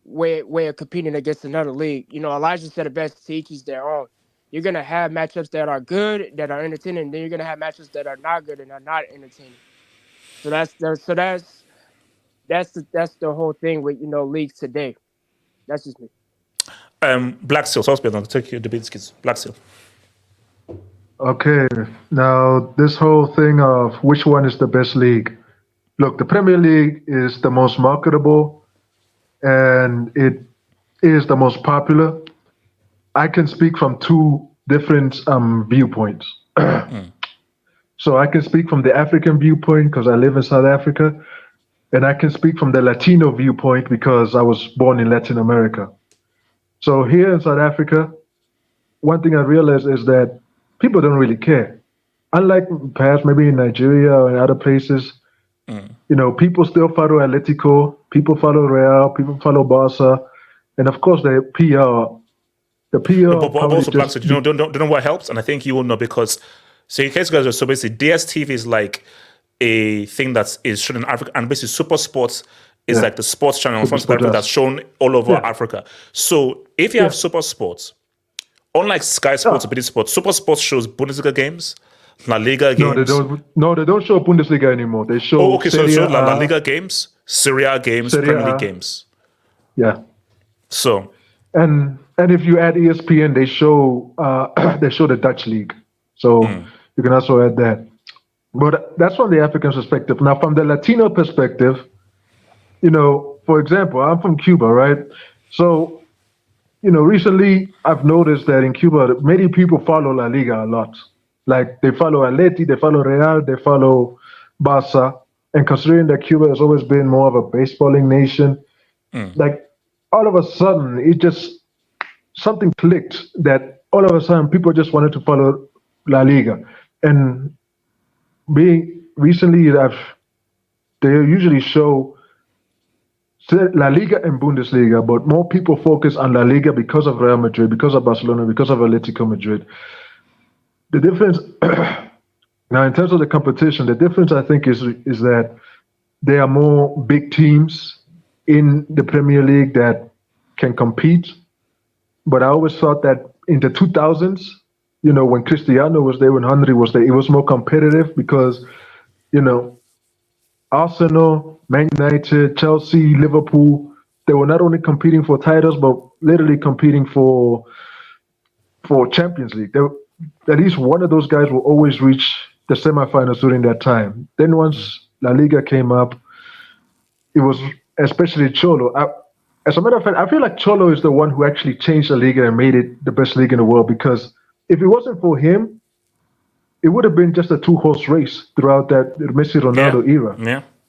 way of competing against another league. Elijah said it best: to each is their own. You're gonna have matchups that are good, that are entertaining, and then you're gonna have matchups that are not good and are not entertaining. So that's the whole thing with leagues today. That's just me. Black Seal. So I'll take your debate skills. Black Seal. Okay, now this whole thing of which one is the best league. Look, the Premier League is the most marketable, and it is the most popular. I can speak from two different viewpoints. So I can speak from the African viewpoint because I live in South Africa, and I can speak from the Latino viewpoint because I was born in Latin America. So here in South Africa, one thing I realized is that people don't really care. Unlike perhaps maybe in Nigeria or in other places, people still follow Atletico, people follow Real, people follow Barca, and of course the PR. The PR. But also, Black, so don't know what helps, and I think you will know because. So in case you guys are so basically, DSTV is like a thing that is shown in Africa, and basically Super Sports is like the sports channel from South Africa that's shown all over Africa. So if you have Super Sports, unlike Sky Sports or BT Sports, Super Sports shows Bundesliga games, La Liga games. They don't show Bundesliga anymore. They show Serie, so La Liga games, Serie A games, Premier League games. Yeah. So and if you add ESPN, they show the Dutch league. So you can also add that. But that's from the African perspective. Now, from the Latino perspective, for example, I'm from Cuba, right? So, recently I've noticed that in Cuba, many people follow La Liga a lot. Like they follow Atleti, they follow Real, they follow Barca. And considering that Cuba has always been more of a baseballing nation, like all of a sudden something clicked that all of a sudden people just wanted to follow La Liga. And being recently, they usually show La Liga and Bundesliga, but more people focus on La Liga because of Real Madrid, because of Barcelona, because of Atletico Madrid. The difference now, in terms of the competition, the difference I think is that there are more big teams in the Premier League that can compete. But I always thought that in the 2000s, when Cristiano was there, when Henry was there, it was more competitive because, Arsenal, Man United, Chelsea, Liverpool, they were not only competing for titles, but literally competing for Champions League. At least one of those guys will always reach the semifinals during that time. Then once La Liga came up, it was especially Cholo. As a matter of fact, I feel like Cholo is the one who actually changed La Liga and made it the best league in the world, because if it wasn't for him, it would have been just a two-horse race throughout that Messi-Ronaldo era.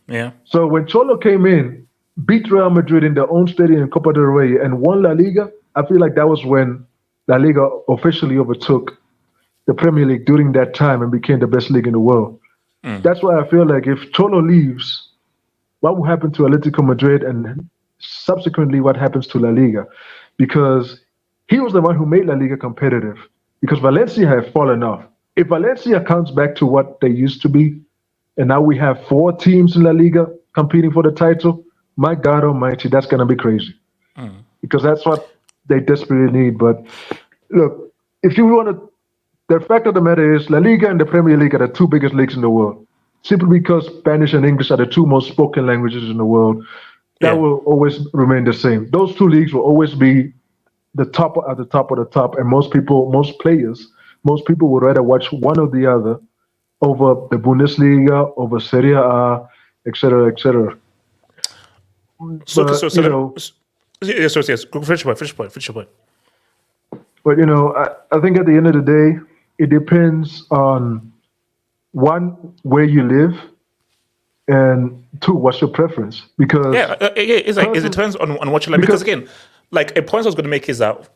Yeah. So when Cholo came in, beat Real Madrid in their own stadium in Copa del Rey and won La Liga, I feel like that was when La Liga officially overtook the Premier League during that time and became the best league in the world. That's why I feel like if Cholo leaves, what will happen to Atletico Madrid and subsequently what happens to La Liga? Because he was the one who made La Liga competitive, because Valencia have fallen off. If Valencia comes back to what they used to be, and now we have 4 teams in La Liga competing for the title, my God almighty, that's going to be crazy. Because that's what they desperately need. But look, if you want to, the fact of the matter is La Liga and the Premier League are the 2 biggest leagues in the world, simply because Spanish and English are the 2 most spoken languages in the world. That will always remain the same. Those 2 leagues will always be the top at the top of the top, and most people would rather watch one or the other over the Bundesliga, over Serie A, etc., etc. Yes. Finish your point. But I think at the end of the day, it depends on 1, where you live, and 2, what's your preference? Because it depends on what you like. Because again, like a point I was going to make is that,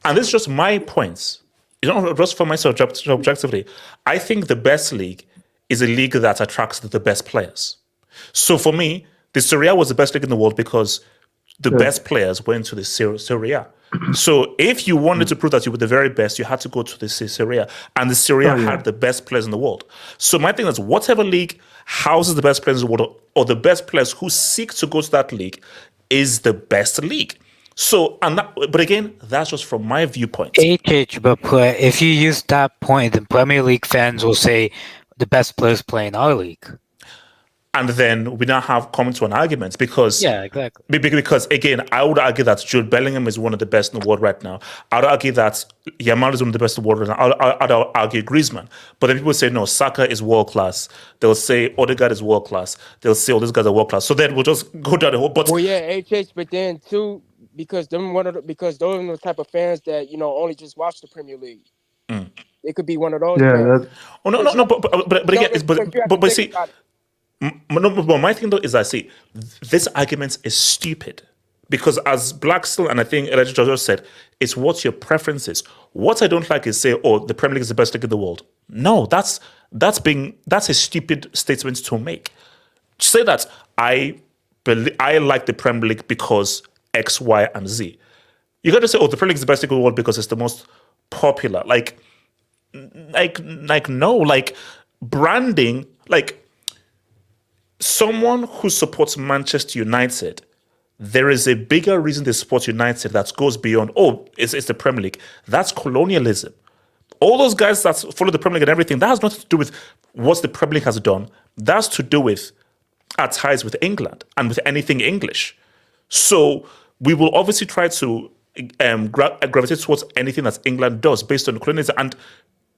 and this is just my points, just for myself objectively, I think the best league is a league that attracts the best players. So for me, the Serie A was the best league in the world because the best players went to the Serie A. So if you wanted to prove that you were the very best, you had to go to the Serie A. And the Serie A had the best players in the world. So my thing is, whatever league houses the best players in the world, or the best players who seek to go to that league, is the best league. So, but again, that's just from my viewpoint. But if you use that point, then Premier League fans will say the best players play in our league. And then we now have come to an argument because exactly. Because again, I would argue that Jude Bellingham is one of the best in the world right now. I'd argue that Yamal is one of the best in the world right now. I'd argue Griezmann. But then people say no, Saka is world class. They'll say Odegaard is world class. They'll say all these guys are world class. So then we'll just go down the whole. But but then too, because those are the type of fans that only just watch the Premier League. It could be one of those. Yeah. But again, see. But my thing though is I see this argument is stupid because as Blackstone and I think Elijah just said, it's what your preference is. What I don't like is say, oh, the Premier League is the best league in the world. No, that's a stupid statement to make. Say that I like the Premier League because X, Y, and Z. You got to say, oh, the Premier League is the best league in the world because it's the most popular. Like no, like branding, like. Someone who supports Manchester United, there is a bigger reason they support United that goes beyond, it's the Premier League. That's colonialism. All those guys that follow the Premier League and everything, that has nothing to do with what the Premier League has done. That's to do with our ties with England and with anything English. So we will obviously try to gravitate towards anything that England does based on colonialism. And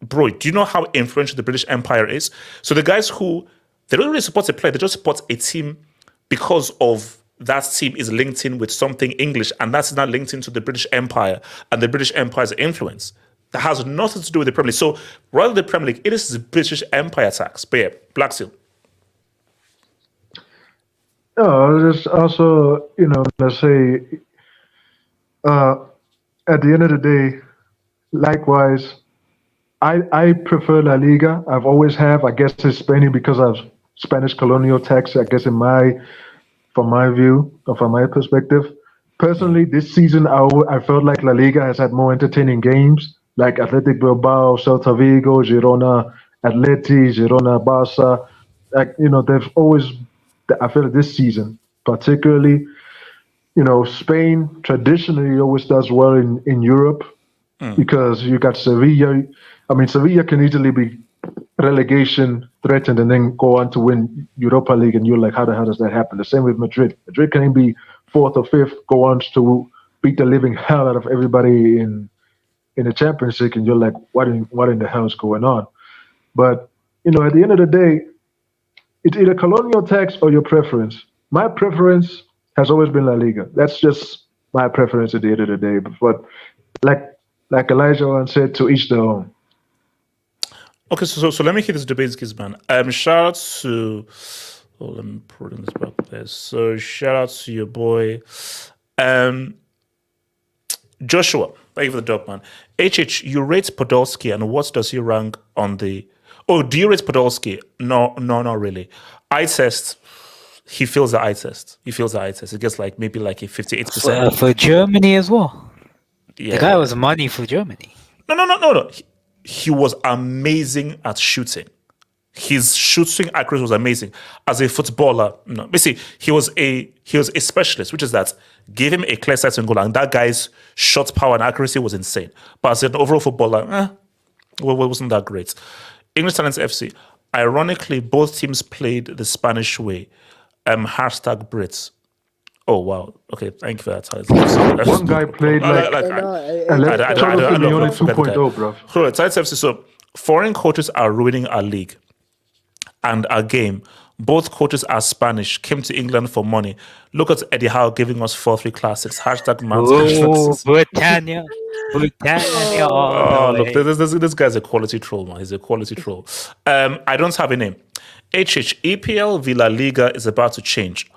bro, do you know how influential the British Empire is? So the guys who, they don't really support a player, they just support a team because of that team is linked in with something English, and that's not linked into the British Empire and the British Empire's influence. That has nothing to do with the Premier League. So rather than the Premier League, it is the British Empire tax. But yeah, Black Seal. There's also, let's say, at the end of the day, likewise, I prefer La Liga. I've always have. I guess it's mainly because of Spanish colonial tax. I guess from my view or from my perspective, personally, this season I felt like La Liga has had more entertaining games, like Athletic Bilbao, Celta Vigo, Girona, Atleti, Girona, Barca. Like they've always. I feel like this season, particularly, Spain traditionally always does well in Europe because you got Sevilla. I mean, Sevilla can easily be relegation threatened and then go on to win Europa League, and you're like, how the hell does that happen? The same with Madrid. Madrid can be fourth or fifth, go on to beat the living hell out of everybody in the Champions League, and you're like, what in the hell is going on? But at the end of the day, it's either colonial tax or your preference. My preference has always been La Liga. That's just my preference at the end of the day. But like Elijah said, to each their own. Okay, so let me hit this debate, man. Shout out to let me put in this back there. So shout out to your boy, Joshua. Thank you for the dog, man. HH, you rate Podolski, and what does he rank on the? Oh, do you rate Podolski? No, not really. Eye test. He feels the eye test. He gets maybe a 58%. For Germany as well. Yeah. The guy was money for Germany. No. He was amazing at shooting. His shooting accuracy was amazing. As a footballer, no. Basically, he was a specialist, which is that give him a clear sight and goal, and that guy's shot power and accuracy was insane. But as an overall footballer, wasn't that great. English Talents FC. Ironically, both teams played the Spanish way. Hashtag Brits. Oh wow. Okay, thank you for that. One guy played like Talents 2.0, bro. Talents FC. So foreign coaches are ruining our league and our game. Both coaches are Spanish, came to England for money. Look at Eddie Howe giving us 4-3 classics. Hashtag Britannia. Oh, look, this guy's a quality troll, man. He's a quality troll. I don't have a name. EPL Villa Liga is about to change.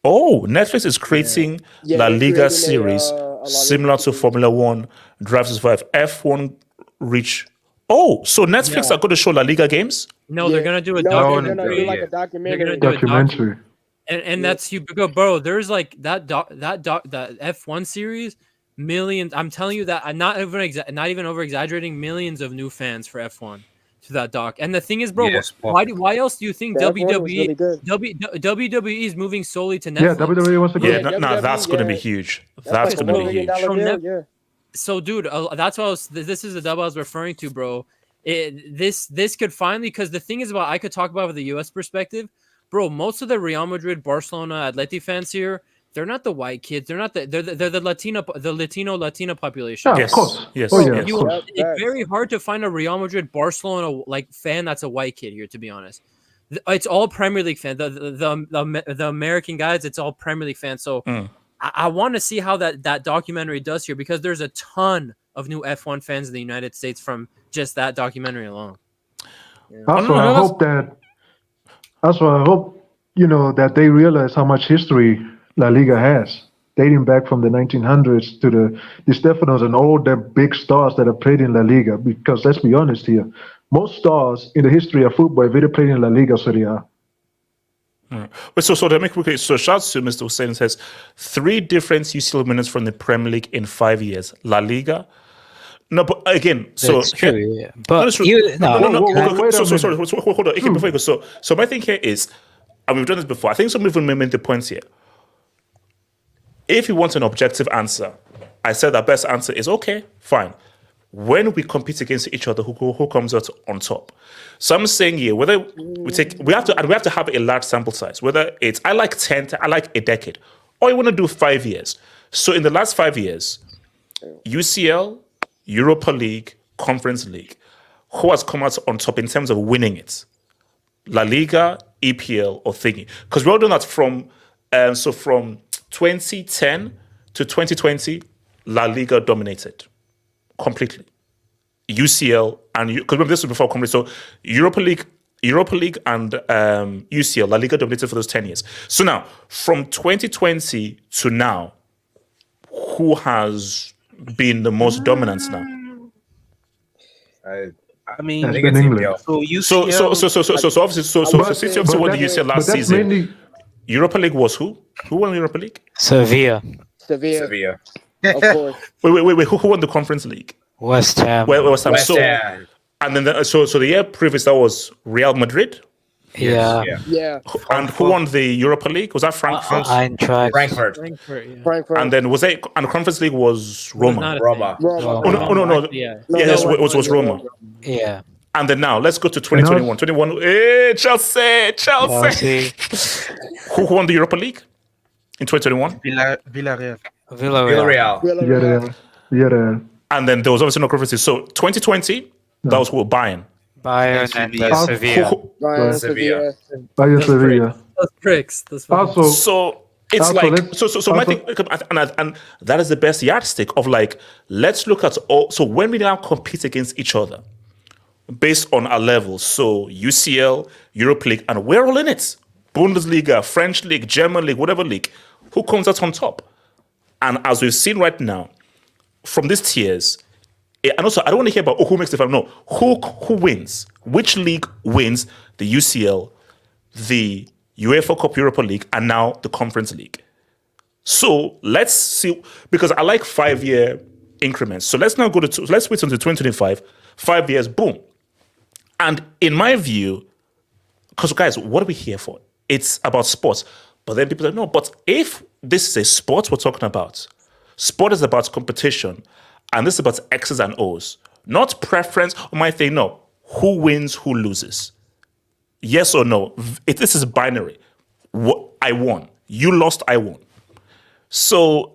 Oh, Netflix is creating La Liga series similar to Formula One, Drive to Survive, F1 Reach. Oh, so Netflix are going to show La Liga games? No, they're going to do a documentary. They're going to do like a documentary. They're going to do a documentary. And that's you, bro. There's that F1 series, millions. I'm telling you that I'm not even over exaggerating. Millions of new fans for F1 to that doc. And the thing is, bro, why else do you think WWE is moving solely to Netflix? Yeah, WWE wants to go. Yeah, that's going to be huge. That's going to be huge. So, dude, that's what this is the dub I was referring to, bro. This could finally, because the thing is I could talk about with the U.S. perspective, bro. Most of the Real Madrid, Barcelona, Atleti fans here, they're not the white kids. They're not they're the Latino population. Yeah, of course. Yes. It's very hard to find a Real Madrid, Barcelona fan that's a white kid here. To be honest, it's all Premier League fans. The American guys, it's all Premier League fans. So. I want to see how that documentary does here, because there's a ton of new F1 fans in the United States from just that documentary alone. Yeah. That's why I hope that they realize how much history La Liga has, dating back from the 1900s to the Di Stefanos and all the big stars that have played in La Liga. Because let's be honest here, most stars in the history of football have either played in La Liga or Serie A. So to make quickly, so shout out to Mr. Hussein, says 3 different UCL minutes from the Premier League in 5 years. La Liga. No, but again, so that's true, yeah. But sorry, hold on. Okay, before you go, so my thing here is, and we've done this before. I think some people made the points here. If you want an objective answer, I said the best answer is okay, fine. When we compete against each other, who comes out on top? So I'm saying here, whether we have to have a large sample size. Whether it's I like 10, I like a decade, or you want to do 5 years. So in the last 5 years, UCL, Europa League, Conference League, who has come out on top in terms of winning it? La Liga, EPL, or thingy? Because we all know that from 2010 to 2020, La Liga dominated completely. UCL and because remember this was before conference, so Europa League and UCL, La Liga dominated for those 10 years. So now, from 2020 to now, who has been the most dominant now? I mean, That's been England. so UCL. So obviously, since you obviously won the UCL last season, Europa League was who? Who won Europa League? Sevilla. Sevilla. Of course. Wait. Who won the Conference League? West Ham. West Ham. West So, Ham. and then so the year previous that was Real Madrid. Yeah. Yeah. And who won the Europa League? Was that Frankfurt? Eintracht. Frankfurt. And then was it? And the Conference League was Roma. Roma. Oh no. Yeah. Yes, it was Roma. Yeah. And then now let's go to 2021. 21. Hey, Chelsea. Who won the Europa League in 2021? Villarreal. Villarreal. Yeah. And then there was obviously no conferences. So 2020, that was who? Bayern. Bayern and Sevilla. Sevilla. Bayern Sevilla. Those pricks. Also, So it's Also, like let's- so my thing, and that is the best yardstick of like, let's look at all. So when we now compete against each other based on our levels, so UCL, Europa League, and we're all in it. Bundesliga, French League, German League, whatever league, who comes out on top? And as we've seen right now, from these tiers, and also I don't want to hear about who makes the final. No, who wins? Which league wins the UCL, the UEFA Cup Europa League, and now the Conference League? So let's see, because I like 5-year increments. So let's now let's wait until 2025, 5 years, boom. And in my view, because guys, what are we here for? It's about sports. But then people say, no, but if this is a sport we're talking about, sport is about competition, and this is about X's and O's, not preference or my thing. No, who wins, who loses? Yes or no? This is binary. I won. You lost, I won. So,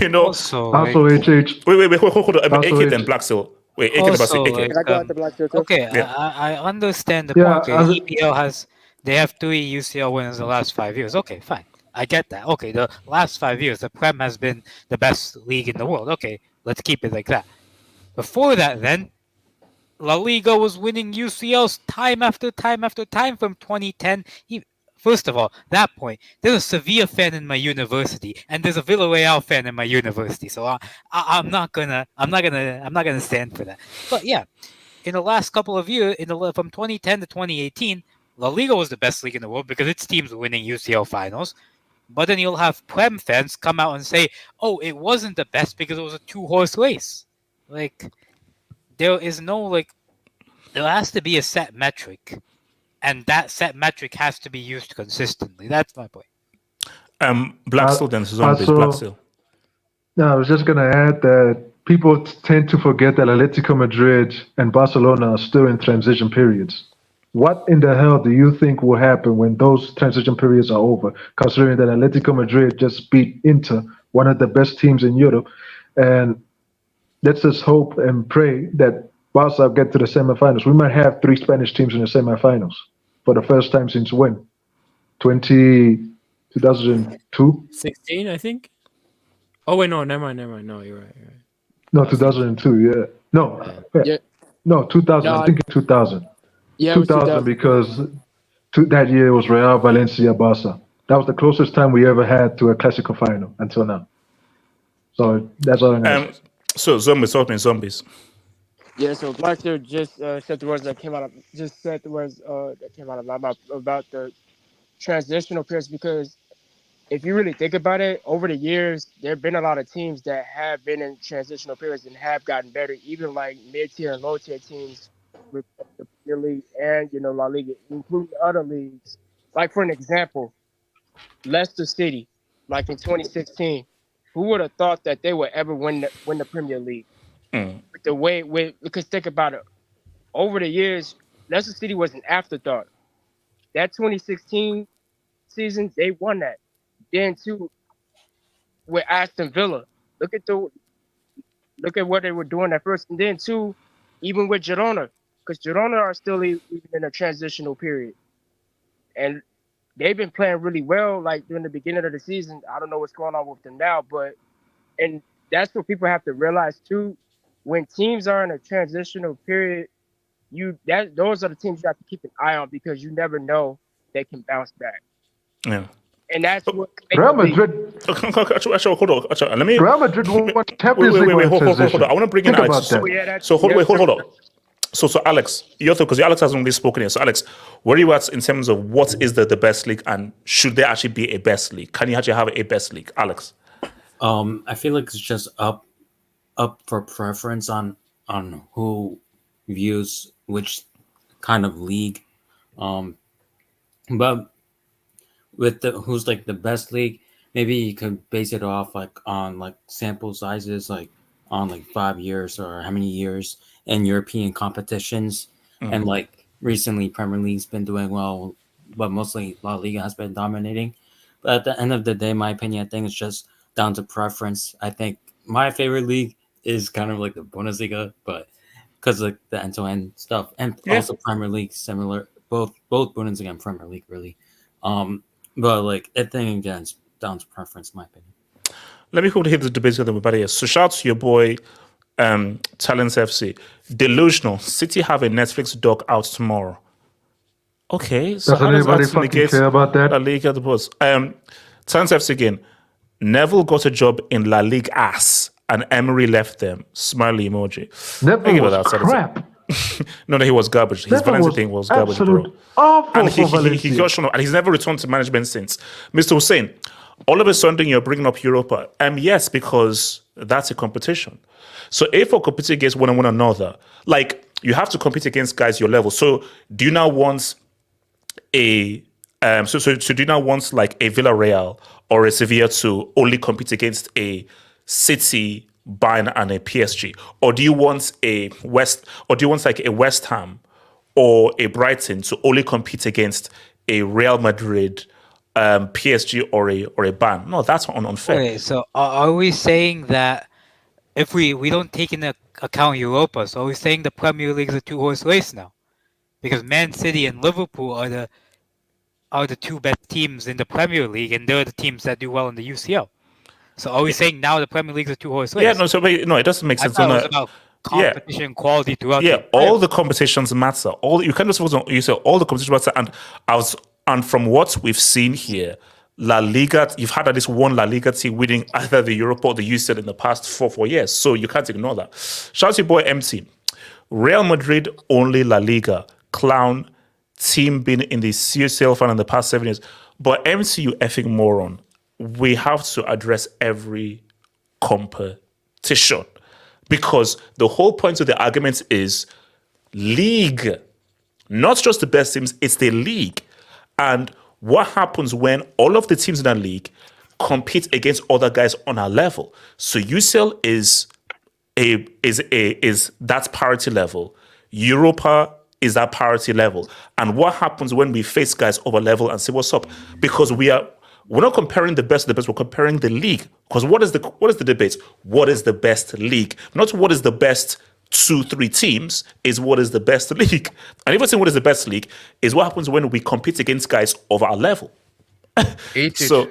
Also, HH. Wait, hold on. Also, AK then Black Seal. Wait, AK then Black Seal. AK. Can I go at the Black Circle? Okay, Yeah. I understand the Yeah, point. as- EPL they have 3 UCL winners the last 5 years. Okay, fine. I get that. Okay, the last 5 years, the Prem has been the best league in the world. Okay, let's keep it like that. Before that, then, La Liga was winning UCLs time after time after time from 2010. First of all, that point, there's a Sevilla fan in my university, and there's a Villarreal fan in my university. So I'm not gonna stand for that. But yeah, in the last couple of years, from 2010 to 2018, La Liga was the best league in the world because its teams were winning UCL finals. But then you'll have Prem fans come out and say, "Oh, it wasn't the best because it was a 2-horse race." Like, there is no there has to be a set metric, and that set metric has to be used consistently. That's my point. Black Seal then Zombies. Black Seal. No, I was just going to add that people tend to forget that Atletico Madrid and Barcelona are still in transition periods. What in the hell do you think will happen when those transition periods are over, considering that Atletico Madrid just beat Inter, one of the best teams in Europe, and let's just hope and pray that Barca get to the semifinals. We might have 3 Spanish teams in the semifinals for the first time since when? 2002? 16, I think. Oh wait, no, never mind. No, you're right. No, 2002. Yeah. No. Yeah. No, 2000. No, I think 2000. Yeah, it was 2000 because that year was Real Valencia Barca. That was the closest time we ever had to a Clasico final until now. So that's all I'm going to say. So zombies. Yeah, so Blackster just said the words that came out of my mouth about the transitional periods, because if you really think about it, over the years there have been a lot of teams that have been in transitional periods and have gotten better, even like mid-tier and low-tier teams with the Premier League and La Liga, including other leagues. Like for an example, Leicester City, like in 2016, who would have thought that they would ever win the Premier League? Because think about it, over the years, Leicester City was an afterthought. That 2016 season, they won that. Then too, with Aston Villa, look at what they were doing at first, and then too, even with Girona, because Girona are still even in a transitional period, and they've been playing really well. Like during the beginning of the season, I don't know what's going on with them now, and that's what people have to realize too. When teams are in a transitional period, those are the teams you have to keep an eye on because you never know they can bounce back. Yeah. And that's what Real Madrid. Actually, hold on. Actually, let me. Real Madrid won Champions League. Wait, in hold on. transition. I want to bring in Think Alex. about that. So hold on. So Alex, your thought, because Alex hasn't really spoken here. So Alex, where are you at in terms of what is the best league and should there actually be a best league? Can you actually have a best league, Alex? I feel like it's just up for preference on who views which kind of league. But with who's like the best league, maybe you could base it off like on like sample sizes, like on like 5 years or how many years in European competitions. And like recently Premier League's been doing well, but mostly La Liga has been dominating. But at the end of the day, my opinion, I think it's just down to preference. I think my favorite league is kind of like the Bundesliga, but because like the end-to-end stuff, and also Premier League similar, both Bundesliga and Premier League really. But like I think again, it's down to preference, in my opinion. Let me quickly hit the debate with everybody here. So shout out to your boy, Talents FC. Delusional. City have a Netflix doc out tomorrow. Okay. So Doesn't anybody fucking care about that? La Liga, the post. Talents FC again. Neville got a job in La Liga ass, and Emery left them. Smiley emoji. Neville was crap. No, he was garbage. His Valencia thing was garbage, bro. Awful And for he got shown up, and he's never returned to management since. Mr. Hussein, all of a sudden you're bringing up Europa. Yes, because that's a competition. So if you're competing against one another, like you have to compete against guys your level. So do you now want a so do you now want like a Villarreal or a Sevilla to only compete against a City, Bayern, and a PSG, or do you want like a West Ham or a Brighton to only compete against a Real Madrid, PSG, or a Bayern? No, that's unfair. Okay, so are we saying that if we don't take into account Europa, so are we saying the Premier League is a two-horse race now? Because Man City and Liverpool are the two best teams in the Premier League, and they're the teams that do well in the UCL. So are we saying now the Premier League is a two-horse race? Yeah, no, it doesn't make sense. I thought it was about competition quality throughout. Yeah, all the competitions matter. You can't just focus on. You say all the competitions matter, and from what we've seen here, La Liga, you've had at least one La Liga team winning either the Europa or the UCL in the past 4 years. So you can't ignore that. Shout out to your boy MC. Real Madrid only La Liga clown team been in the CSL final in the past 7 years. But MC, you effing moron. We have to address every competition because the whole point of the argument is league, not just the best teams, it's the league. And what happens when all of the teams in that league compete against other guys on our level? So UCL is that parity level. Europa is that parity level. And what happens when we face guys over level and say what's up? Because we're not comparing the best to the best, we're comparing the league. Because what is the debate? What is the best league? Not what is the best 2-3 teams, is what is the best league. And if we're saying what is the best league, is what happens when we compete against guys of our level. So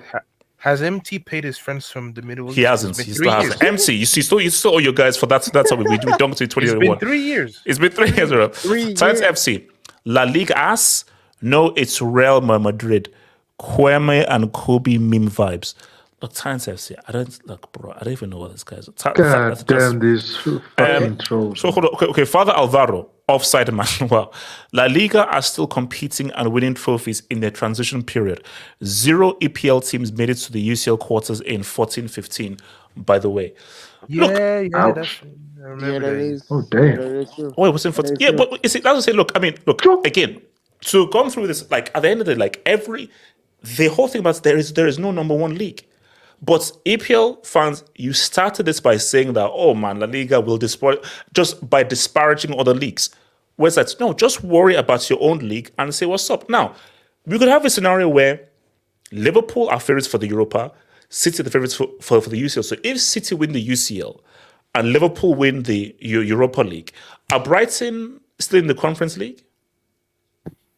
has MT paid his friends from the Middle East? He hasn't. He still hasn't. MC, you still owe your guys for that. That's how we dunked in 2021. It's been 3 years. It's been 3 years, bro. Science FC. La Liga ass. No, it's Real Madrid. Kwame and Kobe meme vibes. Look, Science FC. I don't even know what this guy's. God damn these fucking trolls. So hold on. Okay. Father Alvaro, offside man. Wow. La Liga are still competing and winning trophies in their transition period. 0 EPL teams made it to the UCL quarters in 14-15. By the way, I remember that. Oh damn. Oh, it was in 14. Yeah, but you see, that's to say. Look, again, to go through this, like at the end of the day, like the whole thing about there is no number one league. But EPL fans, you started this by saying that, oh man, La Liga will just by disparaging other leagues. Whereas that's no, just worry about your own league and say what's up. Now, we could have a scenario where Liverpool are favorites for the Europa, City the favorites for the UCL. So if City win the UCL and Liverpool win the Europa League, are Brighton still in the Conference League?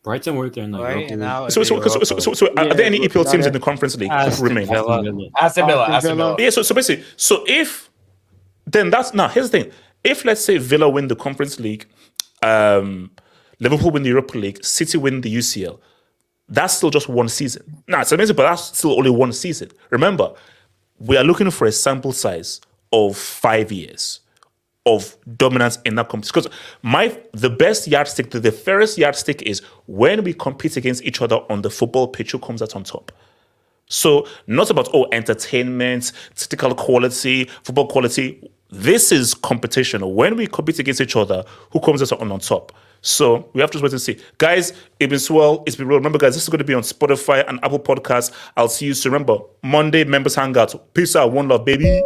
Brighton were there in the Right, Europa and now League. So are there any EPL teams in the Conference League Aston remain? Villa. Aston Villa. Yeah, so basically, so if then that's now here's the thing. If let's say Villa win the Conference League, Liverpool win the Europa League, City win the UCL, that's still just one season. Now it's amazing, but that's still only one season. Remember, we are looking for a sample size of 5 years of dominance in that competition. Because the best yardstick, the fairest yardstick is when we compete against each other on the football pitch, who comes out on top. So not about entertainment, tactical quality, football quality. This is competition. When we compete against each other, who comes out on top? So we have to wait and see. Guys, it's been swell. It's been real. Remember, guys, this is going to be on Spotify and Apple Podcasts. I'll see you soon. Remember, Monday, members hangout. Peace out. One love, baby.